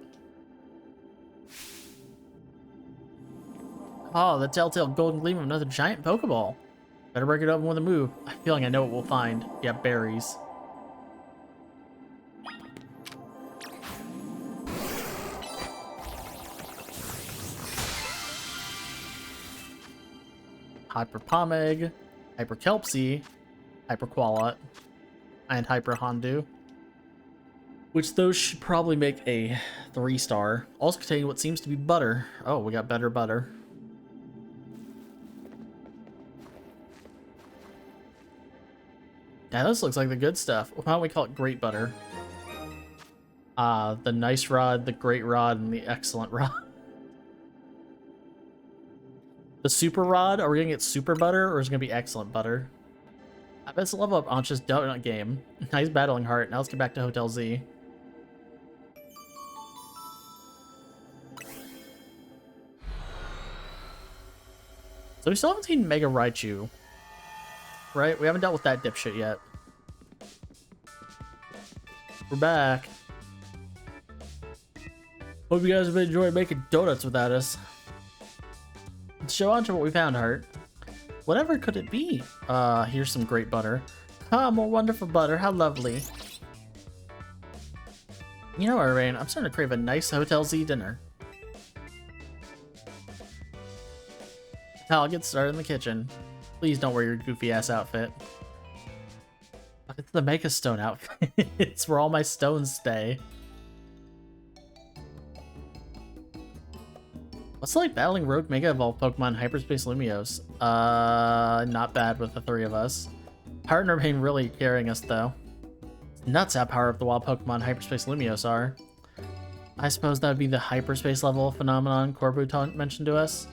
Oh, the telltale golden gleam of another giant Pokeball. Better break it open with a move. I have a feeling I know what we'll find. Yeah, berries. Hyper Pomeg, Hyper Kelpsy, Hyper Qualot, and Hyper Hondu. Which those should probably make a 3-star. Also containing what seems to be butter. Oh, we got better butter. Yeah, this looks like the good stuff. Why don't we call it Great Butter? The Nice Rod, the Great Rod, and the Excellent Rod. The Super Rod? Are we gonna get Super Butter, or is it gonna be Excellent Butter? I bet it's a level up Ancha's donut game. Nice battling heart. Now let's get back to Hotel Z. So we still haven't seen Mega Raichu. Right? We haven't dealt with that dipshit yet. We're back. Hope you guys have been enjoying making donuts without us. Let's show on to what we found, Heart. Whatever could it be? Here's some great butter. Ah, more wonderful butter. How lovely. You know what, Rain? I'm starting to crave a nice Hotel Z dinner. I'll get started in the kitchen. Please don't wear your goofy-ass outfit. It's the Mega Stone outfit. It's where all my stones stay. What's it like battling Rogue Mega Evolved Pokemon Hyperspace Lumiose? Not bad with the 3 of us. Heart and Rain really carrying us, though. It's nuts how power up the wild Pokemon Hyperspace Lumiose are. I suppose that would be the hyperspace level phenomenon Corbu mentioned to us.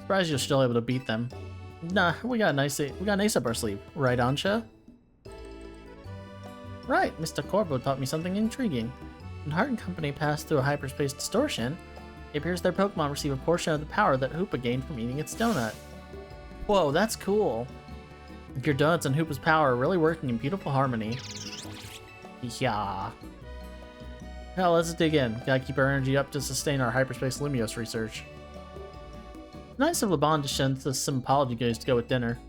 Surprised you're still able to beat them. Nah, we got an ace up our sleeve. Right, Ansha? Right, Mr. Corbo taught me something intriguing. When Heart and Company pass through a hyperspace distortion, it appears their Pokemon receive a portion of the power that Hoopa gained from eating its donut. Whoa, that's cool. If your donuts and Hoopa's power are really working in beautiful harmony. Yeah. Now let's dig in. Gotta keep our energy up to sustain our hyperspace Lumiose research. Nice of LeBon to send us some apology goods to go with dinner.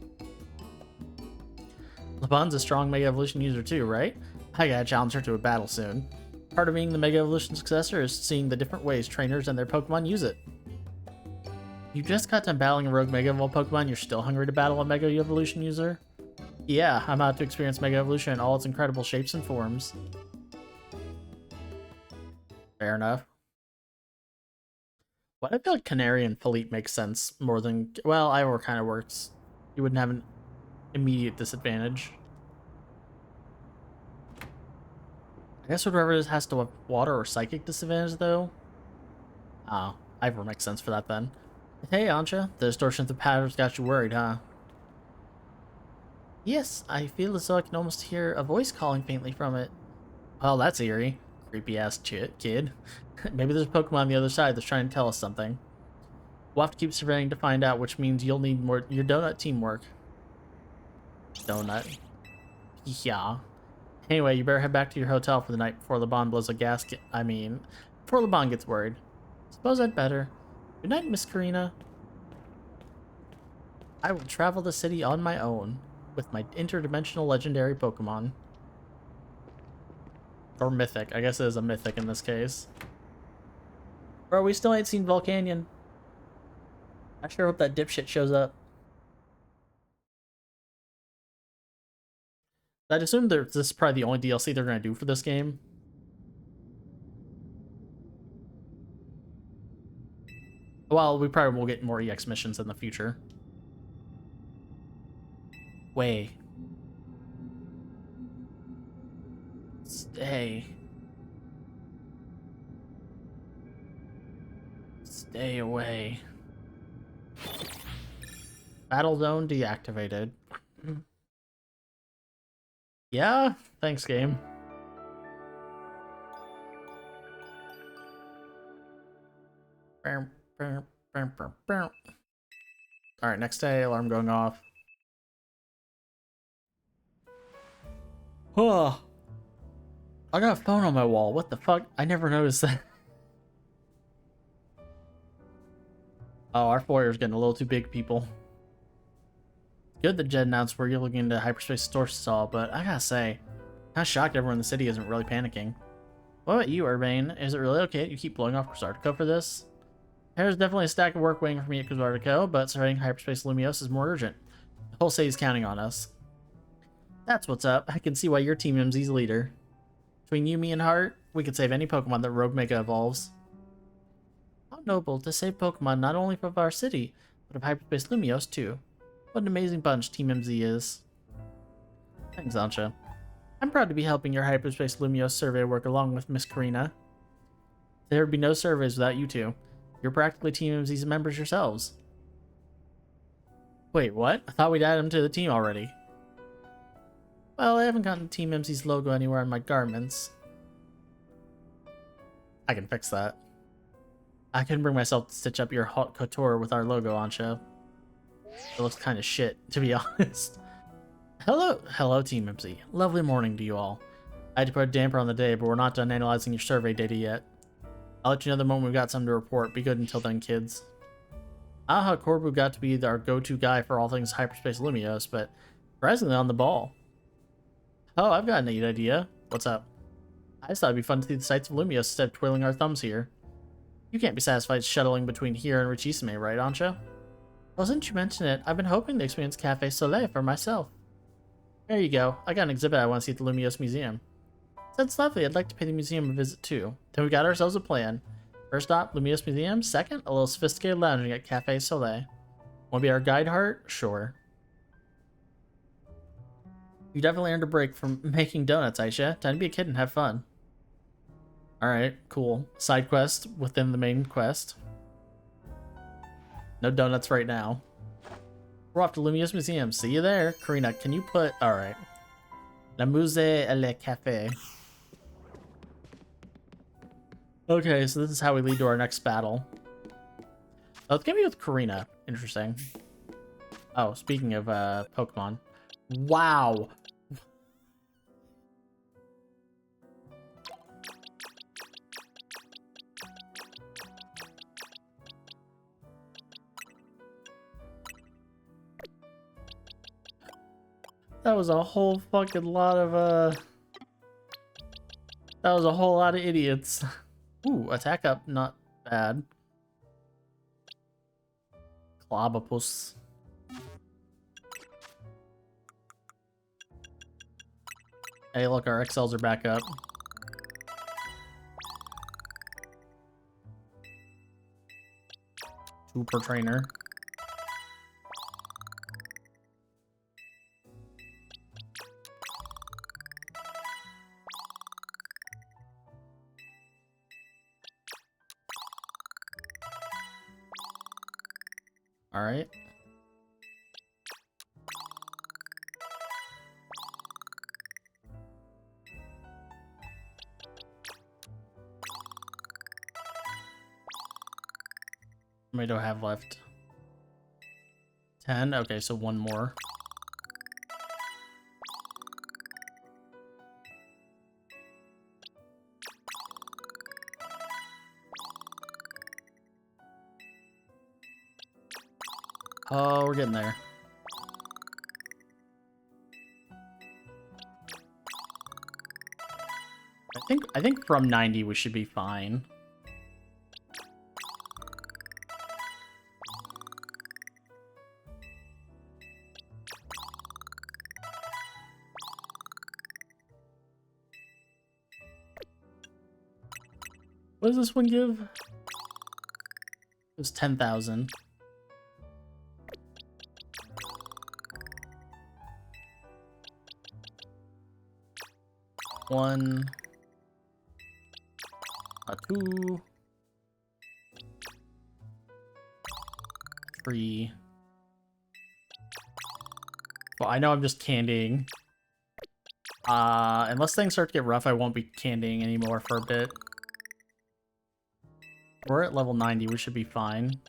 LeBon's a strong Mega Evolution user too, right? I gotta challenge her to a battle soon. Part of being the Mega Evolution successor is seeing the different ways trainers and their Pokemon use it. You just got done battling a rogue Mega Evolved Pokemon, you're still hungry to battle a Mega Evolution user? Yeah, I'm out to experience Mega Evolution in all its incredible shapes and forms. Fair enough. But I feel like Canary and Philippe makes sense more than... Well, Ivor kind of works. You wouldn't have an immediate disadvantage. I guess whatever has to have water or psychic disadvantage, though. Oh, Ivor makes sense for that, then. Hey, Ancha. The distortion of the patterns got you worried, huh? Yes, I feel as though I can almost hear a voice calling faintly from it. Well, that's eerie. Creepy-ass kid. Maybe there's a Pokemon on the other side that's trying to tell us something. We'll have to keep surveying to find out, which means you'll need more your donut teamwork. Donut. Yeah. Anyway, you better head back to your hotel for the night before LeBon blows a gasket. Before LeBon gets worried. Suppose I'd better. Good night, Miss Karina. I will travel the city on my own with my interdimensional legendary Pokemon. Or mythic. I guess it is a mythic in this case. Bro, we still ain't seen Volcanion. I sure hope that dipshit shows up. I'd assume this is probably the only DLC they're going to do for this game. Well, we probably will get more EX missions in the future. Way. Stay. Stay away. Battle zone deactivated. Yeah, thanks, game. Alright, next day, alarm going off. Oh, I got a phone on my wall. What the fuck? I never noticed that. Oh, our foyer's getting a little too big, people. Good that Jed announced we're looking into hyperspace store stall, but I gotta say, I'm shocked everyone in the city isn't really panicking. What about you, Urbane? Is it really okay you keep blowing off Cruzartico for this? There's definitely a stack of work waiting for me at Cruzartico, but surveying hyperspace Lumios is more urgent. The whole city's counting on us. That's what's up. I can see why your Team MZ's leader. Between you, me, and Heart, we could save any Pokemon that Rogue Mega evolves. How noble to save Pokemon not only of our city, but of hyperspace Lumios too. What an amazing bunch Team MZ is. Thanks, Ancha. I'm proud to be helping your hyperspace Lumios survey work along with Miss Karina. There would be no surveys without you two. You're practically Team MZ's members yourselves. Wait, what? I thought we'd add him to the team already. Well, I haven't gotten Team MZ's logo anywhere on my garments. I can fix that. I couldn't bring myself to stitch up your haute couture with our logo, Ancha. It looks kind of shit, to be honest. Hello, Team MZ. Lovely morning to you all. I had to put a damper on the day, but we're not done analyzing your survey data yet. I'll let you know the moment we've got something to report. Be good until then, kids. Aha, Corbu got to be our go-to guy for all things hyperspace Lumios, but surprisingly on the ball. Oh, I've got a neat idea. What's up? I just thought it'd be fun to see the sights of Lumios instead of twiddling our thumbs here. You can't be satisfied shuttling between here and Richisime, right, Ancha? Well, since you mention it, I've been hoping to experience Cafe Soleil for myself. There you go. I got an exhibit I want to see at the Lumios Museum. That's lovely. I'd like to pay the museum a visit too. Then we got ourselves a plan. First stop, Lumios Museum. Second, a little sophisticated lounging at Cafe Soleil. Want to be our guide, Heart? Sure. You definitely earned a break from making donuts, Aisha. Time to be a kid and have fun. Alright, cool. Side quest within the main quest. No donuts right now. We're off to Lumios Museum. See you there. Karina, can you put... Alright. La Musée et le Café. Okay, so this is how we lead to our next battle. Oh, it's gonna be with Karina. Interesting. Oh, speaking of Pokemon. Wow! That was a whole fucking lot of, That was a whole lot of idiots. Ooh, attack up, not bad. Clobopus. Hey, look, our XLs are back up. Two per trainer. All right. How many do I have left? 10? Okay, so one more. Oh, we're getting there. I think from 90 we should be fine. What does this one give? It was 10,000. One, a two, three. Well, I know I'm just candying. Unless things start to get rough, I won't be candying anymore for a bit. We're at level 90, we should be fine.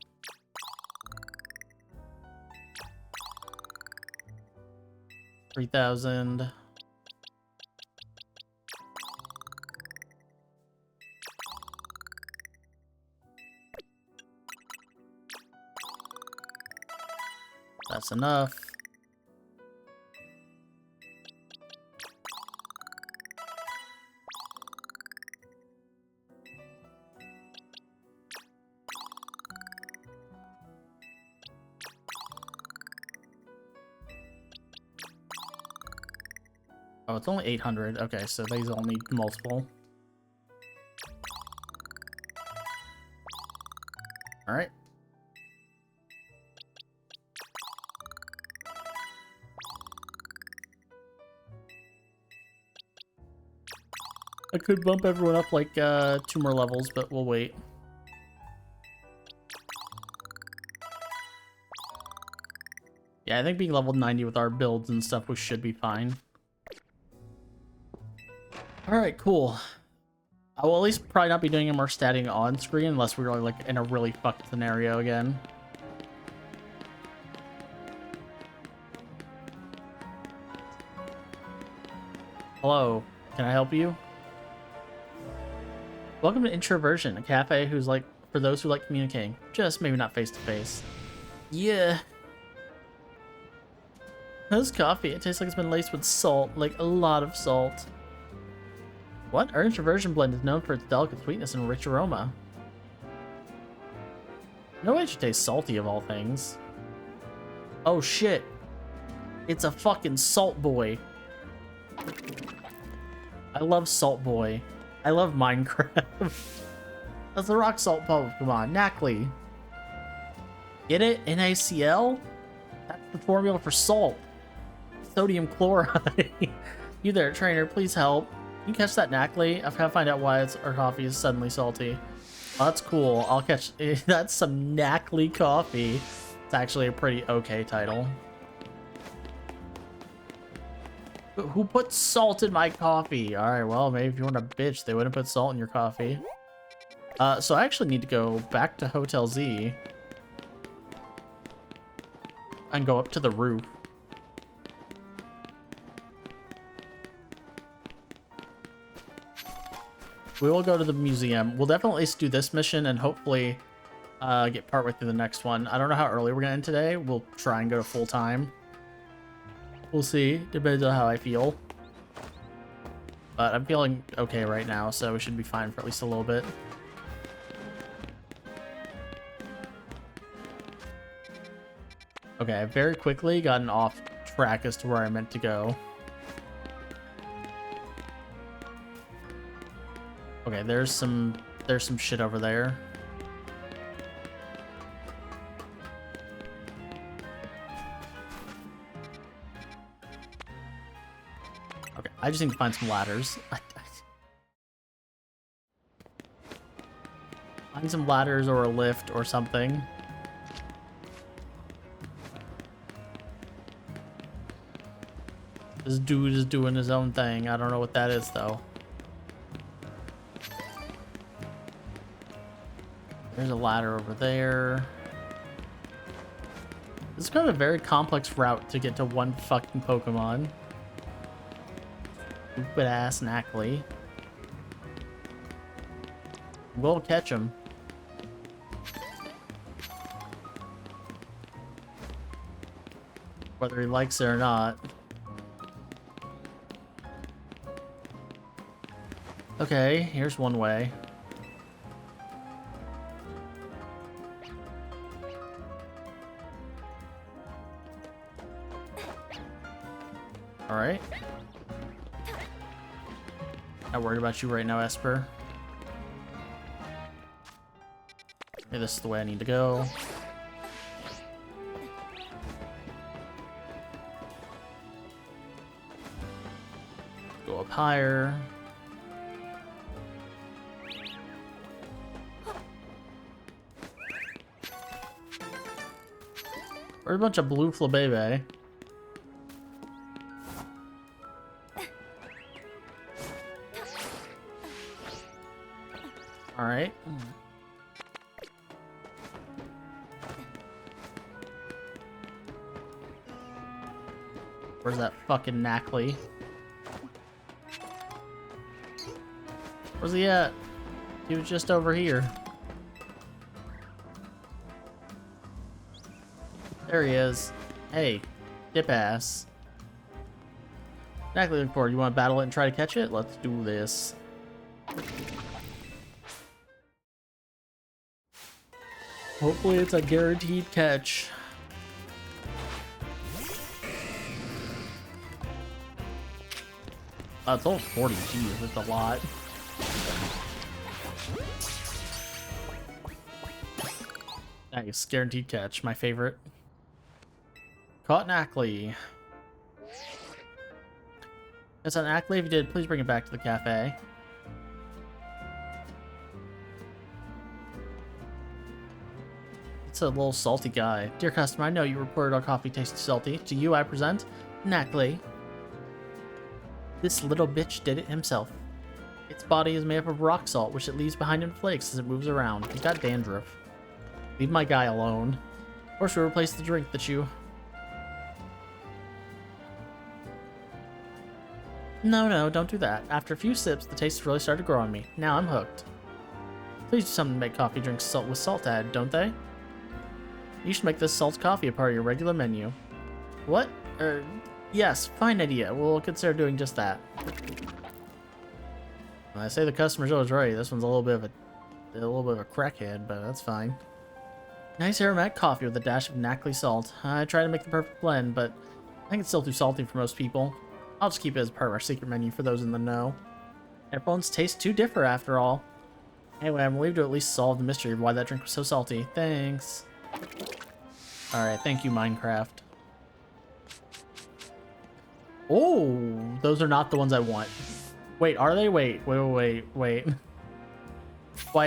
$3,000. That's enough. Oh, it's only 800. Okay, so these all need multiple. All right. I could bump everyone up like 2 more levels, but we'll wait. Yeah, I think being level 90 with our builds and stuff, we should be fine. Alright, cool. I will at least probably not be doing any more statting on screen unless we're like in a really fucked scenario again. Hello, can I help you? Welcome to Introversion, a cafe who's like for those who like communicating, just maybe not face to face. Yeah. How's coffee? It tastes like it's been laced with salt, like a lot of salt. What? Our Introversion blend is known for its delicate sweetness and rich aroma. No way it should taste salty of all things. Oh shit. It's a fucking Salt Boy. I love Salt Boy. I love Minecraft. That's the rock salt Pokemon, Knackley. Get it? NaCl? That's the formula for salt. Sodium chloride. You there, trainer, please help. Can you catch that Knackley? I've got to find out why our coffee is suddenly salty. Oh, that's cool. I'll catch... That's some Knackley coffee. It's actually a pretty okay title. Who put salt in my coffee? Alright, well, maybe if you want a bitch, they wouldn't put salt in your coffee. So I actually need to go back to Hotel Z. And go up to the roof. We will go to the museum. We'll definitely do this mission and hopefully get partway through the next one. I don't know how early we're gonna end today. We'll try and go to full time. We'll see. Depends on how I feel. But I'm feeling okay right now, so we should be fine for at least a little bit. Okay, I very quickly gotten off track as to where I meant to go. Okay, there's some shit over there. Okay, I just need to find some ladders. Find some ladders or a lift or something. This dude is doing his own thing. I don't know what that is though. There's a ladder over there. This is kind of a very complex route to get to one fucking Pokemon. Stupid ass Knackley. We'll catch him. Whether he likes it or not. Okay, here's one way. Alright. Not worried about you right now, Esper. Okay, this is the way I need to go. Go up higher. Where's a bunch of blue Flabebe? Alright. Where's that fucking Knackley? Where's he at? He was just over here. There he is. Hey, dip ass. Knackley looking forward. You want to battle it and try to catch it? Let's do this. Hopefully it's a guaranteed catch. It's only 40. Jeez, it's a lot. Nice, guaranteed catch. My favorite. Caught Knackley. It's an Knackley. If you did, please bring it back to the cafe. It's a little salty guy. Dear customer, I know you reported our coffee tasted salty. To you, I present Knackley. This little bitch did it himself. Its body is made up of rock salt, which it leaves behind in flakes as it moves around. He's got dandruff. Leave my guy alone. Or should we replace the drink that you... No, don't do that. After a few sips, the taste really started to grow on me. Now I'm hooked. Please do something to make coffee drinks with salt added, don't they? You should make this salt coffee a part of your regular menu. What? Yes, fine idea. We'll consider doing just that. When I say the customer's always right, this one's a little bit of a crackhead, but that's fine. Nice aromatic coffee with a dash of Knackley salt. I try to make the perfect blend, but I think it's still too salty for most people. I'll just keep it as part of our secret menu for those in the know. Everyone's tastes do differ after all. Anyway, I'm relieved to at least solve the mystery of why that drink was so salty. Thanks. Alright, thank you, Minecraft. Oh, those are not the ones I want. Wait, are they? Wait. Wyatt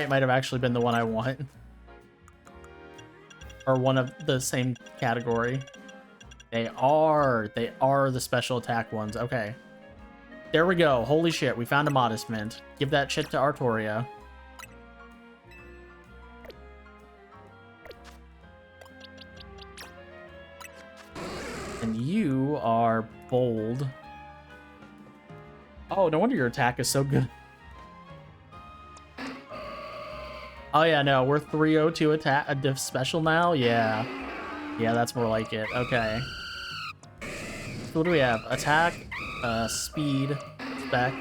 might have actually been the one I want. Or one of the same category. They are the special attack ones. Okay. There we go. Holy shit, we found a modest mint. Give that shit to Artoria. And you are bold. Oh, no wonder your attack is so good. Oh yeah, no, we're 302 attack special now? Yeah. Yeah, that's more like it. Okay. So what do we have? Attack, speed, spec.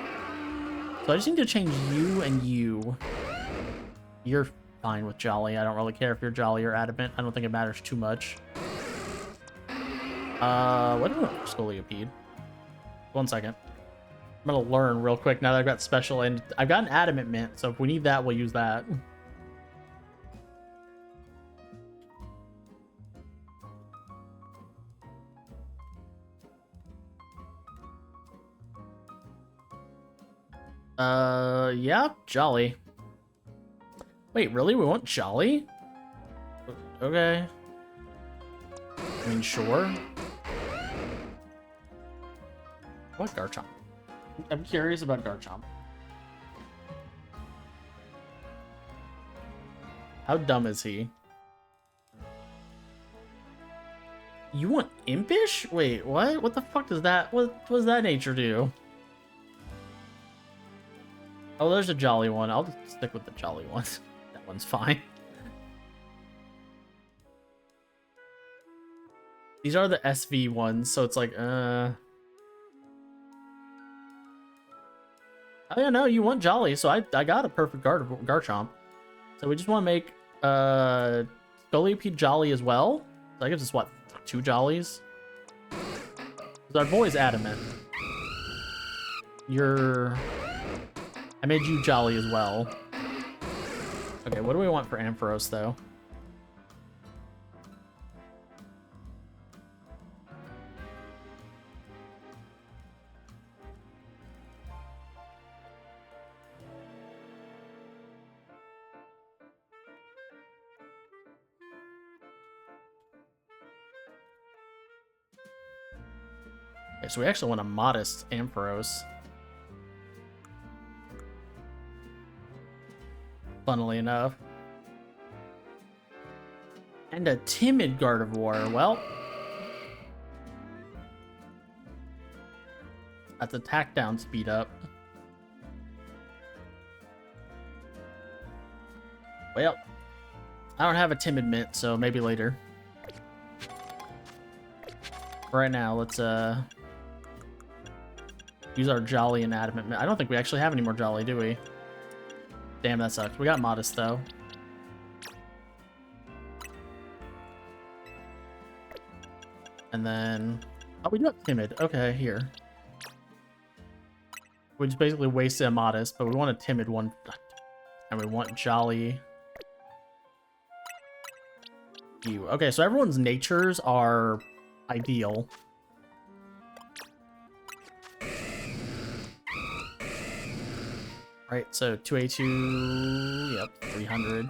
So I just need to change you and you. You're fine with Jolly. I don't really care if you're Jolly or Adamant. I don't think it matters too much. What do we want for Scoliopeed? 1 second. I'm gonna learn real quick now that I've got special, and I've got an Adamant Mint, so if we need that, we'll use that. Yeah, Jolly. Wait, really? We want Jolly? Okay. I mean, sure. What Garchomp? I'm curious about Garchomp. How dumb is he? You want Impish? Wait, what? What the fuck does that... What does that nature do? Oh, there's a Jolly one. I'll just stick with the Jolly one. That one's fine. These are the SV ones, so it's like, Oh yeah, no, you want Jolly, so I got a perfect Garchomp. So we just want to make Scoliopeed Jolly as well. So that gives us what, 2 Jollies? Because our boy's Adamant. I made you Jolly as well. Okay, what do we want for Ampharos though? Okay, so we actually want a modest Ampharos. funnily enough. And a timid Gardevoir. Well, that's attack down speed up. Well, I don't have a timid mint, so maybe later. Right now, let's use our Jolly and Adamant mint. I don't think we actually have any more Jolly, do we? Damn, that sucks. We got Modest, though. And then... Oh, we do have Timid. Okay, here. We just basically wasted a Modest, but we want a Timid one. And we want Jolly. You. Okay, so everyone's natures are ideal. Right, so 282, yep, 300.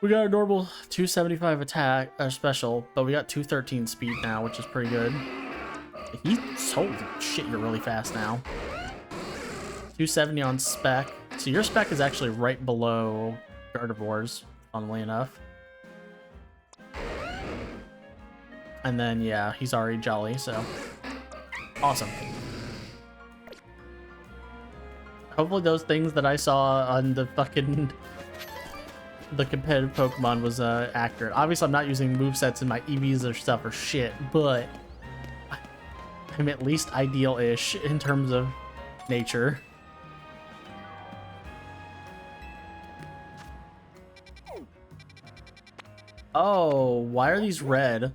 We got a normal 275 attack, special, but we got 213 speed now, which is pretty good. Holy shit, you're really fast now. 270 on spec. So your spec is actually right below Gardevoir's, funnily enough. And then, yeah, he's already Jolly, so awesome. Hopefully those things that I saw on the fucking... the competitive Pokemon was accurate. Obviously, I'm not using movesets in my EVs or stuff or shit, but I'm at least ideal-ish in terms of nature. Oh, why are these red?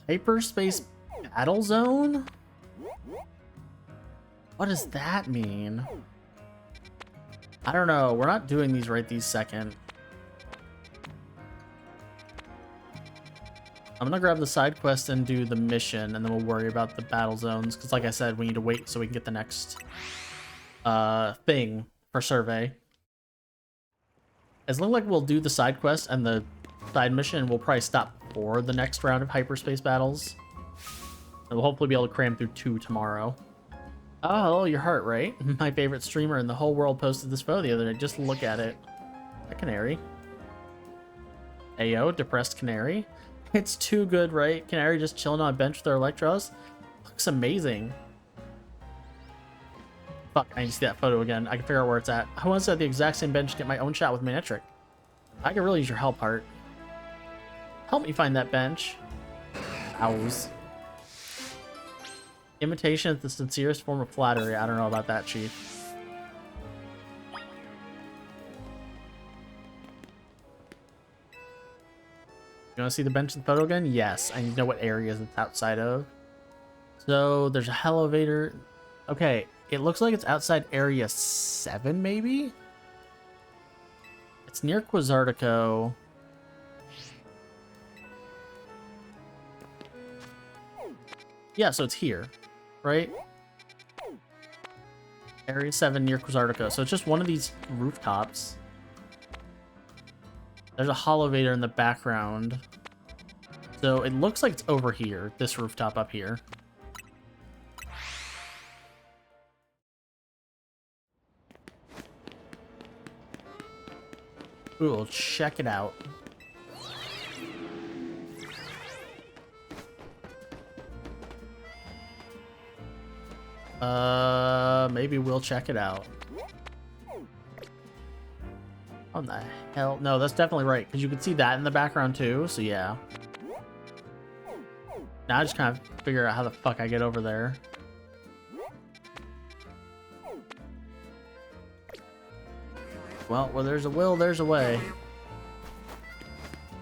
Hyperspace Battle Zone? What does that mean? I don't know. We're not doing these right this second. I'm gonna grab the side quest and do the mission, and then we'll worry about the battle zones. Because like I said, we need to wait so we can get the next thing for survey. As long like we'll do the side quest and the side mission, we'll probably stop for the next round of hyperspace battles. And we'll hopefully be able to cram through 2 tomorrow. Oh, hello, your heart, right? My favorite streamer in the whole world posted this photo the other day. Just look at it. A canary. Ayo, depressed canary. It's too good, right? Canary just chilling on a bench with their Electros. Looks amazing. Fuck, I need to see that photo again. I can figure out where it's at. I want to sit at the exact same bench to get my own shot with Manectric. I could really use your help, Heart. Help me find that bench. Owls. Imitation is the sincerest form of flattery. I don't know about that, Chief. You want to see the bench in the photo again? Yes. I need to know what areas it's outside of. So there's a elevator. Okay, it looks like it's outside area 7, maybe? It's near Quizartico. Yeah, so it's here, right? Area 7 near Quizartico. So it's just one of these rooftops. There's a holovator in the background. So it looks like it's over here, this rooftop up here. Ooh, we'll check it out. Maybe we'll check it out. What the hell? No, that's definitely right, because you can see that in the background too, so yeah. Now I just kind of figure out how the fuck I get over there. Well, where there's a will, there's a way.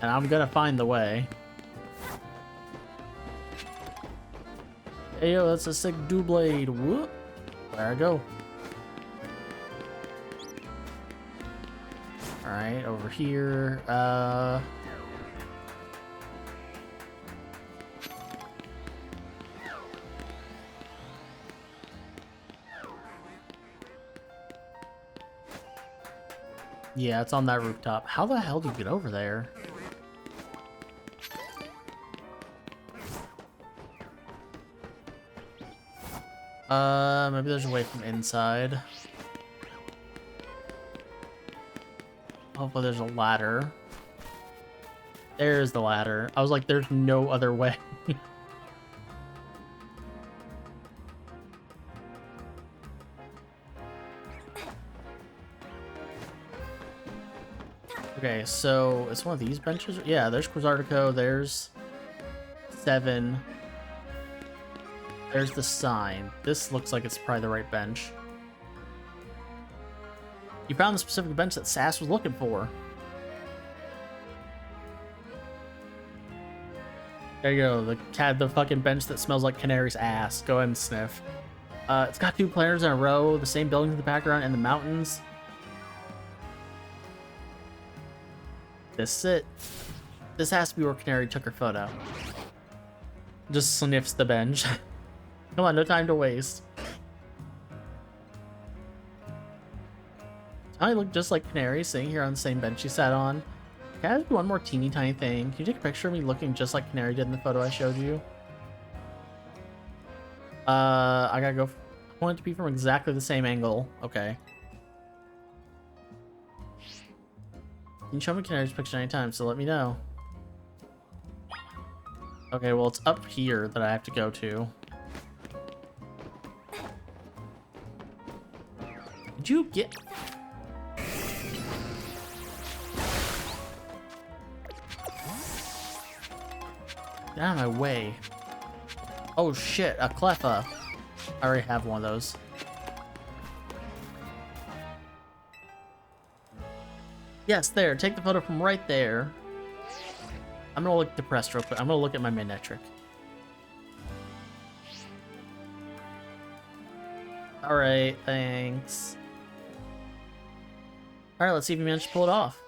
And I'm gonna find the way. Hey, yo, that's a sick Doublade. Whoop. There I go. Alright, over here. Yeah, it's on that rooftop. How the hell do you get over there? Maybe there's a way from inside. Hopefully there's a ladder. There's the ladder. I was like, there's no other way. Okay, so it's one of these benches. Yeah, there's Quasartico. There's 7. There's the sign. This looks like it's probably the right bench. You found the specific bench that Sass was looking for. There you go. The fucking bench that smells like Canary's ass. Go ahead and sniff. It's got 2 players in a row, the same buildings in the background, and the mountains. This is it. This has to be where Canary took her photo. Just sniffs the bench. Come on, no time to waste. I look just like Canary, sitting here on the same bench she sat on. Can I do one more teeny tiny thing? Can you take a picture of me looking just like Canary did in the photo I showed you? I gotta go. I want it to be from exactly the same angle. Okay. You can show me Canary's picture anytime, so let me know. Okay, well, it's up here that I have to go to. Did you get... Get out of my way. Oh shit, a Cleffa. I already have one of those. Yes, there. Take the photo from right there. I'm gonna look depressed real quick. I'm gonna look at my Manectric. Alright, thanks. Alright, let's see if you managed to pull it off.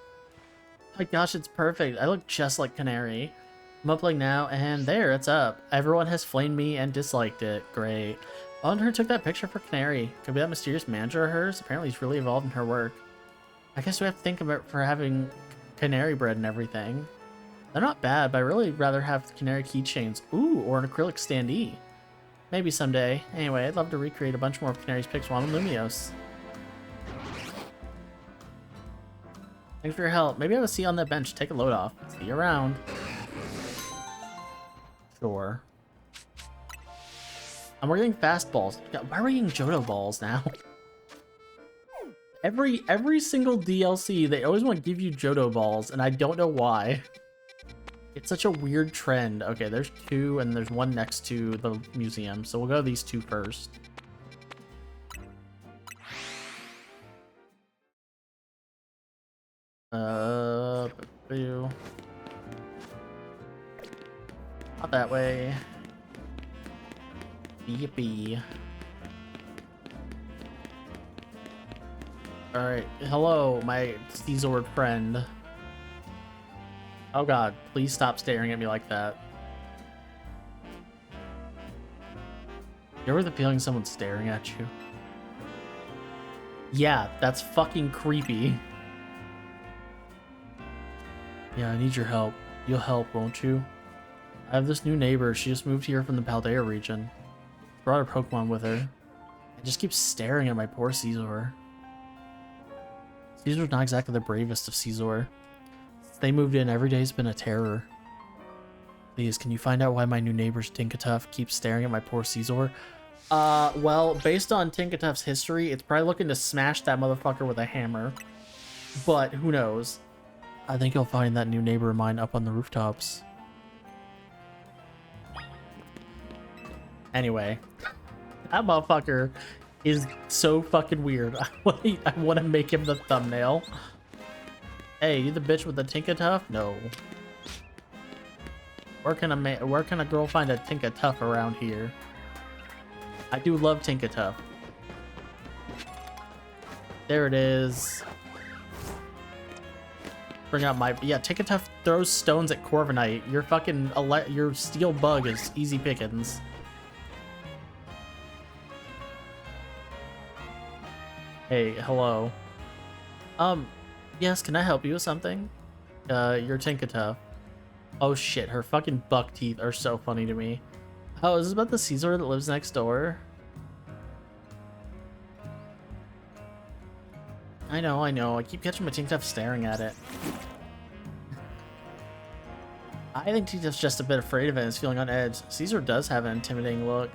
Oh my gosh, it's perfect. I look just like Canary. I'm uploading now, and there, it's up. Everyone has flamed me and disliked it. Great. I wonder who took that picture for Canary. Could be that mysterious manager of hers? Apparently he's really involved in her work. I guess we have to think about for having canary bread and everything. They're not bad, but I really rather have canary keychains. Ooh, or an acrylic standee. Maybe someday. Anyway, I'd love to recreate a bunch more of Canary's pics while I'm in Lumios. Thanks for your help. Maybe I will see you on that bench. Take a load off. See you around. Sure. And we're getting fastballs. Why are we getting Johto balls now? Every single DLC, they always want to give you Johto balls, and I don't know why. It's such a weird trend. Okay, there's 2, and there's one next to the museum, so we'll go to these 2 first. Boo. Not that way. Yippee. Alright, hello, my Caesar friend. Oh god, please stop staring at me like that. You ever the feeling someone's staring at you? Yeah, that's fucking creepy. Yeah, I need your help. You'll help, won't you? I have this new neighbor. She just moved here from the Paldea region. Brought her Pokemon with her. I just keep staring at my poor Caesar. Caesar's not exactly the bravest of Caesar. Since they moved in, every day's been a terror. Please, can you find out why my new neighbor's Tinkatuff keeps staring at my poor Caesar? Well, based on Tinkatuff's history, it's probably looking to smash that motherfucker with a hammer. But, who knows? I think you'll find that new neighbor of mine up on the rooftops. Anyway, that motherfucker is so fucking weird. I want to make him the thumbnail. Hey, you the bitch with the Tinkatuff? No. Where can a girl find a Tinkatuff around here? I do love Tinkatuff. There it is. Bring out my... Yeah, Tinkatuff throws stones at Corviknight. Your fucking... Your steel bug is easy pickings. Hey, hello. Yes, can I help you with something? You're Tinkatuff. Oh shit, her fucking buck teeth are so funny to me. Oh, is this about the Caesar that lives next door? I know. I keep catching my Tinkertuff staring at it. I think Tinkertuff's just a bit afraid of it and is feeling on edge. Caesar does have an intimidating look.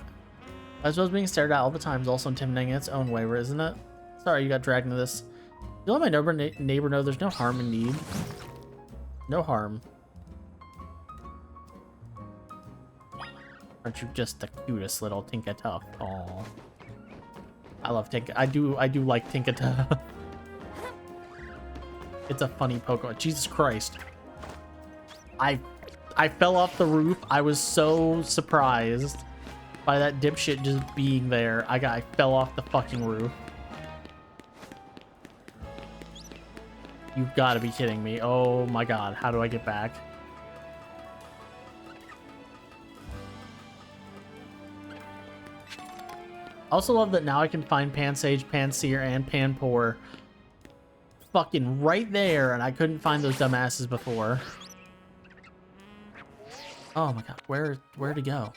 I suppose being stared at all the time is also intimidating in its own way, isn't it? Sorry you got dragged into this. You let my neighbor know there's no harm in need. No harm. Aren't you just the cutest little Tinkertuff? Aww. I love I do like Tinkertuff. It's a funny Pokemon. Jesus Christ. I fell off the roof. I was so surprised by that dipshit just being there. I fell off the fucking roof. You've got to be kidding me. Oh my god. How do I get back? I also love that now I can find Pansage, Pansear, and Panpour fucking right there, and I couldn't find those dumbasses before. Oh my god, where'd he go?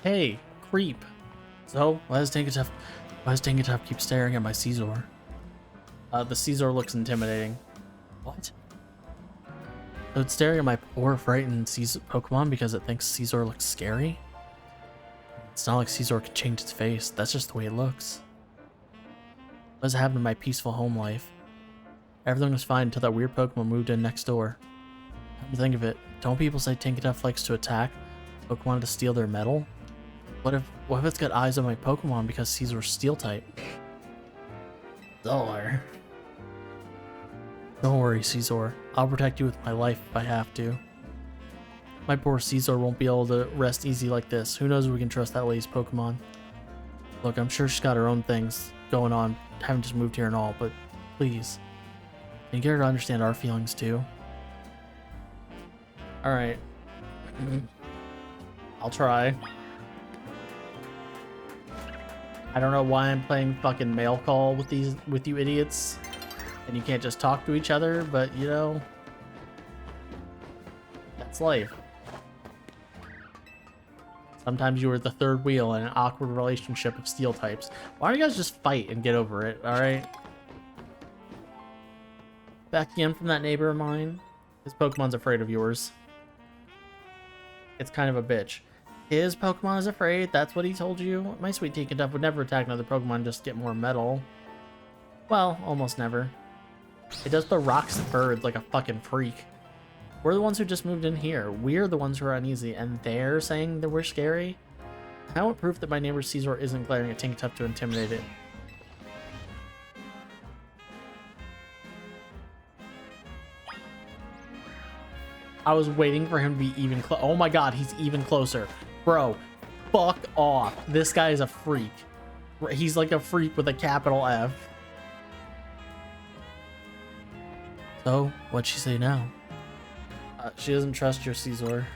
Hey, creep. So, why does Tinkertuff keep staring at my Caesar? The Caesar looks intimidating. What? So it's staring at my poor, frightened Pokemon because it thinks Caesar looks scary? It's not like Caesar can change its face. That's just the way it looks. What has happened to my peaceful home life? Everything was fine until that weird Pokemon moved in next door. Come to think of it, don't people say Tinkertuff likes to attack Pokemon to steal their metal? What if it's got eyes on my Pokemon because Caesar's steel type? Dollar. Don't worry, Caesar. I'll protect you with my life if I have to. My poor Caesar won't be able to rest easy like this. Who knows if we can trust that lady's Pokemon? Look, I'm sure she's got her own things going on, haven't just moved here and all, but please, can you get her to understand our feelings too? Alright. I'll try. I don't know why I'm playing fucking mail call with you idiots, and you can't just talk to each other, but you know, that's life. Sometimes you are the third wheel in an awkward relationship of steel types. Why don't you guys just fight and get over it, alright? Back again from that neighbor of mine. His Pokemon's afraid of yours. It's kind of a bitch. His Pokemon is afraid? That's what he told you? My sweet Tinkertuff would never attack another Pokemon just to get more metal. Well, almost never. It does throw rocks at birds like a fucking freak. We're the ones who just moved in here. We're the ones who are uneasy, and they're saying that we're scary? I want proof that my neighbor Caesar isn't glaring at Tinkertuff to intimidate it. I was waiting for him to be even close. Oh my god, he's even closer. Bro, fuck off. This guy is a freak. He's like a freak with a capital F. So, what'd she say now? She doesn't trust your Caesar.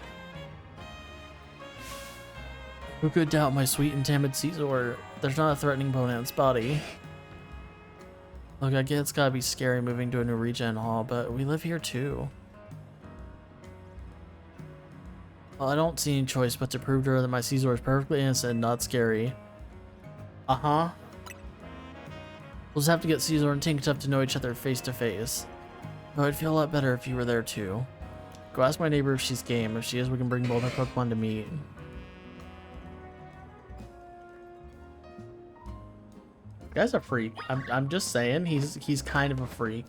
Who could doubt my sweet and timid Caesar? There's not a threatening bone in its body. Look, I get it's gotta be scary moving to a new region and all, but we live here too. Well, I don't see any choice but to prove to her that my Caesar is perfectly innocent and not scary. Uh-huh. We'll just have to get Caesar and Tinkertuff to know each other face to face. Though I'd feel a lot better if you were there too. Go ask my neighbor if she's game. If she is, we can bring both our Pokemon to meet. The guy's a freak. I'm just saying, he's kind of a freak.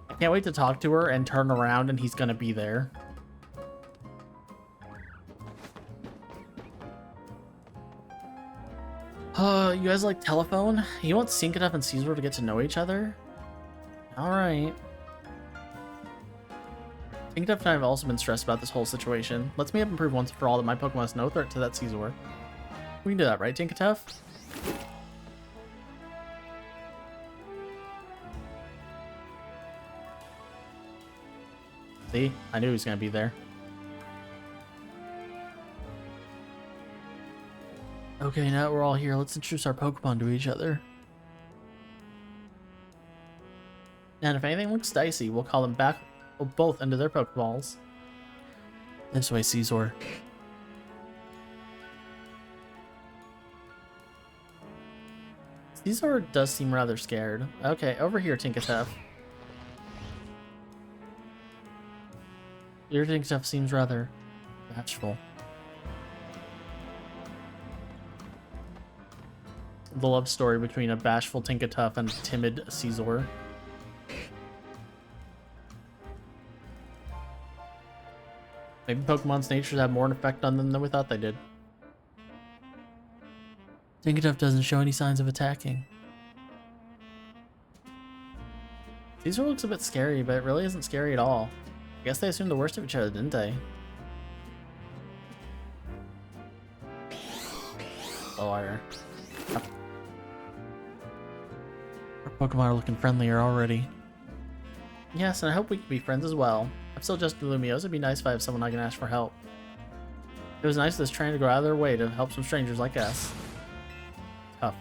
I can't wait to talk to her and turn around and he's gonna be there. You guys like telephone? You want Tinkertuff and Caesar to get to know each other? Alright. Tinkertuff and I have also been stressed about this whole situation. Let's me up and prove once and for all that my Pokemon is no threat to that Caesar. We can do that, right, Tinkertuff? See? I knew he was gonna be there. Okay, now that we're all here, let's introduce our Pokemon to each other. And if anything looks dicey, we'll call them back both into their Pokeballs. This way, Caesar. Caesar does seem rather scared. Okay, over here, Tinkatuff. Your Tinkatuff seems rather bashful. The love story between a bashful Tinkatuff and a timid Caesar. Maybe Pokemon's natures have more an effect on them than we thought they did. Tinkatuff doesn't show any signs of attacking. Caesar looks a bit scary, but it really isn't scary at all. I guess they assumed the worst of each other, didn't they? Oh, our Pokemon are looking friendlier already. Yes, and I hope we can be friends as well. I'm still just Lumiose. It'd be nice if I have someone I can ask for help. It was nice of this train to go out of their way to help some strangers like us. Tough.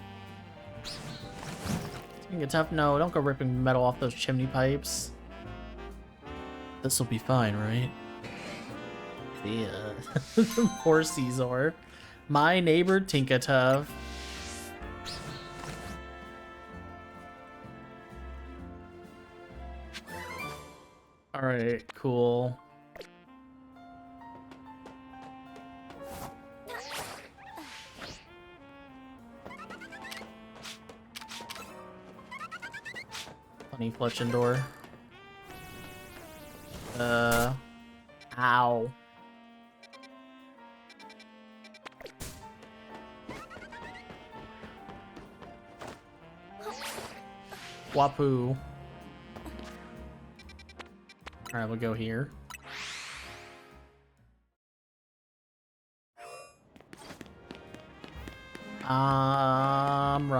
Get tough? No, don't go ripping metal off those chimney pipes. This'll be fine, right? Yeah. Poor Caesar. My neighbor Tinkatuff. Alright, cool. Funny fletching door. Ow. Wapu. Alright, we'll go here. I'm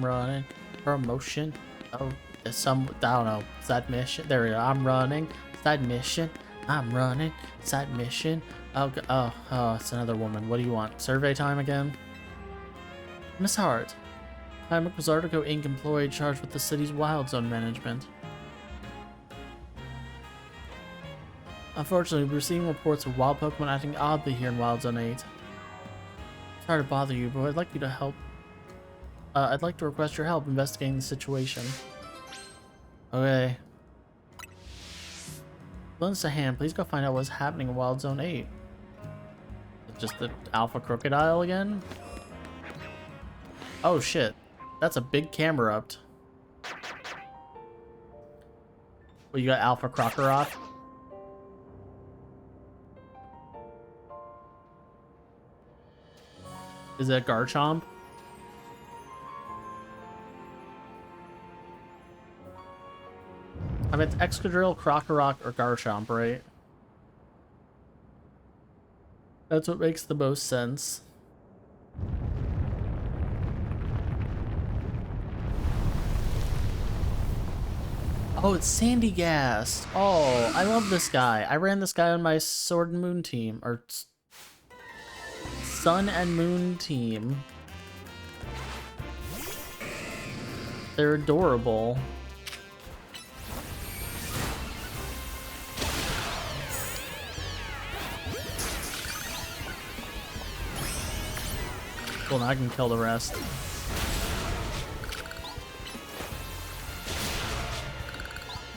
running. Promotion. Oh, there's some, I don't know. Side mission. There we go. I'm running. Side mission. I'm running. Side mission. Oh, it's another woman. What do you want? Survey time again? Miss Hart. I'm a Quasartico Inc. employee charged with the city's wild zone management. Unfortunately, we're receiving reports of wild Pokemon acting oddly here in Wild Zone 8. Sorry to bother you, but I'd like you to help. I'd like to request your help investigating the situation. Okay. Lend us a hand. Please go find out what's happening in Wild Zone 8. Just the Alpha Crocodile again? Oh shit. That's a big camera up. Well, you got Alpha Crocodile? Is it a Garchomp? I mean, it's Excadrill, Crocorock, or Garchomp, right? That's what makes the most sense. Oh, it's Sandygast. Oh, I love this guy. I ran this guy on my Sword and Moon team, or Sun and Moon team. They're adorable. Well, now I can kill the rest.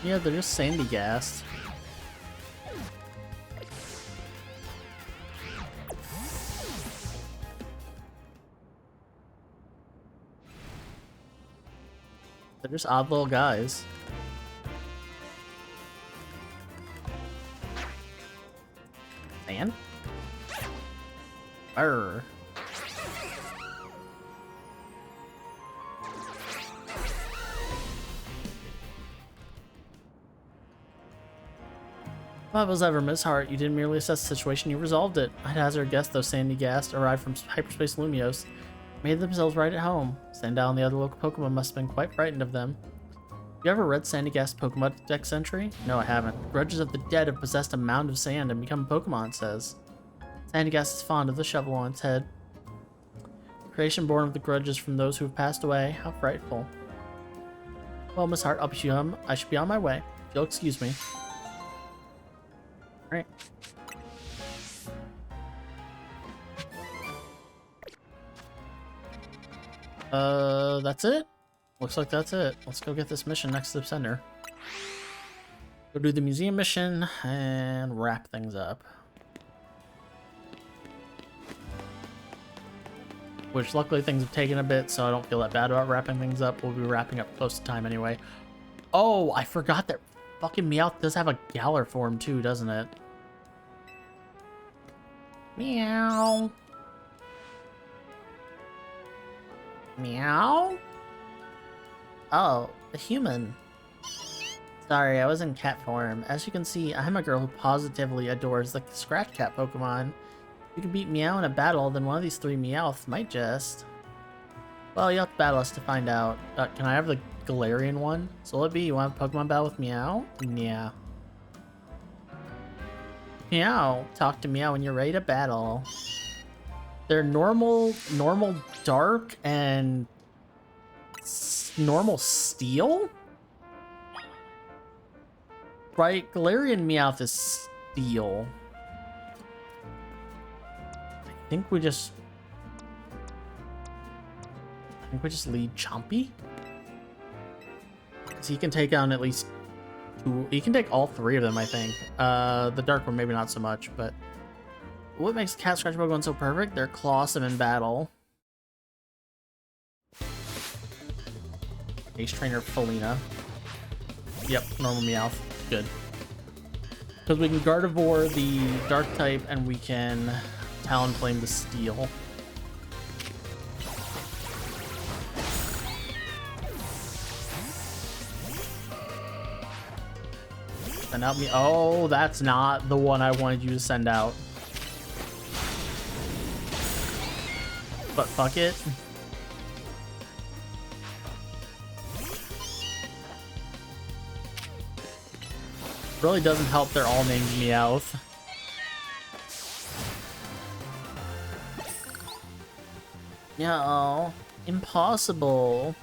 Yeah, they're just Sandygast. They're just odd little guys. And? Arr. If I was ever Miss Hart, you didn't merely assess the situation, you resolved it. I'd hazard a guess those Sandygast arrived from hyperspace Lumiose, made themselves right at home. Sandal and the other local Pokemon must have been quite frightened of them. You ever read Sandygast Pokemon Dex entry? No, I haven't. Grudges of the dead have possessed a mound of sand and become a Pokemon, it says. Sandygast is fond of the shovel on its head. Creation born of the grudges from those who have passed away. How frightful. Well, Miss Hart, I should be on my way. If you'll excuse me. All right. That's it? Looks like that's it. Let's go get this mission next to the center. Go do the museum mission and wrap things up. Which luckily things have taken a bit, so I don't feel that bad about wrapping things up. We'll be wrapping up close to time anyway. Oh, I forgot that fucking Meowth does have a Galar form too, doesn't it? Meow. Meow? Oh, a human. Sorry, I was in cat form. As you can see, I'm a girl who positively adores the Scratch Cat Pokemon. If you can beat Meow in a battle, then one of these 3 Meowths might just... Well, you'll have to battle us to find out. Can I have the Galarian one? So will it be, you want a Pokemon battle with Meow? Yeah. Meow, talk to Meow when you're ready to battle. They're normal dark, and normal steel? Right, Galarian Meowth is steel. I think we just lead Chompy. So he can take on at least 2. He can take all 3 of them, I think. The dark one maybe not so much, but what makes Cat Scratch Pokemon so perfect? They're clawsome in battle. Ace Trainer Felina. Yep, normal Meowth. Good. Because we can Gardevoir the dark type and we can Talonflame the steel. Send out me. Oh, that's not the one I wanted you to send out. But fuck it. Really doesn't help they're all named Meowth. No, impossible.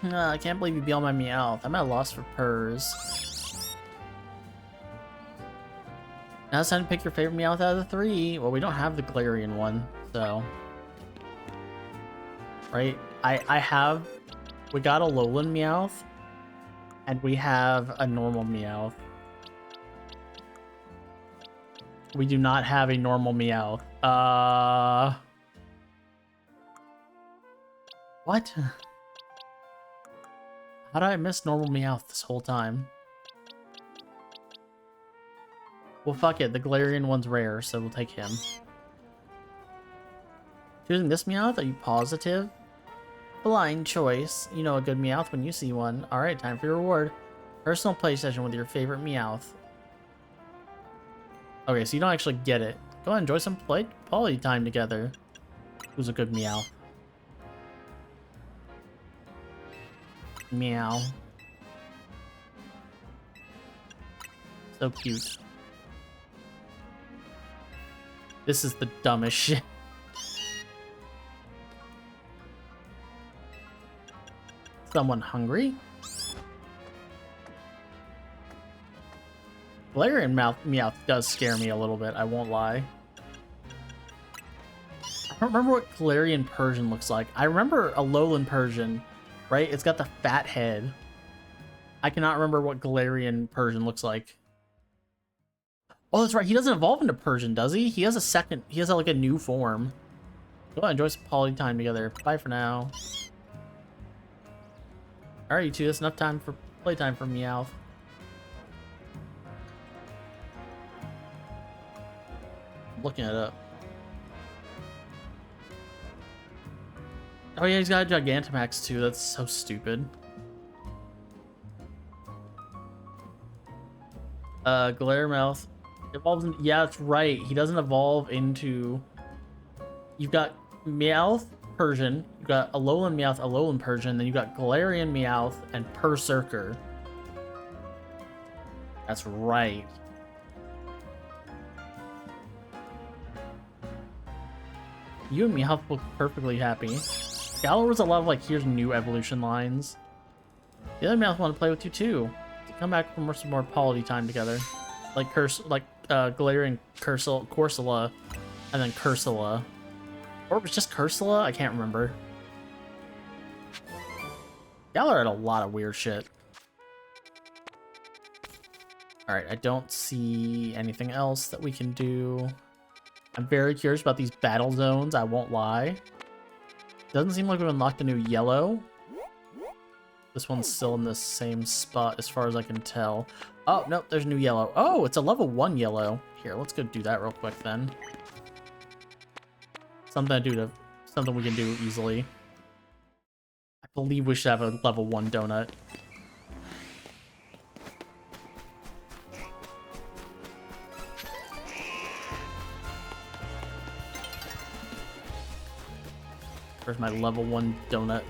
I can't believe you beat all my Meowth. I'm at a loss for purrs. Now it's time to pick your favorite Meowth out of the 3. Well, we don't have the Galarian one, so... Right? We got a Alolan Meowth, and we have a normal Meowth. We do not have a normal Meowth. What? How did I miss normal Meowth this whole time? Well, fuck it. The Galarian one's rare, so we'll take him. Choosing this Meowth? Are you positive? Blind choice. You know a good Meowth when you see one. Alright, time for your reward. Personal play session with your favorite Meowth. Okay, so you don't actually get it. Go ahead and enjoy some quality time together. Who's a good Meowth? Meow. So cute. This is the dumbest shit. Someone hungry? Galarian Meowth does scare me a little bit, I won't lie. I don't remember what Galarian Persian looks like. I remember Alolan Persian, right? It's got the fat head. I cannot remember what Galarian Persian looks like. Oh, that's right. He doesn't evolve into Persian, does he? He has like a new form. Go ahead, enjoy some quality time together. Bye for now. Alright, you two, that's enough time for playtime for Meowth. I'm looking it up. Oh yeah, he's got a Gigantamax too. That's so stupid. Galarian evolves in, yeah, that's right. He doesn't evolve into... You've got Meowth Persian, you've got Alolan Meowth, Alolan Persian, then you've got Galarian Meowth and Berserker. That's right. You and me have look perfectly happy. Galar was a lot of like, here's new evolution lines. The other Meowth want to play with you too. To come back from some more quality time together. Like Galarian Corsola, and then Cursula. Or it was just Cursula? I can't remember. Galar had a lot of weird shit. Alright, I don't see anything else that we can do. I'm very curious about these battle zones, I won't lie. Doesn't seem like we've unlocked a new yellow. This one's still in the same spot as far as I can tell. Oh, nope, there's a new yellow. Oh, it's a level 1 yellow. Here, let's go do that real quick then. Something we can do easily. I believe we should have a level 1 donut. Where's my level 1 donut?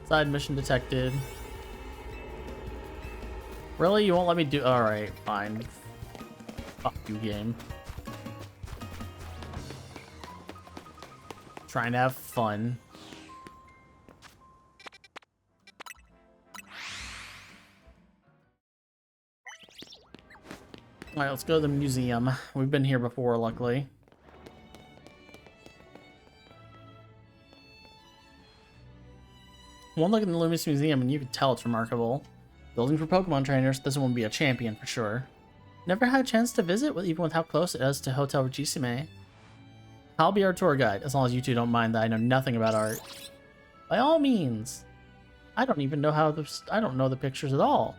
Side mission detected. Really? You won't let me do... Alright, fine. Fuck you, game. Trying to have fun. Alright, let's go to the museum. We've been here before, luckily. One look in the Luminous Museum and you can tell it's remarkable. Building for Pokemon trainers, this one will be a champion for sure. Never had a chance to visit, even with how close it is to Hotel Regisime. I'll be our tour guide, as long as you two don't mind that I know nothing about art. By all means. I don't even know I don't know the pictures at all.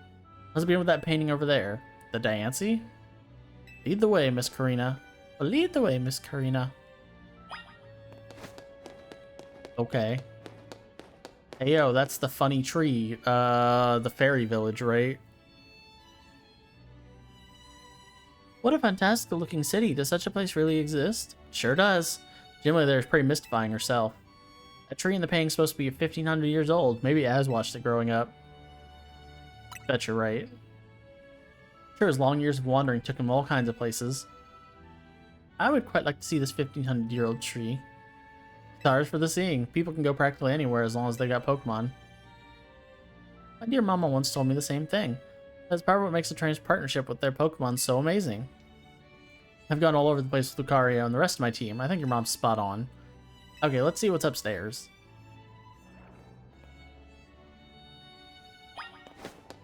Let's begin with that painting over there. The Diancie? Lead the way, Miss Karina. Lead the way, Miss Karina. Okay. Hey, yo, that's the funny tree. The fairy village, right? What a fantastic looking city. Does such a place really exist? Sure does. Generally, there's pretty mystifying herself. A tree in the painting's supposed to be 1,500 years old. Maybe Az watched it growing up. Bet you're right. Sure, his long years of wandering took him all kinds of places. I would quite like to see this 1,500-year-old tree. Stars for the seeing. People can go practically anywhere as long as they got Pokemon. My dear mama once told me the same thing. That's part of what makes the trainer's partnership with their Pokemon so amazing. I've gone all over the place with Lucario and the rest of my team. I think your mom's spot on. Okay, let's see what's upstairs.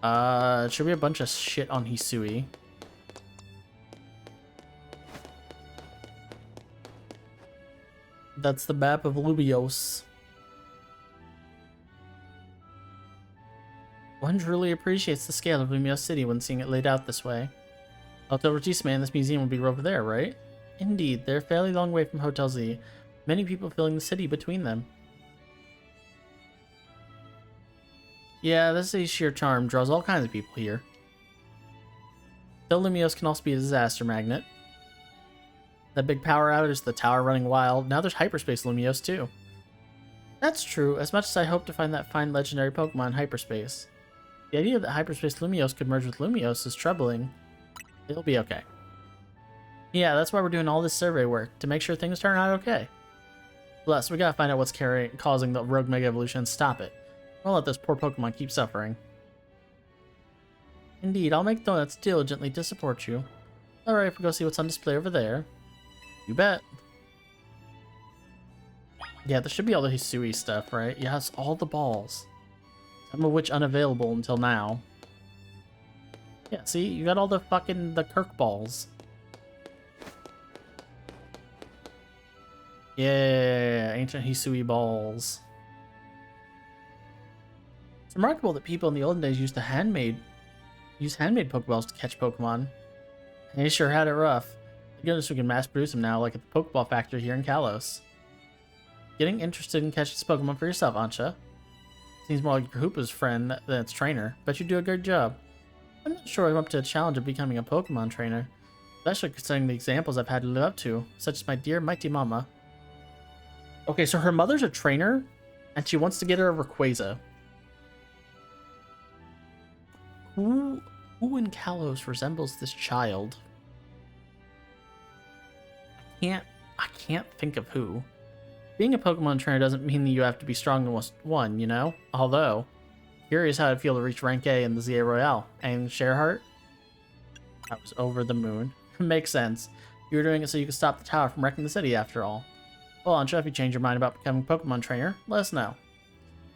It should be a bunch of shit on Hisui. That's the map of Lumiose. One truly appreciates the scale of Lumiose City when seeing it laid out this way. Hotel Regisime and this museum will be over there, right? Indeed, they're a fairly long way from Hotel Z. Many people filling the city between them. Yeah, this city's sheer charm draws all kinds of people here. Though Lumiose can also be a disaster magnet. That big power outage, the tower running wild, now there's hyperspace Lumiose too. That's true, as much as I hope to find that fine legendary Pokemon in hyperspace. The idea that hyperspace Lumiose could merge with Lumiose is troubling. It'll be okay. Yeah, that's why we're doing all this survey work, to make sure things turn out okay. Plus, we gotta find out what's causing the rogue Mega Evolution and stop it. Don't let those poor Pokemon keep suffering. Indeed, I'll make donuts diligently to support you. Alright, if we go see what's on display over there. You bet. Yeah, there should be all the Hisui stuff, right? Yes, all the balls. Some of which unavailable until now. Yeah, see? You got all the Kirk balls. Yeah, ancient Hisui balls. It's remarkable that people in the olden days used handmade Pokeballs to catch Pokemon. They sure had it rough. Thank goodness we can mass produce them now, like at the Pokeball factory here in Kalos. Getting interested in catching this Pokemon for yourself, Ansha. Seems more like your Hoopa's friend than its trainer. Bet you do a good job. I'm not sure I'm up to the challenge of becoming a Pokemon trainer, especially considering the examples I've had to live up to, such as my dear mighty mama. Okay, so her mother's a trainer, and she wants to get her a Rayquaza. Who in Kalos resembles this child? I can't think of who. Being a Pokemon trainer doesn't mean that you have to be strong in one, you know? Although, curious how it'd feel to reach rank A in the ZA Royale. And Shareheart? I was over the moon. Makes sense. You were doing it so you could stop the tower from wrecking the city after all. Well, Ansha, if you change your mind about becoming a Pokemon trainer, let us know.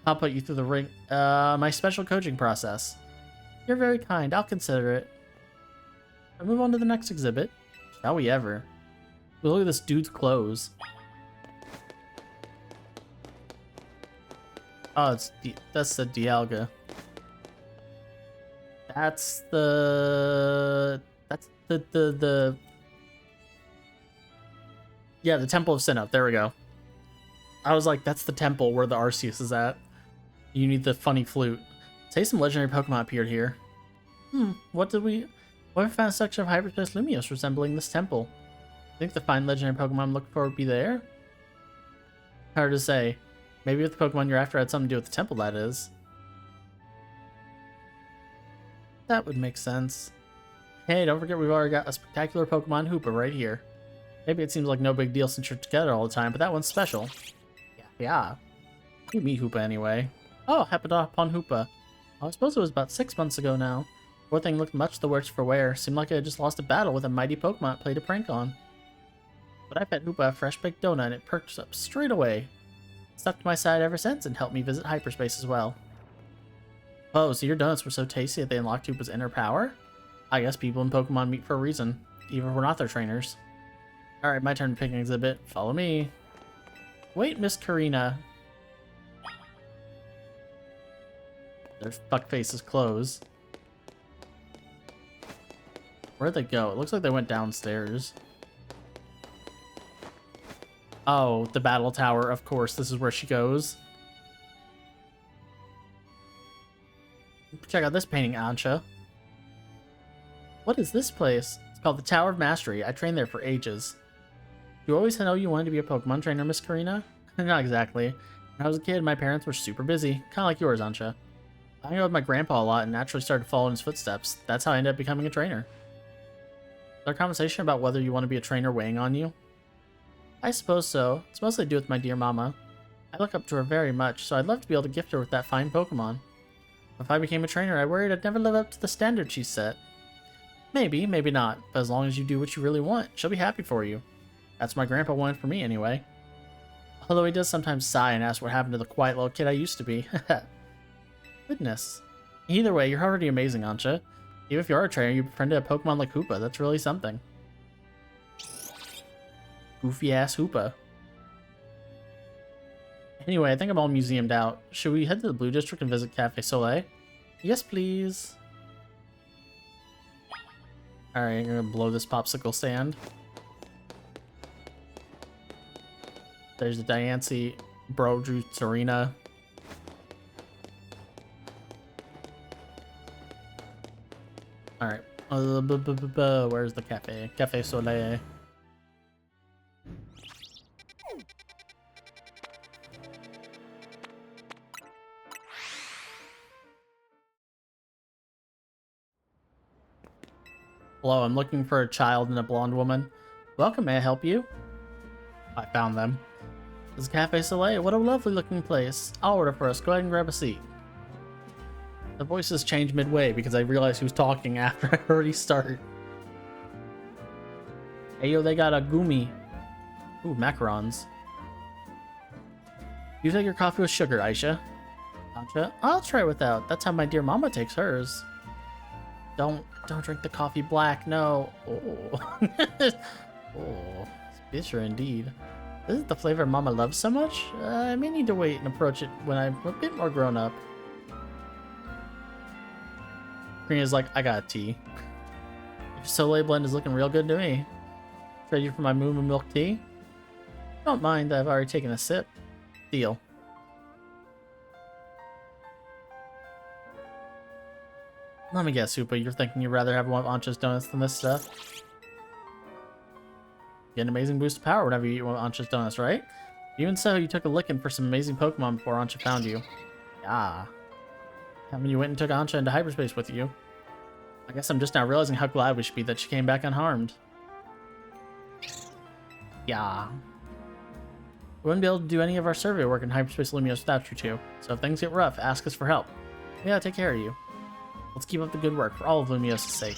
I'll put you through the my special coaching process. You're very kind. I'll consider it. I'll move on to the next exhibit. Shall we ever? Look at this dude's clothes. Oh, that's the Dialga. That's the yeah, the Temple of Sinnoh. There we go. I was like, that's the temple where the Arceus is at. You need the funny flute. Say some legendary Pokemon appeared here. What if we found a section of Hyperspace Lumiose resembling this temple? Think the fine legendary Pokemon I'm looking for would be there? Hard to say. Maybe if the Pokemon you're after had something to do with the temple, that is. That would make sense. Hey, don't forget we've already got a spectacular Pokemon Hoopa right here. Maybe it seems like no big deal since you're together all the time, but that one's special. Yeah. You meet Hoopa anyway. Oh, happened upon Hoopa. I suppose it was about 6 months ago now. Poor thing looked much the worse for wear. Seemed like it had just lost a battle with a mighty Pokemon it played a prank on. But I fed Hoopa a fresh baked donut and it perked up straight away. Stuck to my side ever since and helped me visit hyperspace as well. Oh, so your donuts were so tasty that they unlocked Hoopa's inner power? I guess people in Pokemon meet for a reason, even if we're not their trainers. Alright, my turn to pick an exhibit. Follow me. Wait, Miss Karina. Their fuckfaces close. Where'd they go? It looks like they went downstairs. Oh, the battle tower, of course. This is where she goes. Check out this painting, Ansha. What is this place? It's called the Tower of Mastery. I trained there for ages. You always know you wanted to be a Pokemon trainer, Miss Karina? Not exactly. When I was a kid, my parents were super busy. Kind of like yours, Ansha. I hung out with my grandpa a lot and naturally started to follow in his footsteps. That's how I ended up becoming a trainer. Is there a conversation about whether you want to be a trainer weighing on you? I suppose so. It's mostly to do with my dear mama. I look up to her very much, so I'd love to be able to gift her with that fine Pokemon. If I became a trainer, I worried I'd never live up to the standard she set. Maybe, maybe not, but as long as you do what you really want, she'll be happy for you. That's what my grandpa wanted for me, anyway. Although he does sometimes sigh and ask what happened to the quiet little kid I used to be. Goodness. Either way, you're already amazing, Ansha. Even if you are a trainer, you befriended a Pokemon like Hoopa. That's really something. Goofy-ass Hoopa. Anyway, I think I'm all museumed out. Should we head to the Blue District and visit Cafe Soleil? Yes, please. Alright, I'm gonna blow this popsicle stand. There's the Diancie Bro Drew Serena. Alright. Where's the cafe? Cafe Soleil. Hello, I'm looking for a child and a blonde woman. Welcome, may I help you? I found them. This is Cafe Soleil. What a lovely looking place. I'll order for us. Go ahead and grab a seat. The voices change midway because I realized who's talking after I already start. Hey yo, they got a gumi. Ooh, macarons. You take your coffee with sugar, Aisha. Aisha? I'll try without. That's how my dear mama takes hers. Don't drink the coffee black, no. Oh. Oh, it's bitter indeed. This is the flavor Mama loves so much? I may need to wait and approach it when I'm a bit more grown up. Karina's like, I got a tea. Your Soleil blend is looking real good to me. Trade you for my moo milk tea? Don't mind, I've already taken a sip. Deal. Let me guess, Hoopa, you're thinking you'd rather have one of Ansha's donuts than this stuff? Get an amazing boost of power whenever you eat one of Ansha's donuts, right? Even so, you took a licking for some amazing Pokemon before Ansha found you. Yeah. I mean, you went and took Ansha into hyperspace with you. I guess I'm just now realizing how glad we should be that she came back unharmed. Yeah. We wouldn't be able to do any of our survey work in Hyperspace Lumios without you two. So if things get rough, ask us for help. We gotta take care of you. Let's keep up the good work for all of Lumios' sake.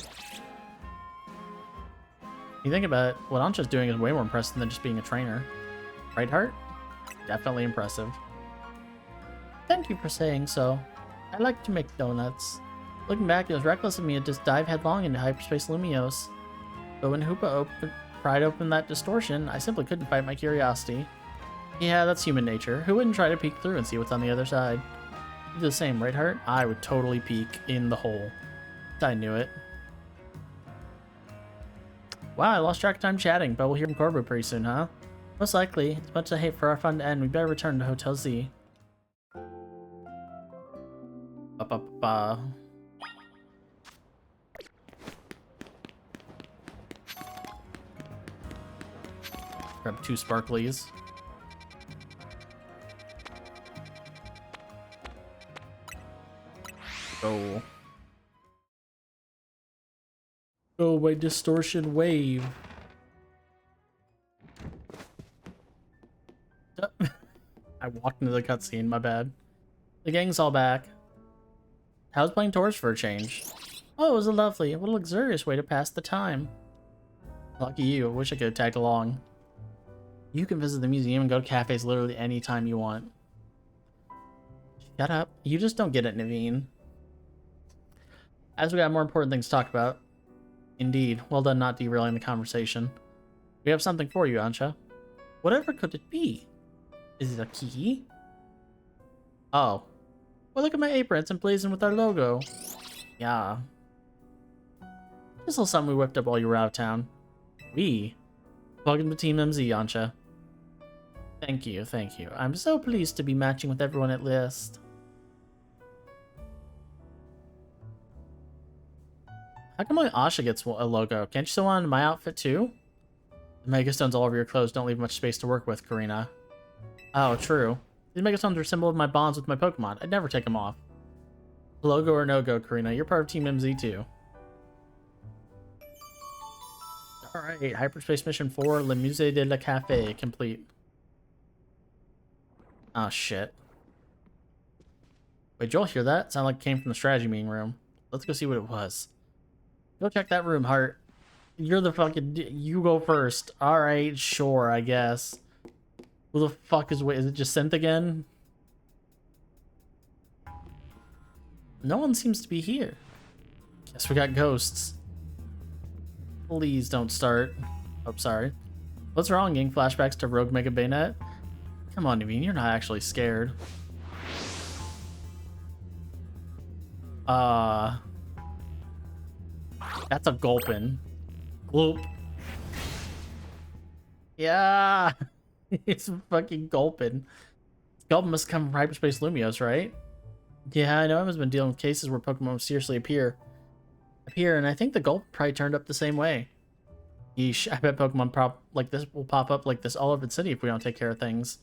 You think about it, what Ancha's doing is way more impressive than just being a trainer. Right, Heart? Definitely impressive. Thank you for saying so. I like to make donuts. Looking back, it was reckless of me to just dive headlong into Hyperspace Lumios. But when Hoopa pried open that distortion, I simply couldn't fight my curiosity. Yeah, that's human nature. Who wouldn't try to peek through and see what's on the other side? You do the same, right, Heart? I would totally peek in the hole. I knew it. Wow, I lost track of time chatting, but we'll hear from Corbu pretty soon, huh? Most likely. As much as I hate for our fun to end, we better return to Hotel Z. Ba-ba-ba. Grab 2 sparklies. Go. Go by distortion wave. I walked into the cutscene, my bad. The gang's all back. How's playing tours for a change? Oh, it was what a luxurious way to pass the time. Lucky you, I wish I could have tagged along. You can visit the museum and go to cafes literally anytime you want. Shut up. You just don't get it, Naveen. As we got more important things to talk about. Indeed. Well done not derailing the conversation. We have something for you, Ancha. Whatever could it be? Is it a key? Oh. Well, look at my apron. It's emblazoned with our logo. Yeah. This little something we whipped up while you were out of town. Welcome to Team MZ, Ancha. Thank you, thank you. I'm so pleased to be matching with everyone at list. How come only Asha gets a logo? Can't you sew one on my outfit too? The megastones all over your clothes don't leave much space to work with, Karina. Oh, true. These megastones are a symbol of my bonds with my Pokemon. I'd never take them off. Logo or no-go, Karina. You're part of Team MZ too. Alright, Hyperspace Mission 4, Le Musée de la Café, complete. Oh, shit. Wait, Joel, hear that? Sounded like it came from the strategy meeting room. Let's go see what it was. Go check that room, Heart. You're the fucking... You go first. Alright, sure, I guess. Who the fuck is... Wait, is it just Synth again? No one seems to be here. Guess we got ghosts. Please don't start. Oh, sorry. What's wrong, gang? Flashbacks to Rogue Mega Bayonet? Come on, Naveen, you're not actually scared. That's a gulpin. Gloop. Yeah! It's fucking gulpin. Gulpin must come from Hyperspace Lumios, right? Yeah, I know Emma's been dealing with cases where Pokemon seriously appear, and I think the gulp probably turned up the same way. Yeesh, I bet Pokemon like this will pop up like this all over the city if we don't take care of things.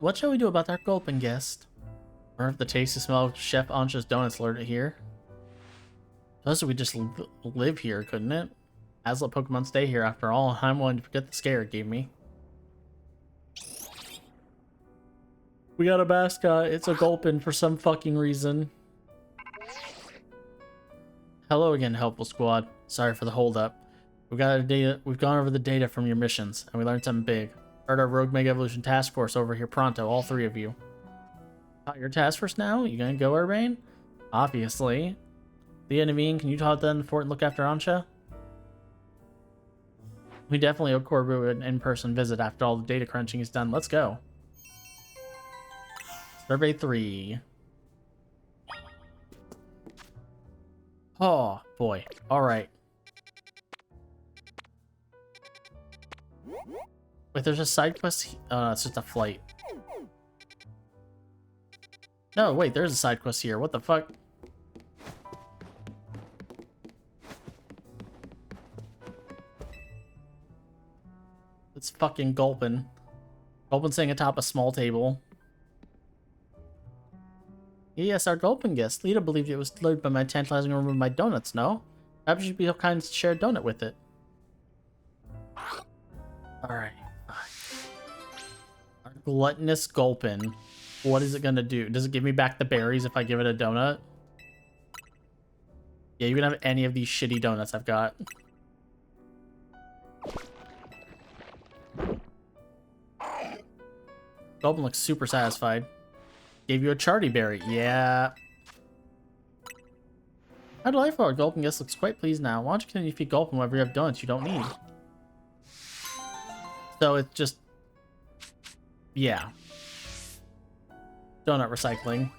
What shall we do about our gulpin guest? Or if the tasty smell of Chef Ancha's donuts lured it here? Plus, we just live here, couldn't it? As let Pokemon stay here after all, I'm willing to forget the scare it gave me. We got a mascot. It's a gulpin for some fucking reason. Hello again, helpful squad. Sorry for the holdup. We've gone over the data from your missions, and we learned something big. Heard our Rogue Mega Evolution Task Force over here pronto, all 3 of you. Your task force now? You gonna go, Urbane? Obviously. Thea, Naveen, can you talk to the fort and look after Ancha? We definitely owe Corbu an in-person visit after all the data crunching is done. Let's go. Survey 3. Oh, boy. Alright. Wait, there's a side quest? It's just a flight. No, wait, there's a side quest here. What the fuck? It's fucking Gulpin. Gulpin sitting atop a small table. Yes, our Gulpin guest. Lita believed it was delivered by my tantalizing room of my donuts, no? Perhaps you should be kind to share a donut with it. Alright. Our gluttonous Gulpin. What is it gonna do? Does it give me back the berries if I give it a donut? Yeah, you can have any of these shitty donuts I've got. Gulpin looks super satisfied. Gave you a Charty berry. Yeah. How delightful. Our Gulpin guest looks quite pleased now. Why don't you continue to feed Gulpin whenever you have donuts you don't need? So it's just... yeah. Donut recycling.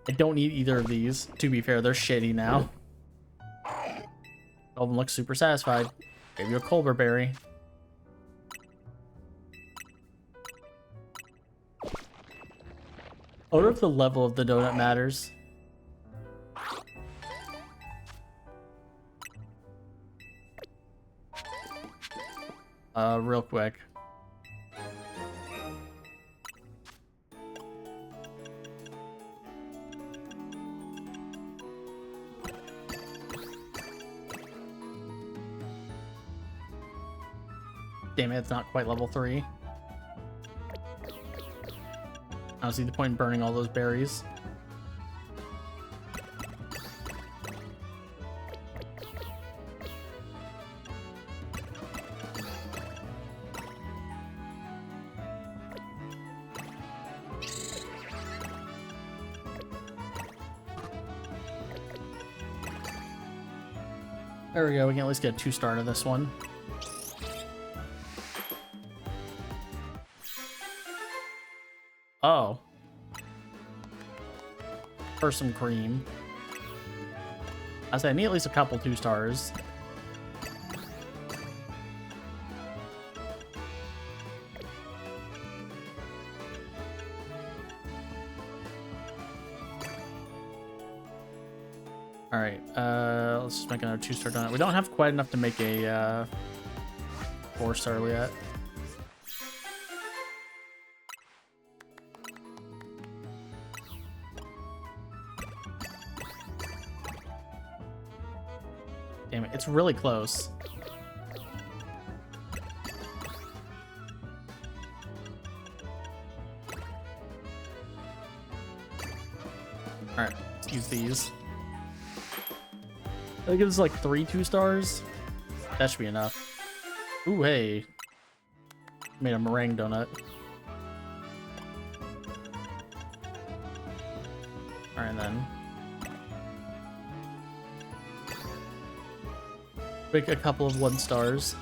I don't need either of these. To be fair, they're shitty now. Gulpin looks super satisfied. Gave you a Colbur berry. I wonder if the level of the donut matters. Real quick. Damn it, it's not quite level 3. I don't see the point in burning all those berries. There we go, we can at least get a 2-star to this one. Oh. For some cream. I say I need at least a couple 2-stars. Alright, let's just make another 2-star donut. We don't have quite enough to make a 4-star yet. Damn it, it's really close. Alright, let's use these. I think it's like 3 2-stars. That should be enough. Ooh, hey. Made a meringue donut. Alright then. Make a couple of 1-stars.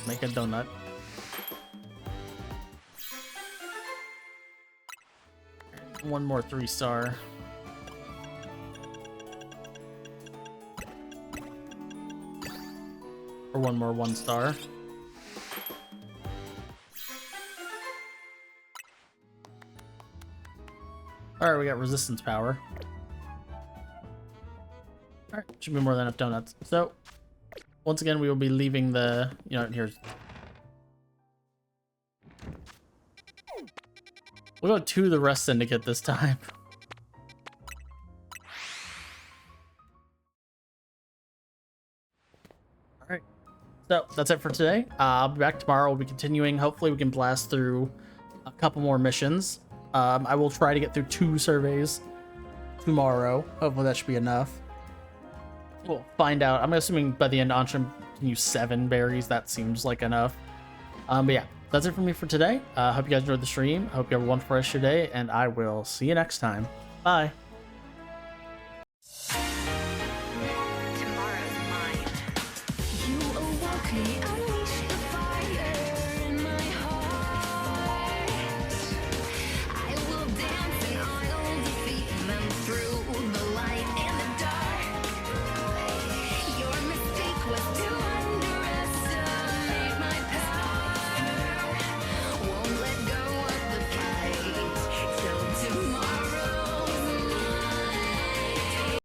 Make a donut. One more 3-star. Or one more 1-star. Alright, we got resistance power. Alright, should be more than enough donuts. So, once again, we will be leaving the, here's... We'll go to the Rest Syndicate this time. Alright. So, that's it for today. I'll be back tomorrow. We'll be continuing. Hopefully we can blast through a couple more missions. I will try to get through 2 surveys tomorrow. Hopefully that should be enough. We'll find out. I'm assuming by the end, Antrim can use 7 berries. That seems like enough. But yeah, that's it for me for today. Hope you guys enjoyed the stream. Hope you have a wonderful rest of your day, and I will see you next time. Bye. Tomorrow's mine. You awoke me.